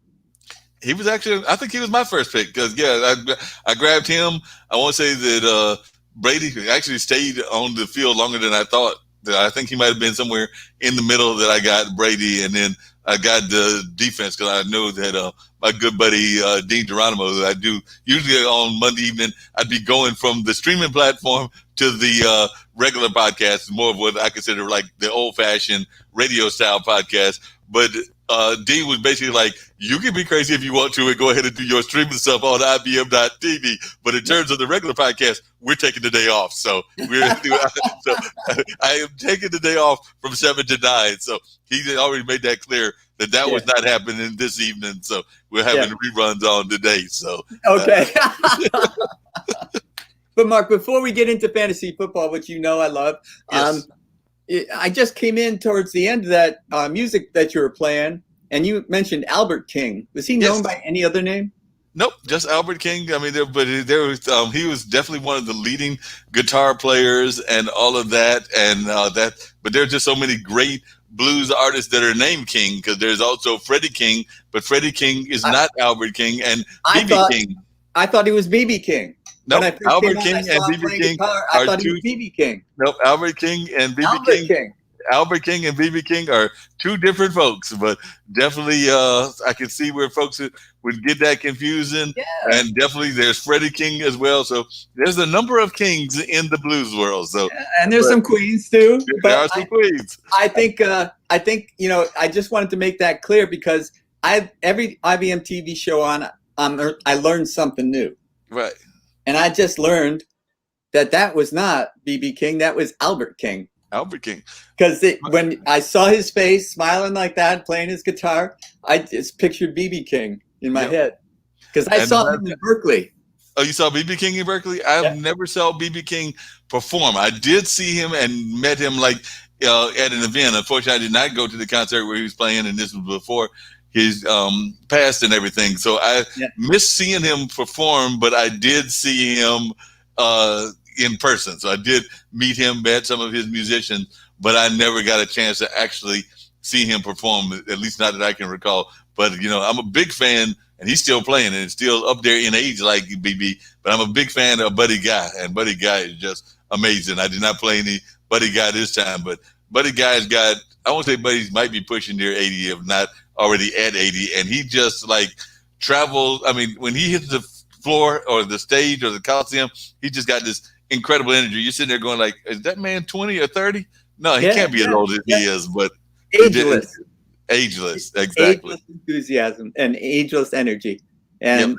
Speaker 1: He was actually, I think he was my first pick because, I grabbed him. I want to say that Brady actually stayed on the field longer than I thought. I think he might have been somewhere in the middle that I got Brady, and then I got the defense because I know that my good buddy Dean Geronimo, that I do usually on Monday evening, I'd be going from the streaming platform to the regular podcast, more of what I consider like the old-fashioned radio-style podcast. But Dean was basically like, you can be crazy if you want to and go ahead and do your streaming stuff on IBM.TV. But in terms of the regular podcast, we're taking the day off. So I am taking the day off from 7 to 9. So he already made that clear that was not happening this evening. So we're having reruns on today. So
Speaker 4: okay. But Mark, before we get into fantasy football, which you know I love,
Speaker 1: yes.
Speaker 4: I just came in towards the end of that music that you were playing, and you mentioned Albert King. Was he known by any other name?
Speaker 1: Nope, just Albert King. I mean, there was he was definitely one of the leading guitar players and all of that, and But there's just so many great blues artists that are named King because there's also Freddie King, but Freddie King is not Albert King and BB King.
Speaker 4: I thought he was BB King.
Speaker 1: No, nope, Albert King and BB King are two.
Speaker 4: BB King.
Speaker 1: Nope, Albert King and BB King. Albert King and BB King are two different folks, but definitely I can see where folks would get that confusing.
Speaker 4: Yeah.
Speaker 1: And definitely there's Freddie King as well. So there's a number of kings in the blues world. So
Speaker 4: and there's some queens too.
Speaker 1: There are some queens.
Speaker 4: I think I just wanted to make that clear because every IBM TV show on I learned something new.
Speaker 1: Right.
Speaker 4: And I just learned that was not BB King. That was Albert King.
Speaker 1: Albert King.
Speaker 4: Because when I saw his face smiling like that, playing his guitar, I just pictured BB King in my head. Because I saw him in Berkeley.
Speaker 1: Oh, you saw BB King in Berkeley? I never saw BB King perform. I did see him and met him like at an event. Unfortunately, I did not go to the concert where he was playing, and this was before his passed and everything. So I missed seeing him perform, but I did see him in person. So I did meet him, met some of his musicians, but I never got a chance to actually see him perform, at least not that I can recall. But, I'm a big fan, and he's still playing and still up there in age like BB, but I'm a big fan of Buddy Guy, and Buddy Guy is just amazing. I did not play any Buddy Guy this time, but Buddy Guy's got, I won't say Buddy might be pushing near 80, if not already at 80, and he just like travels. I mean, when he hits the floor or the stage or the Coliseum, he just got this incredible energy. You're sitting there going like, is that man 20 or 30? No, he can't be as old as he is, but
Speaker 4: ageless,
Speaker 1: exactly.
Speaker 4: Ageless enthusiasm and ageless energy. And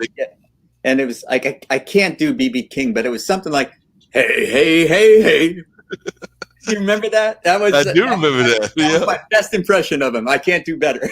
Speaker 4: and it was like, I can't do BB King, but it was something like, hey, hey, hey, hey. Do you remember that? I
Speaker 1: do remember that.
Speaker 4: That was my best impression of him. I can't do better.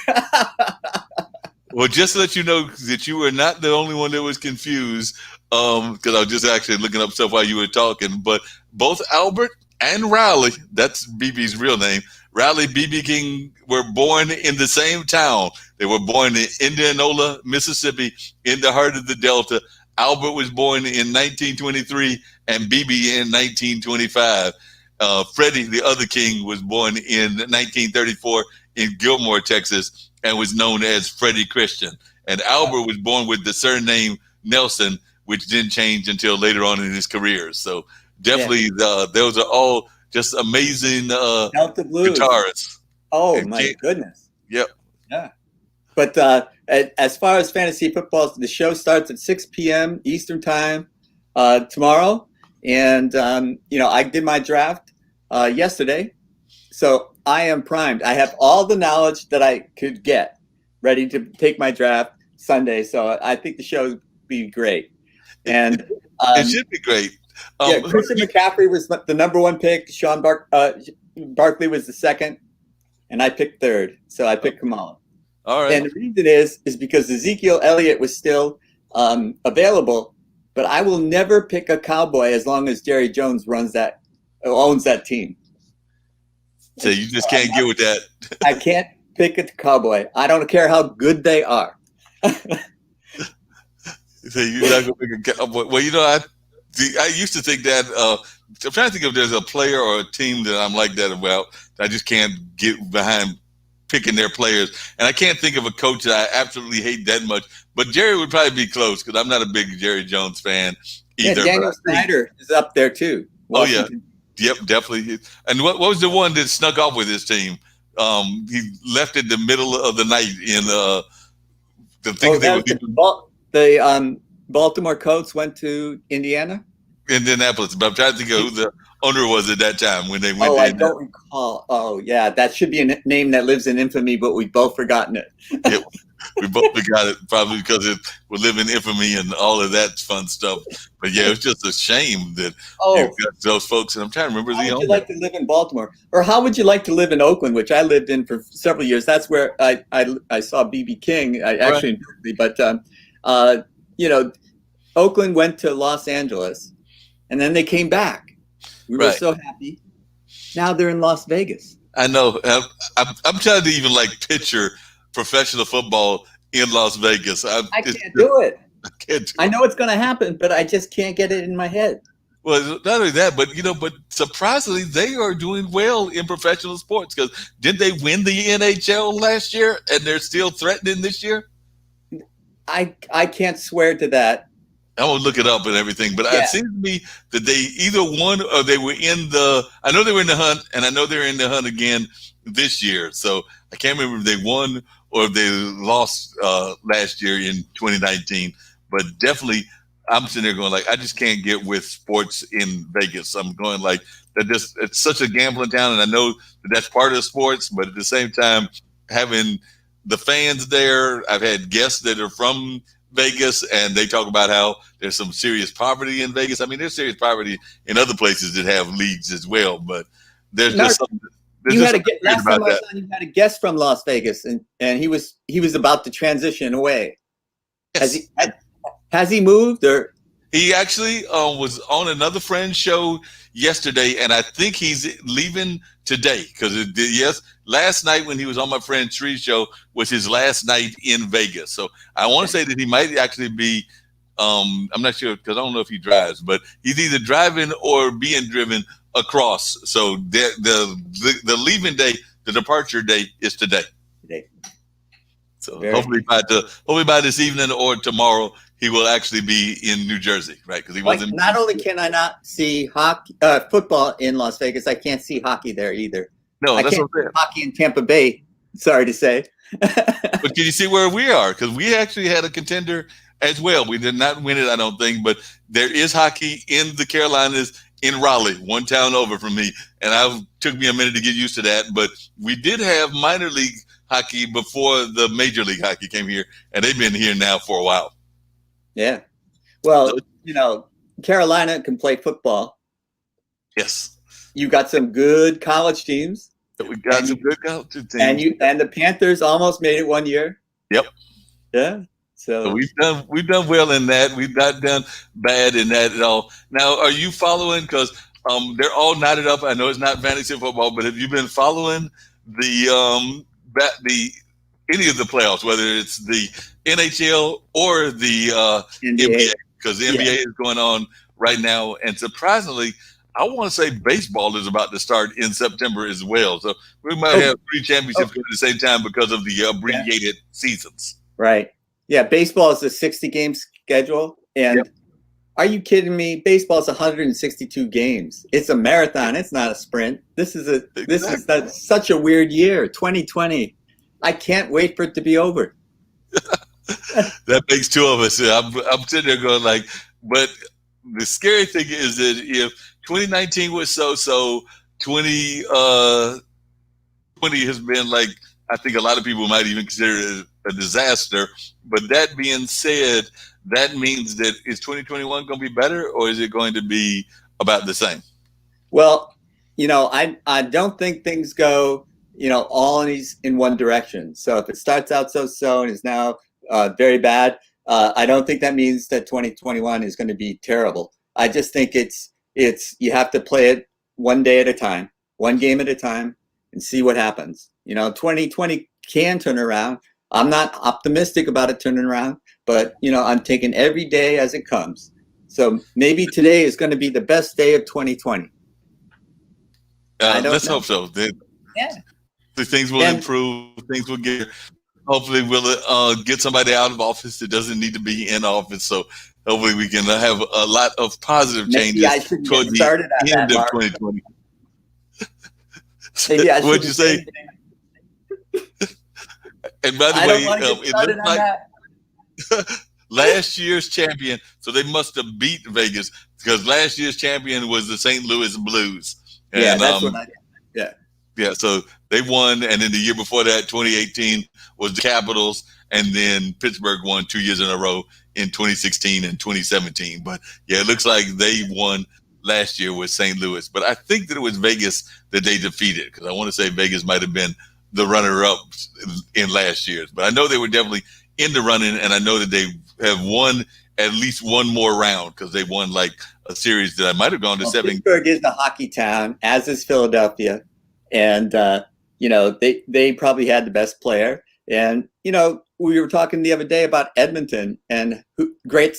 Speaker 1: Well, just to let you know that you were not the only one that was confused, because I was just actually looking up stuff while you were talking, but both Albert and Riley, that's BB's real name, Riley BB King, were born in the same town. They were born in Indianola, Mississippi, in the heart of the Delta. Albert was born in 1923 and BB in 1925. Freddie, the other king, was born in 1934 in Gilmore, Texas, and was known as Freddie Christian. And Albert was born with the surname Nelson, which didn't change until later on in his career. So definitely, those are all just amazing
Speaker 4: Delta blues
Speaker 1: guitarists.
Speaker 4: Oh, my goodness.
Speaker 1: Yep.
Speaker 4: Yeah. But as far as fantasy football, the show starts at 6 p.m. Eastern time tomorrow. And, I did my draft yesterday. So I am primed. I have all the knowledge that I could get ready to take my draft Sunday. So I think the show will be great. And
Speaker 1: it should be great.
Speaker 4: Christian McCaffrey was the number one pick. Barkley was the second. And I picked third. So I picked Kamala.
Speaker 1: All right.
Speaker 4: And the reason is because Ezekiel Elliott was still available, but I will never pick a Cowboy as long as Jerry Jones owns that team.
Speaker 1: So you just can't get with that.
Speaker 4: I can't pick a Cowboy. I don't care how good they are.
Speaker 1: So you're not gonna pick a Cowboy. Well, I used to think that. I'm trying to think if there's a player or a team that I'm like that about. I just can't get behind picking their players, and I can't think of a coach that I absolutely hate that much. But Jerry would probably be close because I'm not a big Jerry Jones fan either.
Speaker 4: Yeah, Daniel Snyder is up there too.
Speaker 1: Washington. Oh yeah, yep, definitely. And what was the one that snuck off with his team? He left in the middle of the night in the thing.
Speaker 4: The Baltimore Colts went to
Speaker 1: Indianapolis, but I'm trying to think of who the owner was at that time when they went.
Speaker 4: Oh, I don't recall. Oh, yeah, that should be a name that lives in infamy, but we've both forgotten it.
Speaker 1: Yeah, we both forgot it probably because we live in infamy and all of that fun stuff. But yeah, it's just a shame that you've got those folks. And I'm trying to remember
Speaker 4: the owner. How would you like to live in Baltimore, or how would you like to live in Oakland, which I lived in for several years? That's where I saw B.B. King. But Oakland went to Los Angeles. And then they came back. We were so happy. Now they're in Las Vegas.
Speaker 1: I know. I'm trying to even picture professional football in Las Vegas.
Speaker 4: I can't do it. I know it's going to happen, but I just can't get it in my head.
Speaker 1: Well, not only that, but surprisingly, they are doing well in professional sports because didn't they win the NHL last year and they're still threatening this year?
Speaker 4: I can't swear to that.
Speaker 1: I won't look it up and everything, but it seems to me that they either won or they were I know they were in the hunt, and I know they're in the hunt again this year. So I can't remember if they won or if they lost last year in 2019. But definitely, I'm sitting there going I just can't get with sports in Vegas. I'm going it's such a gambling town, and I know that's part of sports, but at the same time, having the fans there, I've had guests that are from Vegas, and they talk about how there's some serious poverty in Vegas. I mean, there's serious poverty in other places that have leagues as well, but there's just something.
Speaker 4: You had a guest from Las Vegas, and he was about to transition away. Yes. Has he moved or?
Speaker 1: He actually was on another friend's show yesterday, and I think he's leaving today because last night when he was on my friend Tree's show was his last night in Vegas. So I want to say that he might actually be. I'm not sure because I don't know if he drives, but he's either driving or being driven across. So the leaving day, the departure day is today. So hopefully by this evening or tomorrow, he will actually be in New Jersey, right? Because he wasn't.
Speaker 4: Not only can I not see football in Las Vegas, I can't see hockey there either.
Speaker 1: No, that's what I'm saying.
Speaker 4: Hockey in Tampa Bay. Sorry to say.
Speaker 1: But can you see where we are? Because we actually had a contender as well. We did not win it, I don't think, but there is hockey in the Carolinas in Raleigh, one town over from me, and it took me a minute to get used to that. But we did have minor league hockey before the major league hockey came here, and they've been here now for a while.
Speaker 4: Yeah. Well, Carolina can play football.
Speaker 1: Yes.
Speaker 4: You got some good college teams.
Speaker 1: We got some good college teams.
Speaker 4: And the Panthers almost made it one year.
Speaker 1: Yep.
Speaker 4: Yeah. So
Speaker 1: we've done well in that. We've not done bad in that at all. Now, are you following? Because they're all knotted up. I know it's not fantasy football, but have you been following the any of the playoffs, whether it's the NHL or the NBA? Because the NBA is going on right now, and surprisingly, I want to say baseball is about to start in September as well. So we might have 3 championships at the same time because of the abbreviated seasons.
Speaker 4: Right. Yeah, baseball is a 60-game schedule, and are you kidding me? Baseball is 162 games. It's a marathon. It's not a sprint. This is such a weird year, 2020. I can't wait for it to be over.
Speaker 1: That makes 2 of us. I'm sitting there going but the scary thing is that if 2019 was so, 2020 has been I think a lot of people might even consider it a disaster. But that being said, that means that is 2021 going to be better, or is it going to be about the same?
Speaker 4: Well, I don't think things go all in one direction. So if it starts out so and is now very bad, I don't think that means that 2021 is going to be terrible. I just think it's you have to play it one day at a time, one game at a time, and see what happens. 2020 can turn around. I'm not optimistic about it turning around, but I'm taking every day as it comes. So maybe today is going to be the best day of 2020.
Speaker 1: Let's hope so. Things will improve. Things will get. Hopefully, we'll get somebody out of office that doesn't need to be in office. So hopefully, we can have a lot of positive changes toward the end of 2020. What'd you say? And by the way, it looks like last year's champion. So they must have beat Vegas because last year's champion was the St. Louis Blues. And,
Speaker 4: that's what I did. Yeah.
Speaker 1: Yeah, so they won, and then the year before that, 2018, was the Capitals, and then Pittsburgh won 2 years in a row in 2016 and 2017. But yeah, it looks like they won last year with St. Louis. But I think that it was Vegas that they defeated, because I want to say Vegas might have been the runner-up in last year's. But I know they were definitely in the running, and I know that they have won at least one more round because they won like a series that I might have gone to 7.
Speaker 4: Pittsburgh is a hockey town, as is Philadelphia. And, they probably had the best player. And, we were talking the other day about Edmonton and the great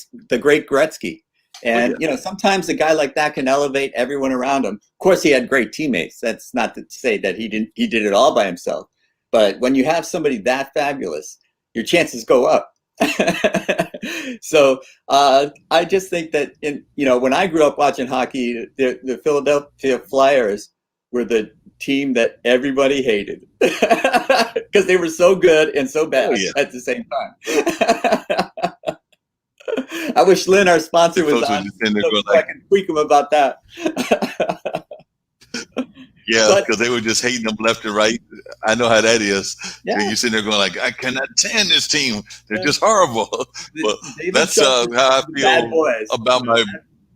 Speaker 4: Gretzky. And, sometimes a guy like that can elevate everyone around him. Of course, he had great teammates. That's not to say that he did it all by himself. But when you have somebody that fabulous, your chances go up. So I just think that, when I grew up watching hockey, the Philadelphia Flyers were the team that everybody hated because they were so good and so bad at the same time. I wish Lynn, our sponsor, was on so I can tweak him about that.
Speaker 1: Yeah, because they were just hating them left and right. I know how that is. Yeah. You're sitting there going like, I cannot stand this team. They're just horrible. But that's how I feel about my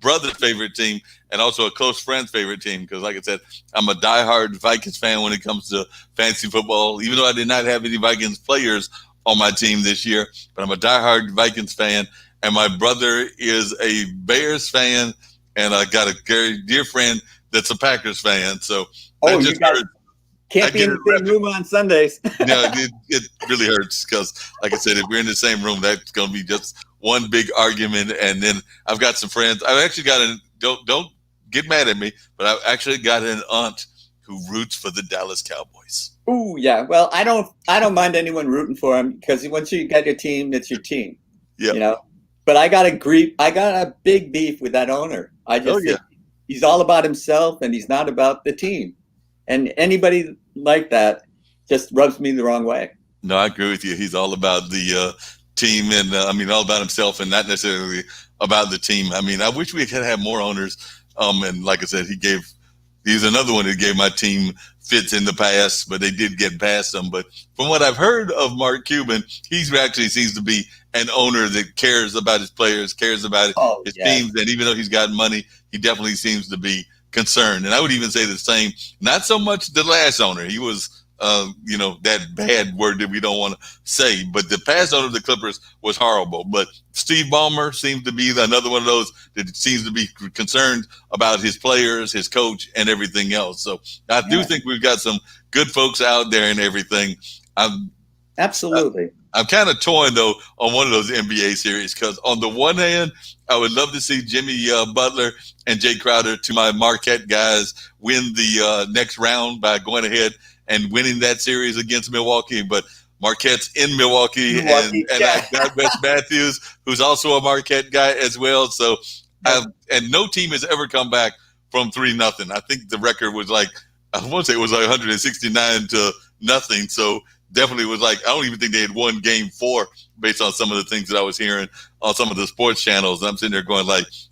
Speaker 1: brother's favorite team and also a close friend's favorite team. Because like I said, I'm a diehard Vikings fan when it comes to fantasy football, even though I did not have any Vikings players on my team this year. But I'm a diehard Vikings fan. And my brother is a Bears fan. And I got a very dear friend that's a Packers fan. So
Speaker 4: can't be in the same room on Sundays.
Speaker 1: It really hurts because, like I said, if we're in the same room, that's going to be just one big argument. And then I've got some friends. I've actually got don't get mad at me, but I've actually got an aunt who roots for the Dallas Cowboys.
Speaker 4: Oh yeah, well I don't mind anyone rooting for him because once you got your team, it's your team. Yeah, But I got a big beef with that owner. I just think he's all about himself and he's not about the team. And anybody like that just rubs me the wrong way.
Speaker 1: No, I agree with you. He's all about the team and all about himself and not necessarily about the team. I wish we could have more owners. And like I said, he's another one that gave my team fits in the past, but they did get past him. But from what I've heard of Mark Cuban, he actually seems to be an owner that cares about his players, cares about his teams. And even though he's got money, he definitely seems to be concerned. And I would even say the same, not so much the last owner. He was, that bad word that we don't want to say, but the past owner of the Clippers was horrible. But Steve Ballmer seems to be another one of those that seems to be concerned about his players, his coach, and everything else. So I do think we've got some good folks out there and everything.
Speaker 4: Absolutely.
Speaker 1: I'm kind of torn, though, on one of those NBA series because on the one hand, I would love to see Jimmy Butler and Jay Crowder, to my Marquette guys, win the next round by going ahead and winning that series against Milwaukee. But Marquette's in Milwaukee and I got Wes Matthews, who's also a Marquette guy as well. So, and no team has ever come back from 3-0. I think the record was I want to say it was 169-0. So definitely was I don't even think they had won game 4 based on some of the things that I was hearing on some of the sports channels. And I'm sitting there going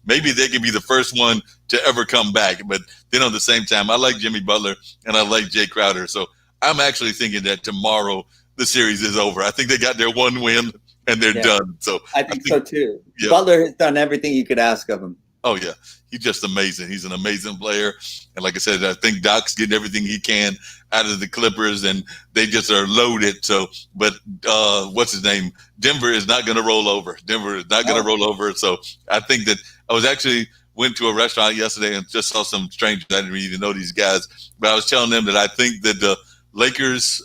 Speaker 1: maybe they could be the first one to ever come back. But then at the same time, I like Jimmy Butler and I like Jay Crowder. So I'm actually thinking that tomorrow the series is over. I think they got their one win and they're done. So
Speaker 4: I think so too. Yeah. Butler has done everything you could ask of him.
Speaker 1: Oh yeah, he's just amazing. He's an amazing player, and like I said, I think Doc's getting everything he can out of the Clippers, and they just are loaded. So, but what's his name? Denver is not going to roll over. Denver is not going to roll over. So, I think that I was actually went to a restaurant yesterday and just saw some strangers. I didn't even know these guys, but I was telling them that I think that the Lakers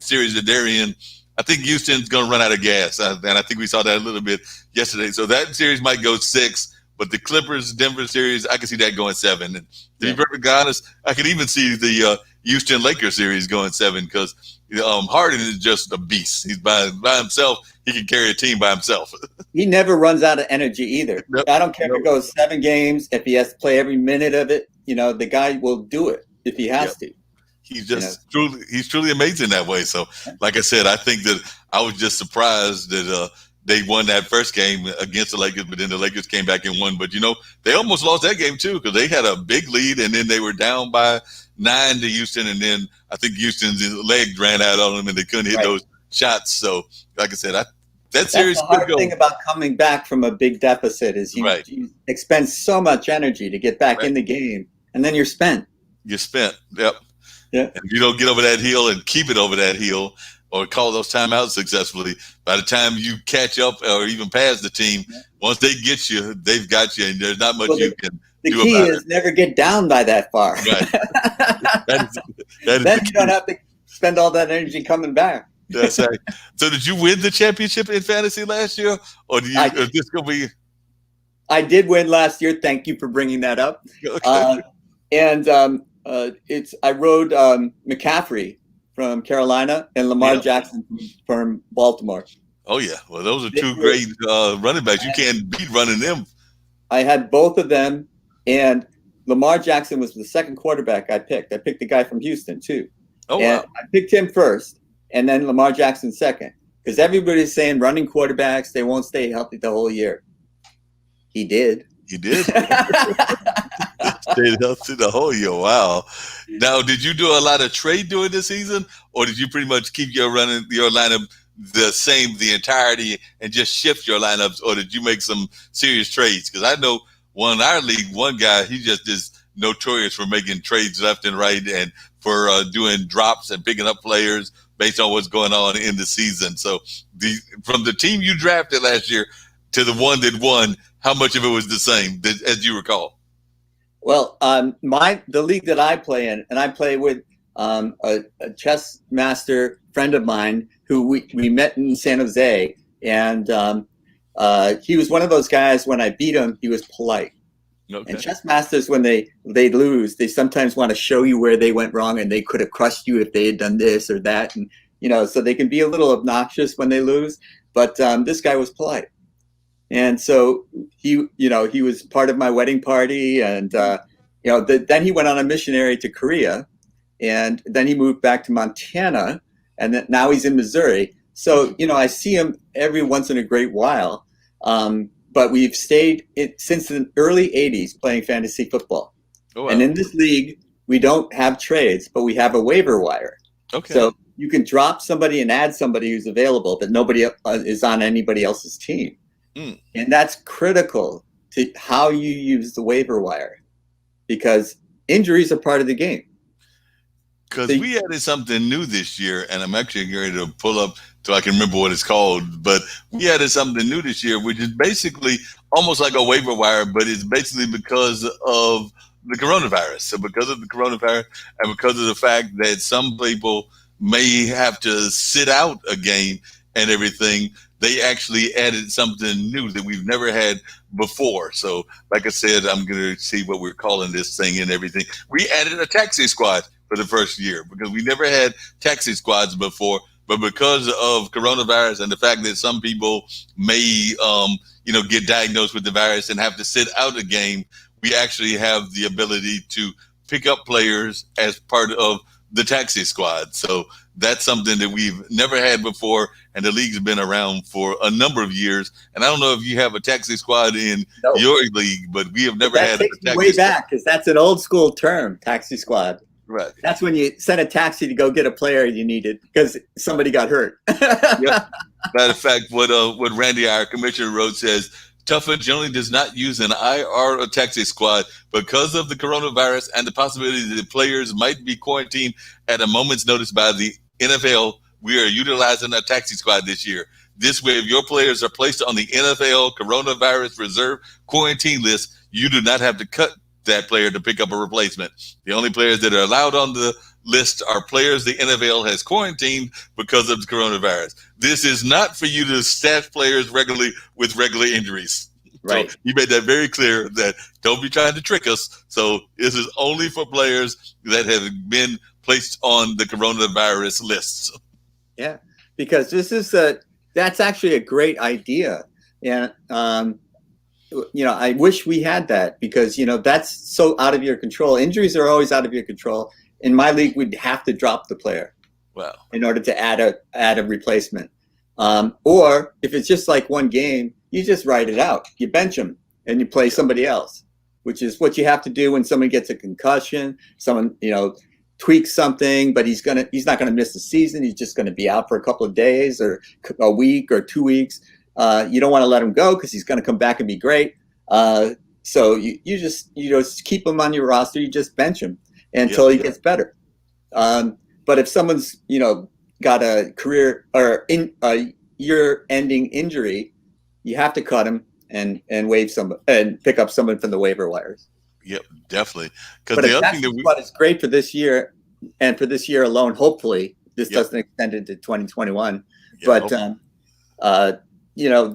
Speaker 1: series that they're in, I think Houston's going to run out of gas, and I think we saw that a little bit yesterday. So that series might go 6. But the Clippers Denver series, I can see that going 7. And to be perfectly honest, I could even see the Houston Lakers series going 7 because Harden is just a beast. He's by himself. He can carry a team by himself.
Speaker 4: He never runs out of energy either.
Speaker 1: Yep.
Speaker 4: I don't care if it goes 7 games. If he has to play every minute of it, the guy will do it if he has to.
Speaker 1: He's just truly amazing that way. So, like I said, I think that I was just surprised that they won that first game against the Lakers, but then the Lakers came back and won. But, they almost lost that game, too, because they had a big lead, and then they were down by 9 to Houston, and then I think Houston's leg ran out on them, and they couldn't hit those shots. So, like I said, that series
Speaker 4: could go. The hard thing about coming back from a big deficit is you expend so much energy to get back in the game, and then you're spent.
Speaker 1: You're spent, yep.
Speaker 4: Yeah.
Speaker 1: And if you don't get over that hill and keep it over that hill, or call those timeouts successfully, by the time you catch up or even pass the team, once they get you, they've got you, and there's not much you can do about it. The key is
Speaker 4: never get down by that far.
Speaker 1: Right. that is
Speaker 4: then you don't have to spend all that energy coming back.
Speaker 1: That's right. So did you win the championship in fantasy last year? Or is this going to be?
Speaker 4: I did win last year. Thank you for bringing that up.
Speaker 1: Okay.
Speaker 4: I rode McCaffrey from Carolina and Lamar Jackson from Baltimore.
Speaker 1: Oh, yeah. Well, those are two great running backs. You can't beat running them.
Speaker 4: I had both of them, and Lamar Jackson was the second quarterback I picked. I picked the guy from Houston, too.
Speaker 1: Oh,
Speaker 4: and
Speaker 1: wow.
Speaker 4: I picked him first, and then Lamar Jackson second, because everybody's saying running quarterbacks, they won't stay healthy the whole year. He did.
Speaker 1: He did. Stayed healthy the whole year. Wow. Now, did you do a lot of trade during the season, or did you pretty much keep your lineup the same the entirety and just shift your lineups, or did you make some serious trades? Because I know in our league, one guy, he just is notorious for making trades left and right and for doing drops and picking up players based on what's going on in the season. So from the team you drafted last year to the one that won, how much of it was the same as you recall?
Speaker 4: Well, the league that I play in, and I play with a chess master friend of mine who we met in San Jose, and he was one of those guys. When I beat him, he was polite. Okay. And chess masters, when they lose, they sometimes want to show you where they went wrong, and they could have crushed you if they had done this or that, and so they can be a little obnoxious when they lose. But this guy was polite. And so he was part of my wedding party, and then he went on a missionary to Korea, and then he moved back to Montana, and then now he's in Missouri. So I see him every once in a great while, but we've stayed since the early '80s playing fantasy football. Oh, wow. And in this league, we don't have trades, but we have a waiver wire. Okay. So you can drop somebody and add somebody who's available, but nobody is on anybody else's team. Mm. And that's critical to how you use the waiver wire, because injuries are part of the game.
Speaker 1: Because we added something new this year, and I'm actually ready to pull up so I can remember what it's called. But we added something new this year, which is basically almost like a waiver wire, but it's basically because of the coronavirus. So because of the coronavirus and because of the fact that some people may have to sit out a game and everything, they actually added something new that we've never had before. So, like I said, I'm going to see what we're calling this thing and everything. We added a taxi squad for the first year because we never had taxi squads before. But because of coronavirus and the fact that some people may, get diagnosed with the virus and have to sit out a game, we actually have the ability to pick up players as part of the taxi squad. So that's something that we've never had before, and the league's been around for a number of years. And I don't know if you have a taxi squad in your league, but we have never had a taxi squad.
Speaker 4: Way back, because that's an old school term, taxi squad.
Speaker 1: Right.
Speaker 4: That's when you sent a taxi to go get a player you needed because somebody got hurt.
Speaker 1: Yep. Matter of fact, what Randy, our commissioner, wrote says Tuffa generally does not use an IR or taxi squad because of the coronavirus and the possibility that players might be quarantined at a moment's notice by the NFL. We are utilizing a taxi squad this year. This way, if your players are placed on the NFL coronavirus reserve quarantine list, you do not have to cut that player to pick up a replacement. The only players that are allowed on the list are players the NFL has quarantined because of the coronavirus. This is not for you to staff players regularly with regular injuries.
Speaker 4: Right.
Speaker 1: So you made that very clear that don't be trying to trick us. So this is only for players that have been placed on the coronavirus lists.
Speaker 4: Yeah, because that's actually a great idea. And, I wish we had that because, that's so out of your control. Injuries are always out of your control. In my league, we'd have to drop the player in order to add a replacement. Or if it's just like one game, you just write it out. You bench them and you play somebody else, which is what you have to do when somebody gets a concussion, someone, tweaks something, but he's not gonna miss the season. He's just gonna be out for a couple of days or a week or 2 weeks. You don't want to let him go because he's gonna come back and be great. So you just keep him on your roster. You just bench him until he gets better. But if someone's got a career or year-ending injury, you have to cut him and waive some and pick up someone from the waiver wires.
Speaker 1: Yep, definitely.
Speaker 4: But the other thing that is great for this year, and for this year alone, hopefully this doesn't extend into 2021. But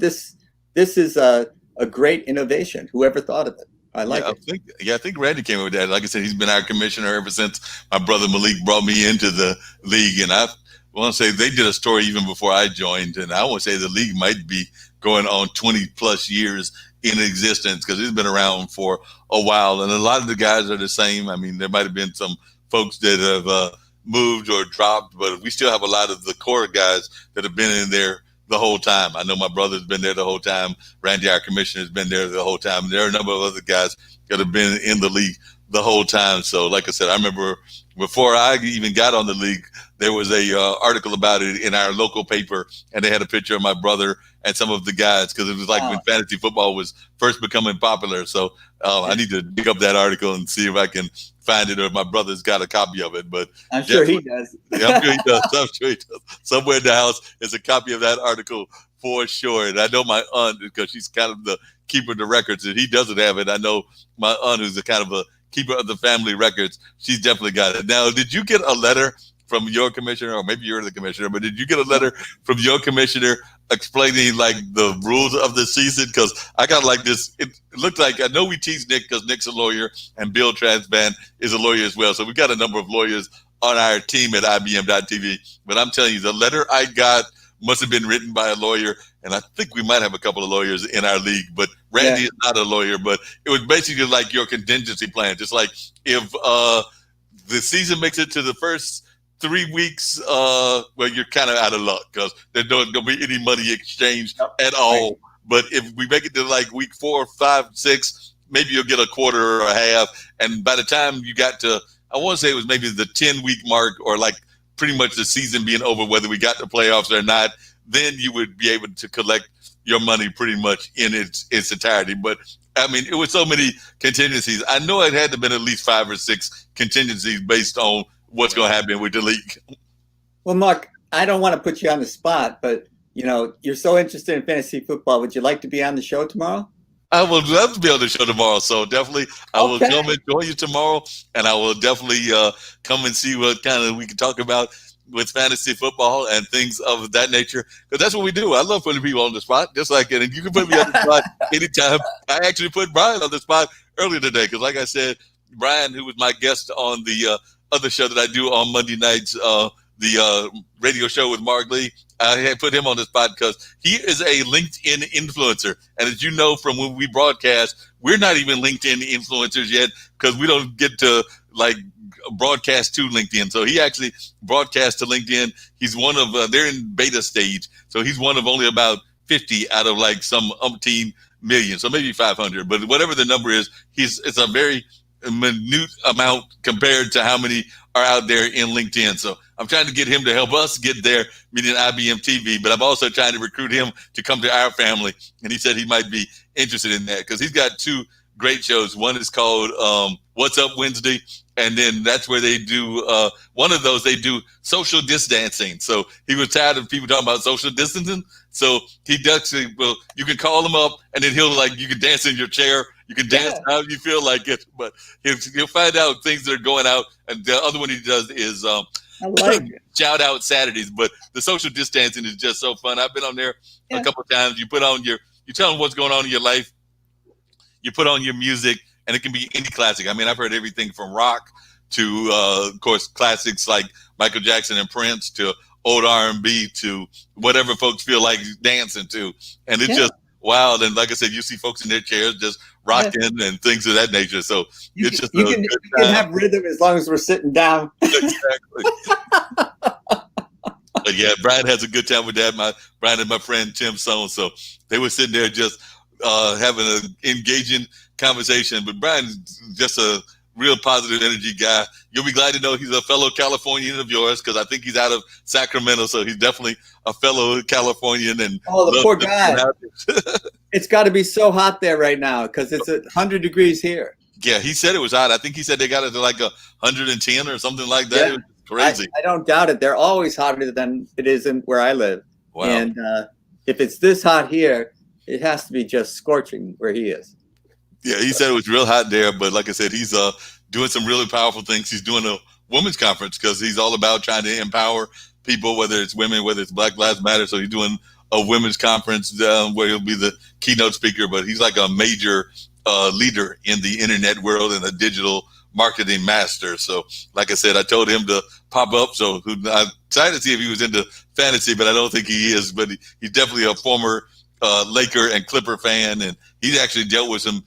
Speaker 4: this is a great innovation. Whoever thought of it? I like it.
Speaker 1: I think Randy came up with that. Like I said, he's been our commissioner ever since my brother Malik brought me into the league, and I want to say they did a story even before I joined, and I want to say the league might be going on 20 plus years in existence because it's been around for a while, and a lot of the guys are the same. I mean, there might have been some folks that have moved or dropped, but we still have a lot of the core guys that have been in there the whole time. I know my brother's been there the whole time. Randy, our commissioner, has been there the whole time. There are a number of other guys that have been in the league the whole time. So like I said, I remember before I even got on the league, there was a article about it in our local paper, and they had a picture of my brother and some of the guys because it was like when fantasy football was first becoming popular. So I need to dig up that article and see if I can find it, or if my brother's got a copy of it. But
Speaker 4: I'm sure he does.
Speaker 1: Yeah, I'm sure he does. I'm sure he does. Somewhere in the house is a copy of that article for sure. And I know my aunt, because she's kind of the keeper of the records, and he doesn't have it. I know my aunt, who's a kind of a keeper of the family records, she's definitely got it. Now, did you get a letter from your commissioner, or maybe you're the commissioner, but did you get a letter from your commissioner explaining like the rules of the season? Because I got like this, it looked like, I know we tease Nick because Nick's a lawyer and Bill Transban is a lawyer as well. So we got a number of lawyers on our team at IBM.TV. But I'm telling you, the letter I got must have been written by a lawyer. And I think we might have a couple of lawyers in our league, but Randy is not a lawyer. But it was basically like your contingency plan. Just like if the season makes it to the first 3 weeks, well, you're kind of out of luck because there's not going to be any money exchanged at all. Right. But if we make it to like week 4, 5, 6, maybe you'll get a quarter or a half. And by the time you got to, I want to say it was maybe the 10-week mark, or like pretty much the season being over, whether we got the playoffs or not, then you would be able to collect your money pretty much in its entirety. But I mean, it was so many contingencies. I know it had to have been at least 5 or 6 contingencies based on what's going to happen with the league.
Speaker 4: Well, Mark, I don't want to put you on the spot, but you're so interested in fantasy football. Would you like to be on the show tomorrow?
Speaker 1: I would love to be on the show tomorrow. So definitely I will come and join you tomorrow, and I will definitely come and see what kind of we can talk about with fantasy football and things of that nature. Because that's what we do. I love putting people on the spot, just like it. And you can put me on the spot anytime. I actually put Brian on the spot earlier today because, like I said, Brian, who was my guest on the other show that I do on Monday nights, the radio show with Mark Lee, I had put him on the spot because he is a LinkedIn influencer. And as you know from when we broadcast, we're not even LinkedIn influencers yet because we don't get to like broadcast to LinkedIn. So he actually broadcasts to LinkedIn. He's one of, they're in beta stage. So he's one of only about 50 out of like some umpteen million. So maybe 500, but whatever the number is, it's a very minute amount compared to how many are out there in LinkedIn. So I'm trying to get him to help us get there, meaning IBM TV. But I'm also trying to recruit him to come to our family. And he said he might be interested in that because he's got two great shows. One is called What's Up Wednesday, and then that's where they do one of those. They do social distancing. So he was tired of people talking about social distancing. So he does. Well, you can call him up, and then you can dance in your chair. You can dance however you feel like it, but he'll find out things that are going out. And the other one he does is shout out Saturdays. But the social distancing is just so fun. I've been on there a couple of times. You tell them what's going on in your life. You put on your music, and it can be any classic. I mean, I've heard everything from rock to, of course, classics like Michael Jackson and Prince to old R&B to whatever folks feel like dancing to. And it's just wild. And like I said, you see folks in their chairs just rocking and things of that nature. So it's just
Speaker 4: you can have rhythm as long as we're sitting down.
Speaker 1: Exactly. But yeah, Brian has a good time with that. Brian and my friend Tim Sohn. So they were sitting there just having an engaging conversation. But Brian's just a real positive energy guy. You'll be glad to know he's a fellow Californian of yours because I think he's out of Sacramento. So he's definitely a fellow Californian. And
Speaker 4: the poor guy. It's got to be so hot there right now because it's 100 degrees here.
Speaker 1: Yeah, he said it was hot. I think he said they got it to like 110 or something like that. Yeah. It was crazy.
Speaker 4: I don't doubt it. They're always hotter than it is where I live.
Speaker 1: Wow.
Speaker 4: And if it's this hot here, it has to be just scorching where he is.
Speaker 1: Yeah, he said it was real hot there, but like I said, he's doing some really powerful things. He's doing a women's conference because he's all about trying to empower people, whether it's women, whether it's Black Lives Matter. So he's doing a women's conference where he'll be the keynote speaker, but he's like a major leader in the internet world and a digital marketing master. So like I said, I told him to pop up. So I'm excited to see if he was into fantasy, but I don't think he is. But he's definitely a former Laker and Clipper fan, and he's actually dealt with some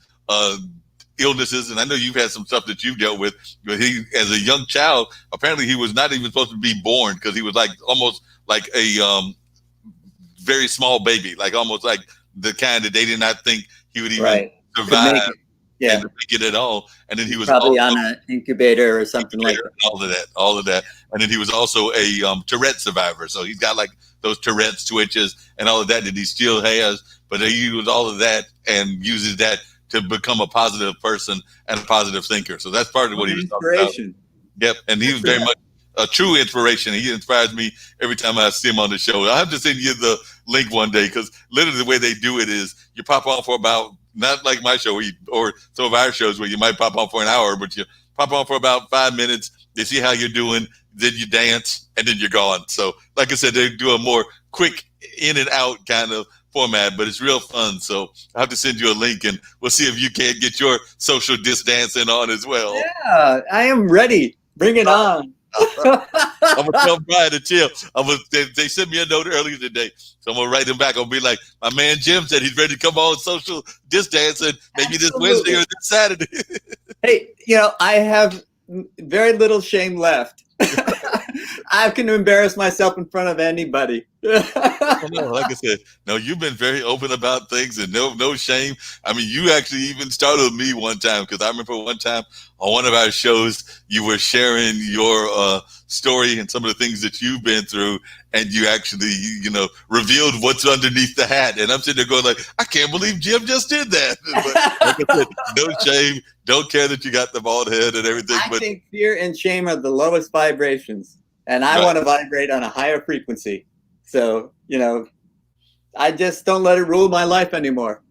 Speaker 1: illnesses, and I know you've had some stuff that you've dealt with. But he, as a young child, apparently he was not even supposed to be born because he was like almost like a very small baby, like almost like the kind that they did not think he would even survive. And make it at all. And then he was
Speaker 4: probably on an incubator or something like that.
Speaker 1: All of that. And then he was also a Tourette survivor. So he's got like those Tourette's twitches and all of that he still has. But he used all of that and uses that to become a positive person and a positive thinker. So that's part of what he was talking about. Yep. And he was very much a true inspiration. He inspires me every time I see him on the show. I'll have to send you the link one day because literally the way they do it is you pop on for about, not like my show or some of our shows where you might pop on for an hour, but you pop on for about 5 minutes. They see how you're doing, then you dance, and then you're gone. So like I said, they do a more quick in and out kind of format, but it's real fun. So I have to send you a link, and we'll see if you can't get your social distancing on as well.
Speaker 4: Yeah, I am ready. Bring it on.
Speaker 1: I'm gonna tell Brian to chill. They sent me a note earlier today, so I'm gonna write him back. I'll be like, my man Jim said he's ready to come on social distancing, maybe this Wednesday or this Saturday.
Speaker 4: Hey, I have very little shame left. I can embarrass myself in front of anybody.
Speaker 1: Like I said, no, you've been very open about things and no shame. I mean, you actually even startled me one time because I remember one time on one of our shows, you were sharing your story and some of the things that you've been through, and you actually, revealed what's underneath the hat. And I'm sitting there going like, I can't believe Jim just did that. But like I said, no shame. Don't care that you got the bald head and everything.
Speaker 4: I think fear and shame are the lowest vibrations, and I want to vibrate on a higher frequency. So, I just don't let it rule my life anymore.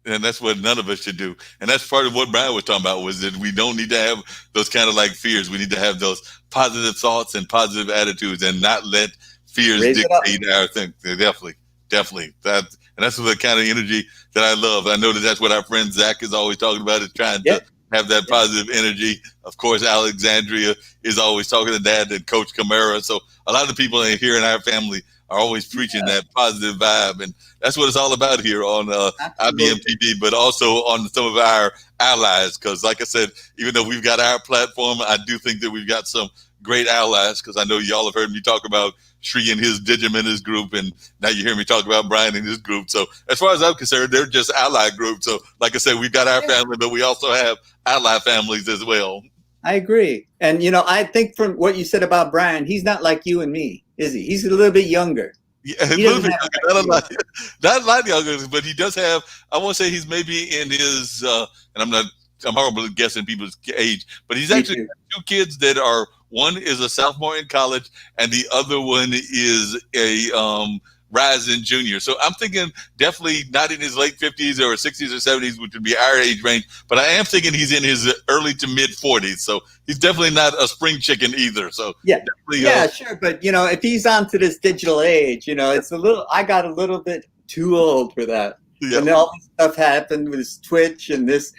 Speaker 1: And that's what none of us should do. And that's part of what Brian was talking about, was that we don't need to have those kind of like fears. We need to have those positive thoughts and positive attitudes and not let fears dictate our thing. Definitely. And that's the kind of energy that I love. I know that that's what our friend Zach is always talking about, is trying to have that positive energy. Of course, Alexandria is always talking to that, and Coach Camara. So a lot of people here in our family are always preaching that positive vibe. And that's what it's all about here on IBM TV, but also on some of our allies. Because like I said, even though we've got our platform, I do think that we've got some great allies, because I know y'all have heard me talk about Sri and his Digiminus group, and now you hear me talk about Brian and his group. So as far as I'm concerned, they're just ally groups. So like I said, we've got our family, but we also have ally families as well.
Speaker 4: I agree. And I think from what you said about Brian, he's not like you and me, is he? He's a little bit younger.
Speaker 1: Yeah, a
Speaker 4: He
Speaker 1: little
Speaker 4: doesn't
Speaker 1: bit
Speaker 4: have
Speaker 1: younger,
Speaker 4: an idea.
Speaker 1: not a lot younger, but he does have. I want to say he's maybe in his, and I'm horrible at guessing people's age, but he's
Speaker 4: Me
Speaker 1: actually
Speaker 4: too.
Speaker 1: got two kids that are. One is a sophomore in college, and the other one is a rising junior. So I'm thinking definitely not in his late 50s or 60s or 70s, which would be our age range. But I am thinking he's in his early to mid 40s. So he's definitely not a spring chicken either. So
Speaker 4: Yeah.
Speaker 1: definitely,
Speaker 4: Yeah, sure. But if he's onto this digital age, it's a little. I got a little bit too old for that.
Speaker 1: yeah.
Speaker 4: When all this stuff happened with this Twitch and this,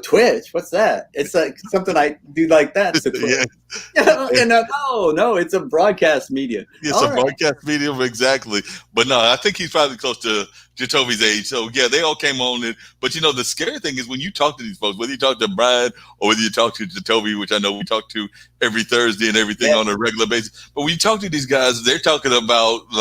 Speaker 4: Twitch. What's that? It's like something I do like that to Twitch.
Speaker 1: Yeah.
Speaker 4: And no, it's a broadcast media.
Speaker 1: It's
Speaker 4: All
Speaker 1: a
Speaker 4: right.
Speaker 1: broadcast medium, exactly. But no, I think he's probably close to Jacoby's age. So yeah, they all came on it. But the scary thing is when you talk to these folks, whether you talk to Brian or whether you talk to Jacoby, which I know we talk to every Thursday and everything
Speaker 4: Yeah.
Speaker 1: on a regular basis. But when you talk to these guys, they're talking about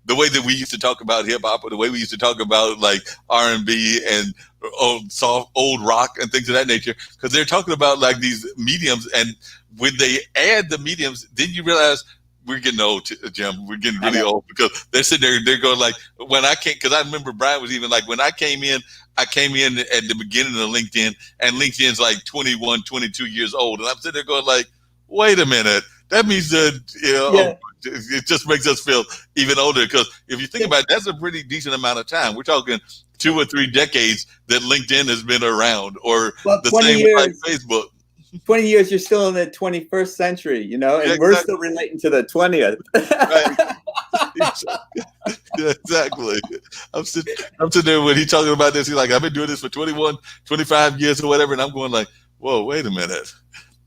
Speaker 1: the way that we used to talk about hip hop, or the way we used to talk about like R&B and old rock and things of that nature, because they're talking about like these mediums, and when they add the mediums, then you realize we're getting old, Jim. We're getting really old because they're sitting there, they're going like, when I came, because I remember Brian was even like, when I came in at the beginning of LinkedIn, and LinkedIn's like 21, 22 years old, and I'm sitting there going like, wait a minute, that means that
Speaker 4: Yeah.
Speaker 1: it just makes us feel even older, because if you think about it, that's a pretty decent amount of time. We're talking 2 or 3 decades that LinkedIn has been around, or
Speaker 4: Well,
Speaker 1: the
Speaker 4: 20
Speaker 1: same with like
Speaker 4: years.
Speaker 1: Facebook.
Speaker 4: 20 years, you're still in the 21st century, and
Speaker 1: Yeah,
Speaker 4: we're
Speaker 1: exactly.
Speaker 4: still relating to the 20th.
Speaker 1: Yeah, exactly. I'm sitting there when he's talking about this. He's like, I've been doing this for 21, 25 years or whatever. And I'm going like, whoa, wait a minute.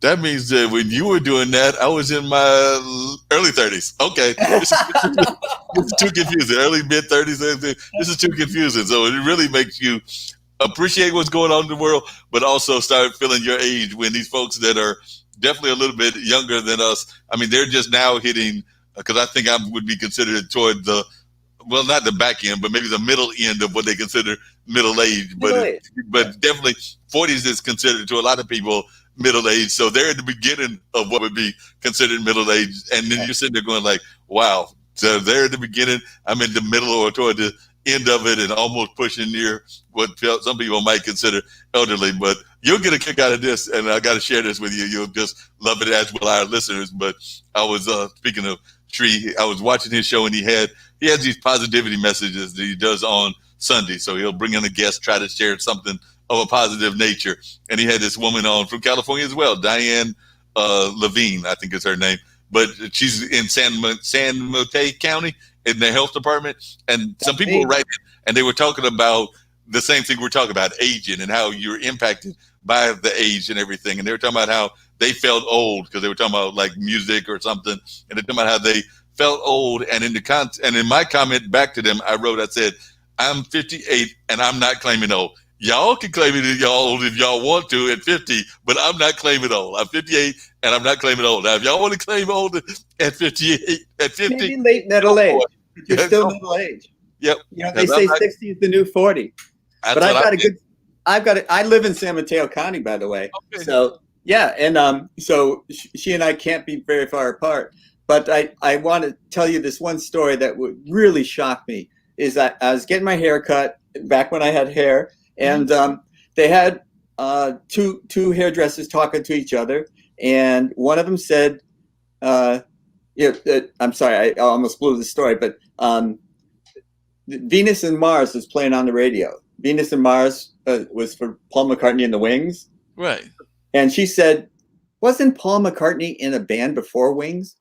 Speaker 1: That means that when you were doing that, I was in my early 30s. Okay. This is too confusing. Early, mid 30s. This is too confusing. So it really makes you appreciate what's going on in the world, but also start feeling your age when these folks that are definitely a little bit younger than us, I mean, they're just now hitting, because I think I would be considered toward the, well, not the back end, but maybe the middle end of what they consider middle age. But definitely 40s is considered to a lot of people middle age. So they're at the beginning of what would be considered middle age. And then you're sitting there going like, wow. So they're at the beginning, I'm in the middle or toward the end of it, and almost pushing near what some people might consider elderly. But you'll get a kick out of this, and I got to share this with you. You'll just love it, as will our listeners. But I was speaking of Tree, I was watching his show, and he has these positivity messages that he does on Sunday. So he'll bring in a guest, try to share something of a positive nature. And he had this woman on from California as well, Diane Levine, I think is her name. But she's in San Mateo County in the health department. And some people were writing, and they were talking about the same thing we're talking about, aging, and how you're impacted by the age and everything. And they were talking about how they felt old because they were talking about like music or something. And they're talking about how they felt old. And in my comment back to them, I said, I'm 58 and I'm not claiming old. Y'all can claim it y'all old if y'all want to at 50, but I'm not claiming old. I'm 58 and I'm not claiming old. Now, if y'all want to claim old at 58, at 50,
Speaker 4: maybe late middle age. You're still middle age.
Speaker 1: Yep.
Speaker 4: They say 60 is the new 40. But I live in San Mateo County, by the way. Okay. So yeah, and so she and I can't be very far apart. But I want to tell you this one story that would really shock me. Is that I was getting my hair cut back when I had hair, and they had two hairdressers talking to each other, and one of them said, I'm sorry, I almost blew the story, but Venus and Mars was playing on the radio. Venus and Mars was for Paul McCartney and the Wings.
Speaker 1: Right.
Speaker 4: And she said, wasn't Paul McCartney in a band before Wings?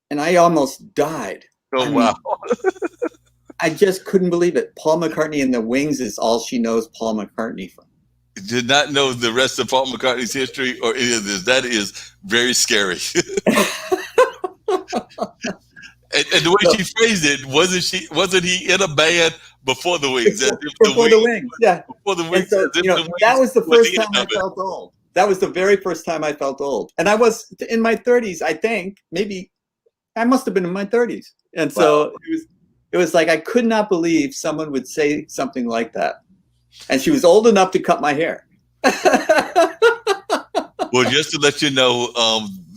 Speaker 4: And I almost died.
Speaker 1: Oh, wow.
Speaker 4: I just couldn't believe it. Paul McCartney and the Wings is all she knows Paul McCartney from.
Speaker 1: Did not know the rest of Paul McCartney's history or any of this. That is very scary. And the way she phrased it, wasn't he in a band before the Wings?
Speaker 4: Before the Wings, yeah.
Speaker 1: Before the Wings.
Speaker 4: So, that was the first time I felt old. That was the very first time I felt old. And I was in my 30s, I think. Maybe I must have been in my 30s. And so it was like I could not believe someone would say something like that. And she was old enough to cut my hair.
Speaker 1: Well, just to let you know,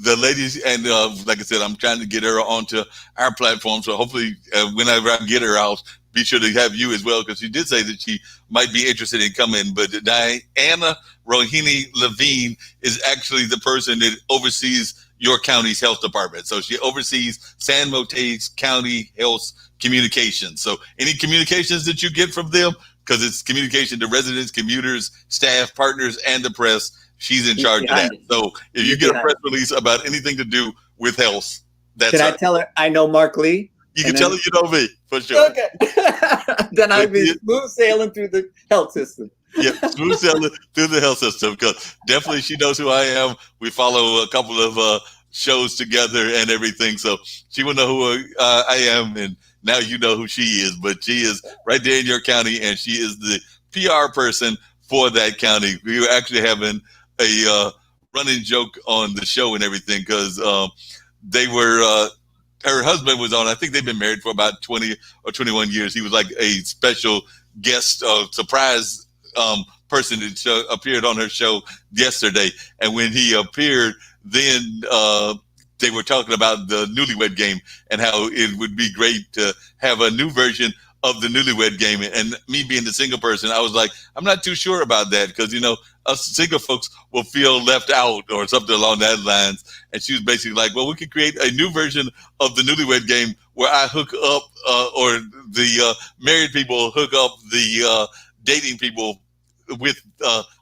Speaker 1: the ladies, and like I said, I'm trying to get her onto our platform. So hopefully, whenever I get her, I'll be sure to have you as well, because she did say that she might be interested in coming. But Diana Rohini Levine is actually the person that oversees your county's health department. So she oversees San Mateo County Health Communications. So any communications that you get from them, because it's communication to residents, commuters, staff, partners, and the press, she's in
Speaker 4: He's
Speaker 1: charge of that.
Speaker 4: behind it.
Speaker 1: So if you
Speaker 4: He's
Speaker 1: get a
Speaker 4: behind
Speaker 1: press
Speaker 4: it.
Speaker 1: release about anything to do with health, that's
Speaker 4: Can I
Speaker 1: her.
Speaker 4: tell her I know Mark Lee?
Speaker 1: You can
Speaker 4: And
Speaker 1: tell
Speaker 4: then-
Speaker 1: her you know me for sure.
Speaker 4: Okay. Then I'd be smooth sailing through the health system.
Speaker 1: Yep, smooth sailing through the health system, because definitely she knows who I am. We follow a couple of shows together and everything, so she will know who I am, and now you know who she is. But she is right there in your county, and she is the PR person for that county. We were actually having a running joke on the show and everything, because they were. Her husband was on. I think they've been married for about 20 or 21 years. He was like a special guest, surprise person that appeared on her show yesterday. And when he appeared, then they were talking about the Newlywed Game and how it would be great to have a new version of the Newlywed Game. And me being the single person, I was like, I'm not too sure about that, because us single folks will feel left out or something along that lines. And she was basically like, well, we could create a new version of the Newlywed Game where I hook up, or the married people hook up the dating people with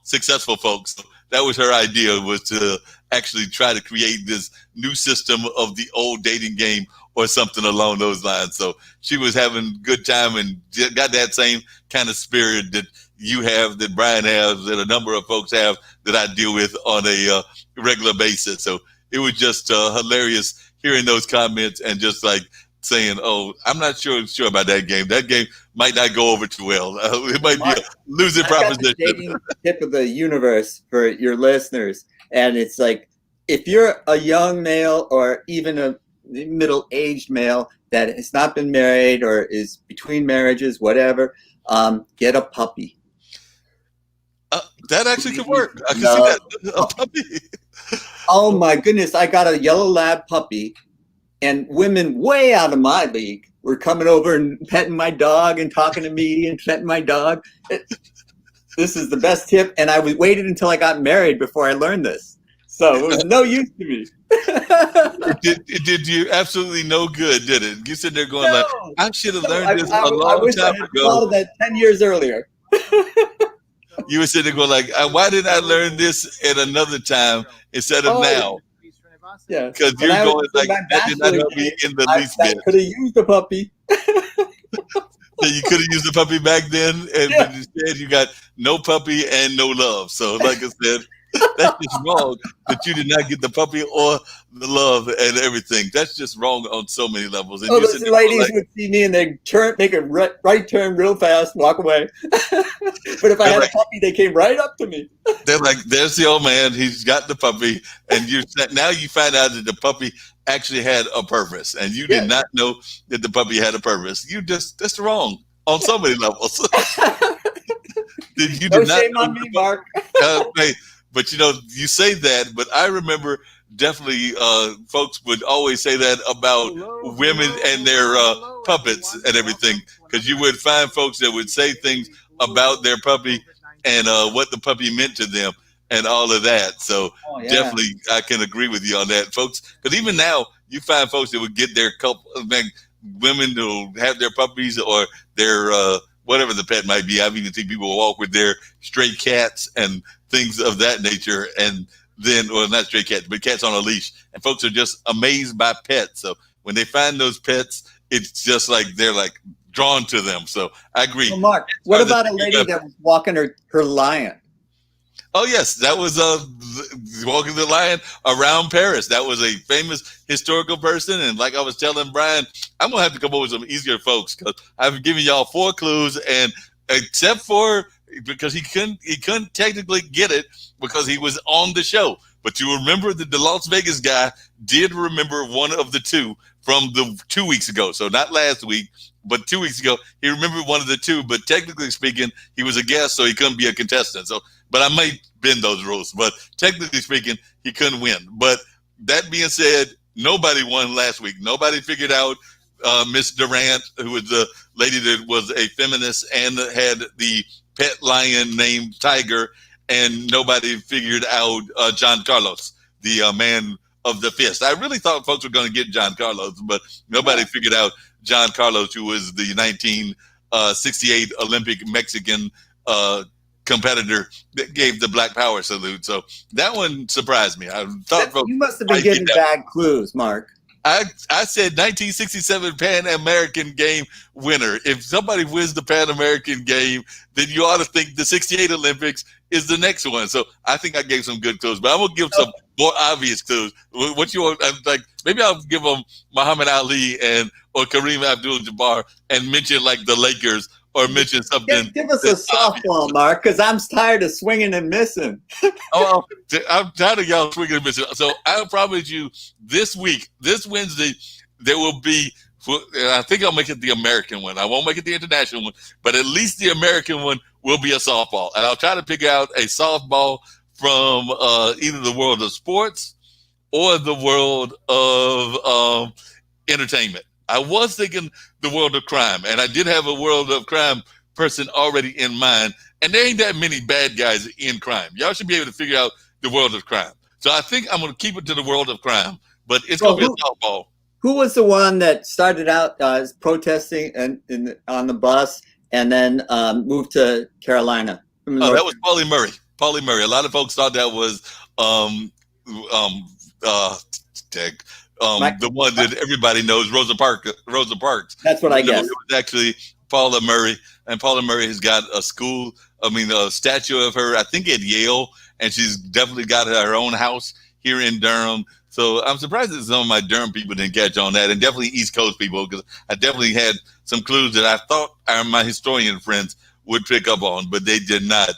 Speaker 1: successful folks. So that was her idea, was to actually try to create this new system of the old dating game or something along those lines. So she was having a good time and got that same kind of spirit that you have, that Brian has, that a number of folks have, that I deal with on a regular basis. So it was just hilarious hearing those comments and just like saying, "Oh, I'm not sure about that game. That game might not go over too well. It might be a losing proposition."
Speaker 4: Got the dating tip of the universe for your listeners, and it's like, if you're a young male or even a middle-aged male that has not been married or is between marriages, whatever, get a puppy.
Speaker 1: That actually could work. I can see that. A puppy.
Speaker 4: Oh my goodness! I got a yellow lab puppy, and women way out of my league were coming over and petting my dog and talking to me and petting my dog. This is the best tip, and I waited until I got married before I learned this. So it was no use to me.
Speaker 1: It did you absolutely no good, did it? You sitting there going like, I should have learned this a long
Speaker 4: I wish
Speaker 1: time
Speaker 4: I had
Speaker 1: ago.
Speaker 4: thought of that 10 years earlier.
Speaker 1: You were sitting there going like, why didn't I learn this at another time instead of now?
Speaker 4: Yeah,
Speaker 1: because you're going like, that did not help me in the least bit.
Speaker 4: I could have used a puppy.
Speaker 1: So you could have used a puppy back then, and but instead you got no puppy and no love. So, like I said, that's just wrong that you did not get the puppy or the love and everything. That's just wrong on so many levels. And
Speaker 4: those ladies would see me and they'd make a right turn real fast, walk away. But if I had a puppy, they came right up to me.
Speaker 1: They're like, "There's the old man. He's got the puppy," and now you find out that the puppy actually had a purpose, and you did not know that the puppy had a purpose. That's wrong on so many levels.
Speaker 4: No shame on me, Mark.
Speaker 1: But you say that, but I remember definitely folks would always say that about women and their puppets and everything, because you would find folks that would say things about their puppy and what the puppy meant to them and all of that. So definitely I can agree with you on that, folks, because even now you find folks that would get their women who have their puppies or their whatever the pet might be. I've even seen people walk with their stray cats and things of that nature, and then, well, not stray cats, but cats on a leash. And folks are just amazed by pets. So when they find those pets, it's just like they're like drawn to them. So I agree.
Speaker 4: Well, Mark, what about a lady that was walking her lion?
Speaker 1: Oh, yes. That was walking the lion around Paris. That was a famous historical person. And like I was telling Brian, I'm going to have to come up with some easier folks, because I've given y'all 4 clues, and except for because he couldn't technically get it because he was on the show. But you remember that the Las Vegas guy did remember one of the 2 from the 2 weeks ago. So not last week, but 2 weeks ago, he remembered one of the 2. But technically speaking, he was a guest, so he couldn't be a contestant. So but I might bend those rules. But technically speaking, he couldn't win. But that being said, nobody won last week. Nobody figured out Miss Durant, who was the lady that was a feminist and had the pet lion named Tiger, and nobody figured out John Carlos, the man of the fist. I really thought folks were going to get John Carlos, but nobody figured out John Carlos, who was the 1968 Olympic Mexican competitor that gave the Black Power salute. So that one surprised me. I thought
Speaker 4: you must have been getting bad clues, Mark.
Speaker 1: I said 1967 Pan American Game winner. If somebody wins the Pan American Game, then you ought to think the 68 Olympics is the next one. So I think I gave some good clues, but I'm gonna give some more obvious clues. What you want? Like maybe I'll give them Muhammad Ali or Kareem Abdul-Jabbar and mention like the Lakers or mention something.
Speaker 4: Give us a softball, obvious. Mark, because I'm tired of swinging and missing.
Speaker 1: I'm tired of y'all swinging and missing. So I'll promise you this week, this Wednesday, there will be, I think I'll make it the American one. I won't make it the international one, but at least the American one will be a softball. And I'll try to pick out a softball from either the world of sports or the world of entertainment. I was thinking the world of crime, and I did have a world of crime person already in mind, and there ain't that many bad guys in crime. Y'all should be able to figure out the world of crime. So I think I'm going to keep it to the world of crime, but it's going to be a softball.
Speaker 4: Who was the one that started out protesting on the bus and then moved to Carolina?
Speaker 1: Oh, that was Paulie Murray. Paulie Murray. A lot of folks thought that was the one that everybody knows, Rosa Parks.
Speaker 4: That's what I guess.
Speaker 1: It was actually Paula Murray, and Paula Murray has got a statue of her, I think at Yale, and she's definitely got her own house here in Durham. So I'm surprised that some of my Durham people didn't catch on that, and definitely East Coast people, because I definitely had some clues that I thought my historian friends would pick up on, but they did not.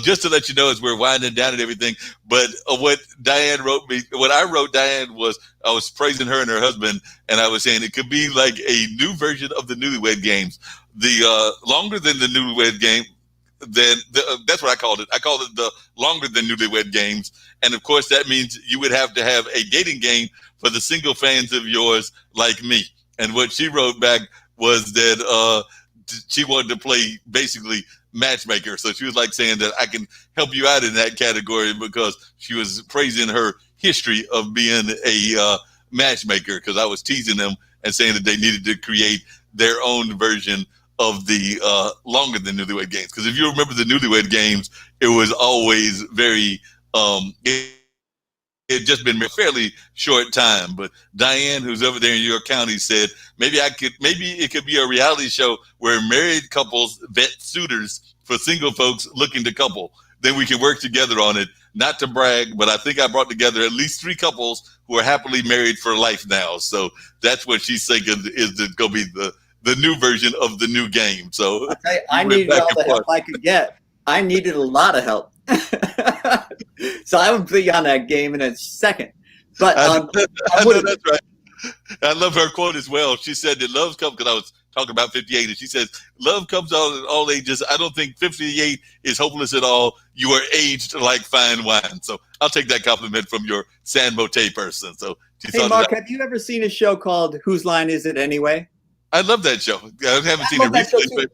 Speaker 1: Just to let you know, as we're winding down and everything, but what Diane wrote me, what I wrote Diane was, I was praising her and her husband, and I was saying it could be like a new version of the Newlywed Games. The longer than the Newlywed Game, that's what I called it. I called it the longer than Newlywed Games. And of course, that means you would have to have a dating game for the single fans of yours like me. And what she wrote back was that she wanted to play basically matchmaker. So she was like saying that I can help you out in that category, because she was praising her history of being a matchmaker, because I was teasing them and saying that they needed to create their own version of the longer than Newlywed Games. Because if you remember the Newlywed Games, it was always very it had just been a fairly short time. But Diane, who's over there in your county, said maybe it could be a reality show where married couples vet suitors for single folks looking to couple. Then we can work together on it. Not to brag, but I think I brought together at least 3 couples who are happily married for life now. So that's what she's thinking is going to be the new version of the new game. So
Speaker 4: I needed all the help I could get. I needed a lot of help. So I would be on that game in a second. But
Speaker 1: I know that's right. I love her quote as well. She said that love comes, because I was talking about 58, and she says, love comes on all ages. I don't think 58 is hopeless at all. You are aged like fine wine. So I'll take that compliment from your San Mote person. So
Speaker 4: hey, Mark, have you ever seen a show called Whose Line Is It Anyway?
Speaker 1: I love that show. I haven't seen it recently.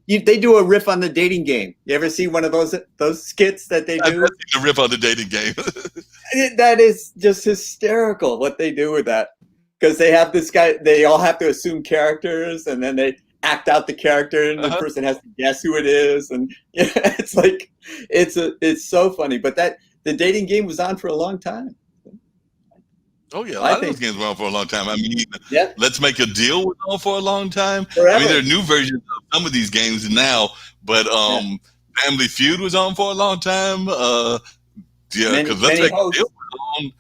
Speaker 4: They do a riff on the dating game. You ever see one of those skits that they do?
Speaker 1: I've seen a riff on the dating game.
Speaker 4: That is just hysterical what they do with that. Because they have this guy, they all have to assume characters, and then they act out the character, and the person has to guess who it is. And it's like, it's so funny. But the dating game was on for a long time.
Speaker 1: Oh, yeah. A lot of those games were on for a long time. I mean, Let's Make a Deal was on for a long time.
Speaker 4: Forever.
Speaker 1: I mean, there are new versions of some of these games now, but Family Feud was on for a long time. Because Let's Make a Deal was on.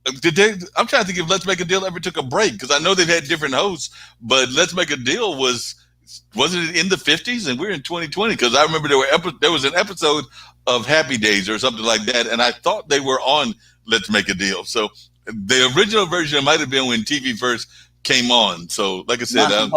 Speaker 1: I'm trying to think if Let's Make a Deal ever took a break, because I know they've had different hosts, but Let's Make a Deal wasn't it in the 50s, and we're in 2020? Because I remember there was an episode of Happy Days or something like that, and I thought they were on Let's Make a Deal. So the original version might have been when TV first came on. So like I said, that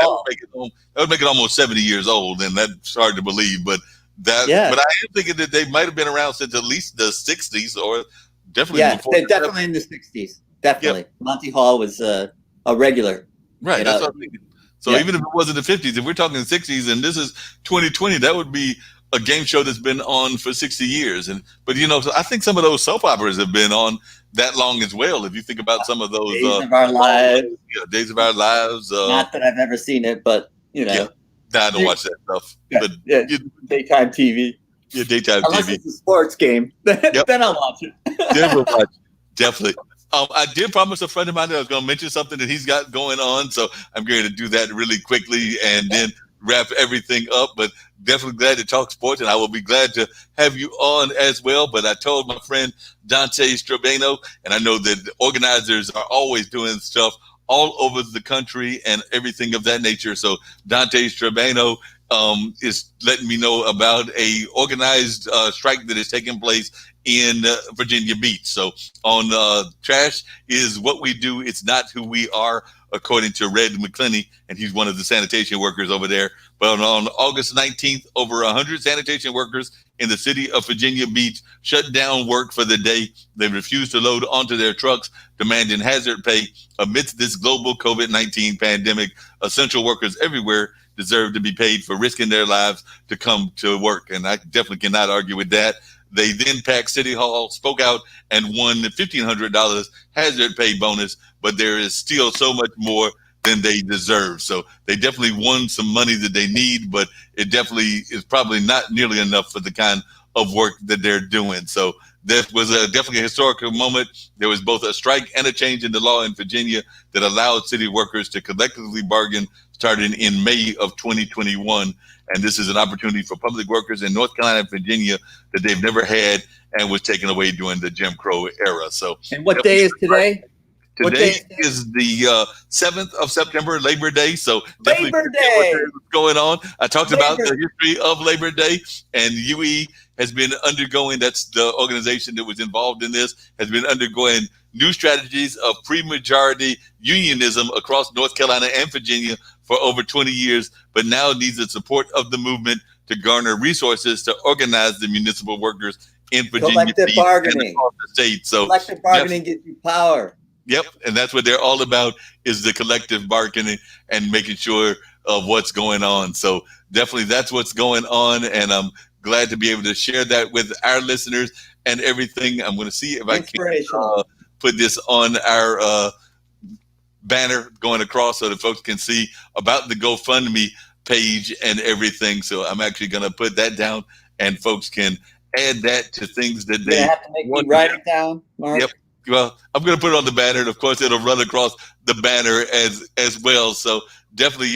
Speaker 1: would make it almost 70 years old, and that's hard to believe. But That,
Speaker 4: Yeah.
Speaker 1: but I am thinking that they might have been around since at least the '60s, or definitely
Speaker 4: Yeah,
Speaker 1: before.
Speaker 4: they're definitely in the 60s. Definitely.
Speaker 1: Yep.
Speaker 4: Monty Hall was a regular.
Speaker 1: Right.
Speaker 4: You
Speaker 1: That's
Speaker 4: know,
Speaker 1: what I'm thinking. So
Speaker 4: yeah.
Speaker 1: even if it wasn't the '50s, if we're talking '60s, and this is 2020, that would be a game show that's been on for 60 years. And but so I think some of those soap operas have been on that long as well. If you think about some of those
Speaker 4: Days of Our Lives.
Speaker 1: Days of Our Lives.
Speaker 4: Not that I've ever seen it, but
Speaker 1: Yeah, I don't watch that stuff.
Speaker 4: Yeah,
Speaker 1: But
Speaker 4: yeah, daytime TV.
Speaker 1: yeah, daytime
Speaker 4: Unless
Speaker 1: TV.
Speaker 4: it's a sports game, then I'll watch it.
Speaker 1: Then we'll watch. Definitely. I did promise a friend of mine that I was going to mention something that he's got going on, so I'm going to do that really quickly and then wrap everything up. But definitely glad to talk sports, and I will be glad to have you on as well. But I told my friend Dante Strabano, and I know that the organizers are always doing stuff all over the country and everything of that nature. So Dante Strabano is letting me know about a organized strike that is taking place in Virginia Beach. So on trash is what we do. It's not who we are, according to Red McClinney, and he's one of the sanitation workers over there. But on August 19th, over 100 sanitation workers in the city of Virginia Beach shut down work for the day. They refused to load onto their trucks, demanding hazard pay amidst this global COVID-19 pandemic. Essential workers everywhere deserve to be paid for risking their lives to come to work. And I definitely cannot argue with that. They then packed City Hall, spoke out, and won the $1,500 hazard pay bonus, but there is still so much more than they deserve. So they definitely won some money that they need, but it definitely is probably not nearly enough for the kind of work that they're doing. So that was definitely a historical moment. There was both a strike and a change in the law in Virginia that allowed city workers to collectively bargain starting in May of 2021. And this is an opportunity for public workers in North Carolina and Virginia that they've never had and was taken away during the Jim Crow era. So,
Speaker 4: and what day is today?
Speaker 1: Today is the 7th of September, Labor Day. So definitely
Speaker 4: Labor Day.
Speaker 1: What's going on. I talked about the history of Labor Day, and UE has been undergoing, that's the organization that was involved in this, has been undergoing new strategies of pre-majority unionism across North Carolina and Virginia for over 20 years, but now needs the support of the movement to garner resources to organize the municipal workers in Virginia.
Speaker 4: Collective bargaining.
Speaker 1: Across the state. So
Speaker 4: collective bargaining gives you power.
Speaker 1: Yep, and that's what they're all about, is the collective bargaining and making sure of what's going on. So definitely that's what's going on, and I'm glad to be able to share that with our listeners and everything. I'm going to see if I can put this on our banner going across so that folks can see about the GoFundMe page and everything. So I'm actually going to put that down, and folks can add that to things that they
Speaker 4: have to make me write it down, Mark.
Speaker 1: Yep. Well, I'm going to put it on the banner, and of course, it'll run across the banner as well. So definitely,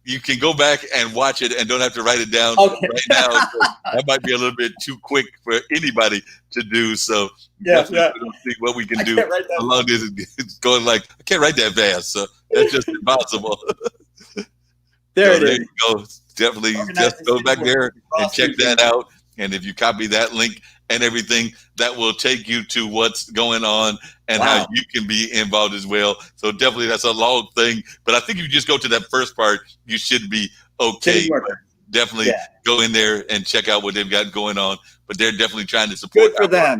Speaker 1: you can go back and watch it, and don't have to write it down right now. So that might be a little bit too quick for anybody to do. So definitely see what we can do. Along this, it's going like I can't write that fast, so that's just impossible. There you go. Definitely, just go back there and check that out. And if you copy that link and everything, that will take you to what's going on and how you can be involved as well. So definitely that's a long thing, but I think if you just go to that first part, you should be okay. Definitely go in there and check out what they've got going on, but they're definitely trying to support
Speaker 4: Good for them.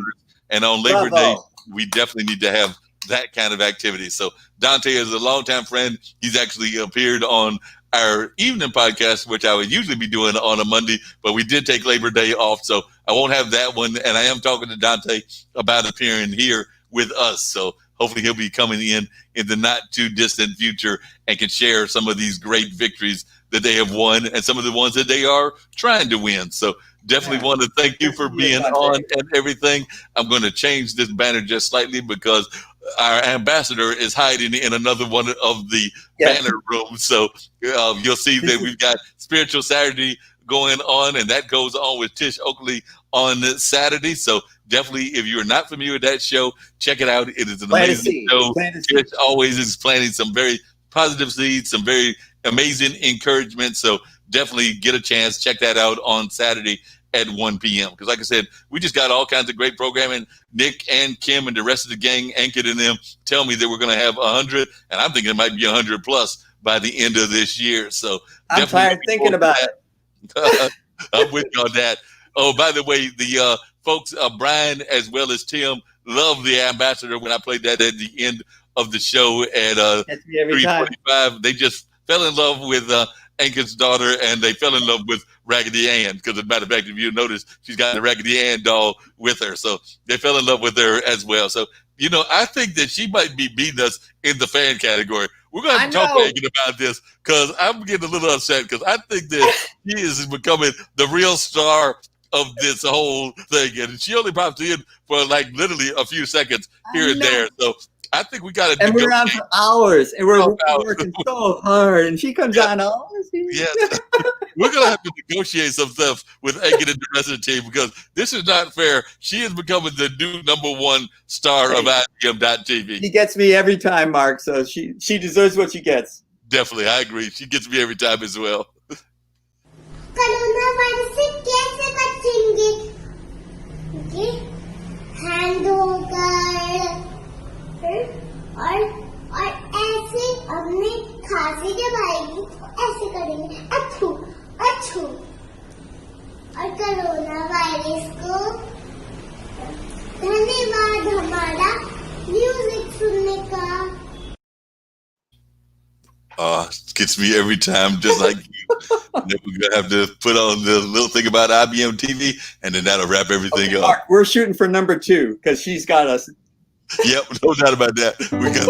Speaker 1: And on Labor Day, we definitely need to have that kind of activity. So Dante is a longtime friend. He's actually appeared on our evening podcast, which I would usually be doing on a Monday, but we did take Labor Day off, so I won't have that one. And I am talking to Dante about appearing here with us. So hopefully he'll be coming in the not too distant future and can share some of these great victories that they have won and some of the ones that they are trying to win. So definitely want to thank you for being on and everything. I'm going to change this banner just slightly because our ambassador is hiding in another one of the banner rooms. So you'll see that we've got Spiritual Saturday going on, and that goes on with Tish Oakley on Saturday. So definitely, if you're not familiar with that show, check it out. It is an amazing show. Tish always is planting some very positive seeds, some very amazing encouragement. So definitely get a chance, check that out on Saturday at 1 p.m. Because like I said, we just got all kinds of great programming. Nick and Kim and the rest of the gang, Ankit and them, tell me that we're going to have 100, and I'm thinking it might be 100 plus by the end of this year. So
Speaker 4: I'm tired thinking about it.
Speaker 1: I'm with you on that. Oh, by the way, the folks, Brian as well as Tim, love the ambassador. When I played that at the end of the show at
Speaker 4: Gets me every time.
Speaker 1: 3:45, they just fell in love with Ankin's daughter, and they fell in love with Raggedy Ann. Because, as a matter of fact, if you notice, she's got the Raggedy Ann doll with her, so they fell in love with her as well. So, I think that she might be beating us in the fan category. We're going to have to talk to Ankin about this, because I'm getting a little upset, because I think that she is becoming the real star of this whole thing, and she only pops in for like literally a few seconds here and there. So I think we got to.
Speaker 4: And we're on for hours, and we're working so hard, and she comes on all.
Speaker 1: Yes. We're going to have to negotiate some stuff with Ankin and the rest of the team, because this is not fair. She is becoming the new #1 star of IBM.TV.
Speaker 4: She gets me every time, Mark, so she deserves what she gets.
Speaker 1: Definitely, I agree. She gets me every time as well.
Speaker 2: Corona virus से कैसे बचेंगे? Hand होकर और ऐसे अपने खांसी जब आएगी तो ऐसे करेंगे अथू अथू और कोरोना वायरस को धन्यवाद हमारा म्यूजिक सुनने का.
Speaker 1: Gets me every time, just like you. We're going to have to put on the little thing about IBM TV, and then that'll wrap everything up.
Speaker 4: Mark, we're shooting for #2 because she's got us.
Speaker 1: Yep, no doubt about that. We got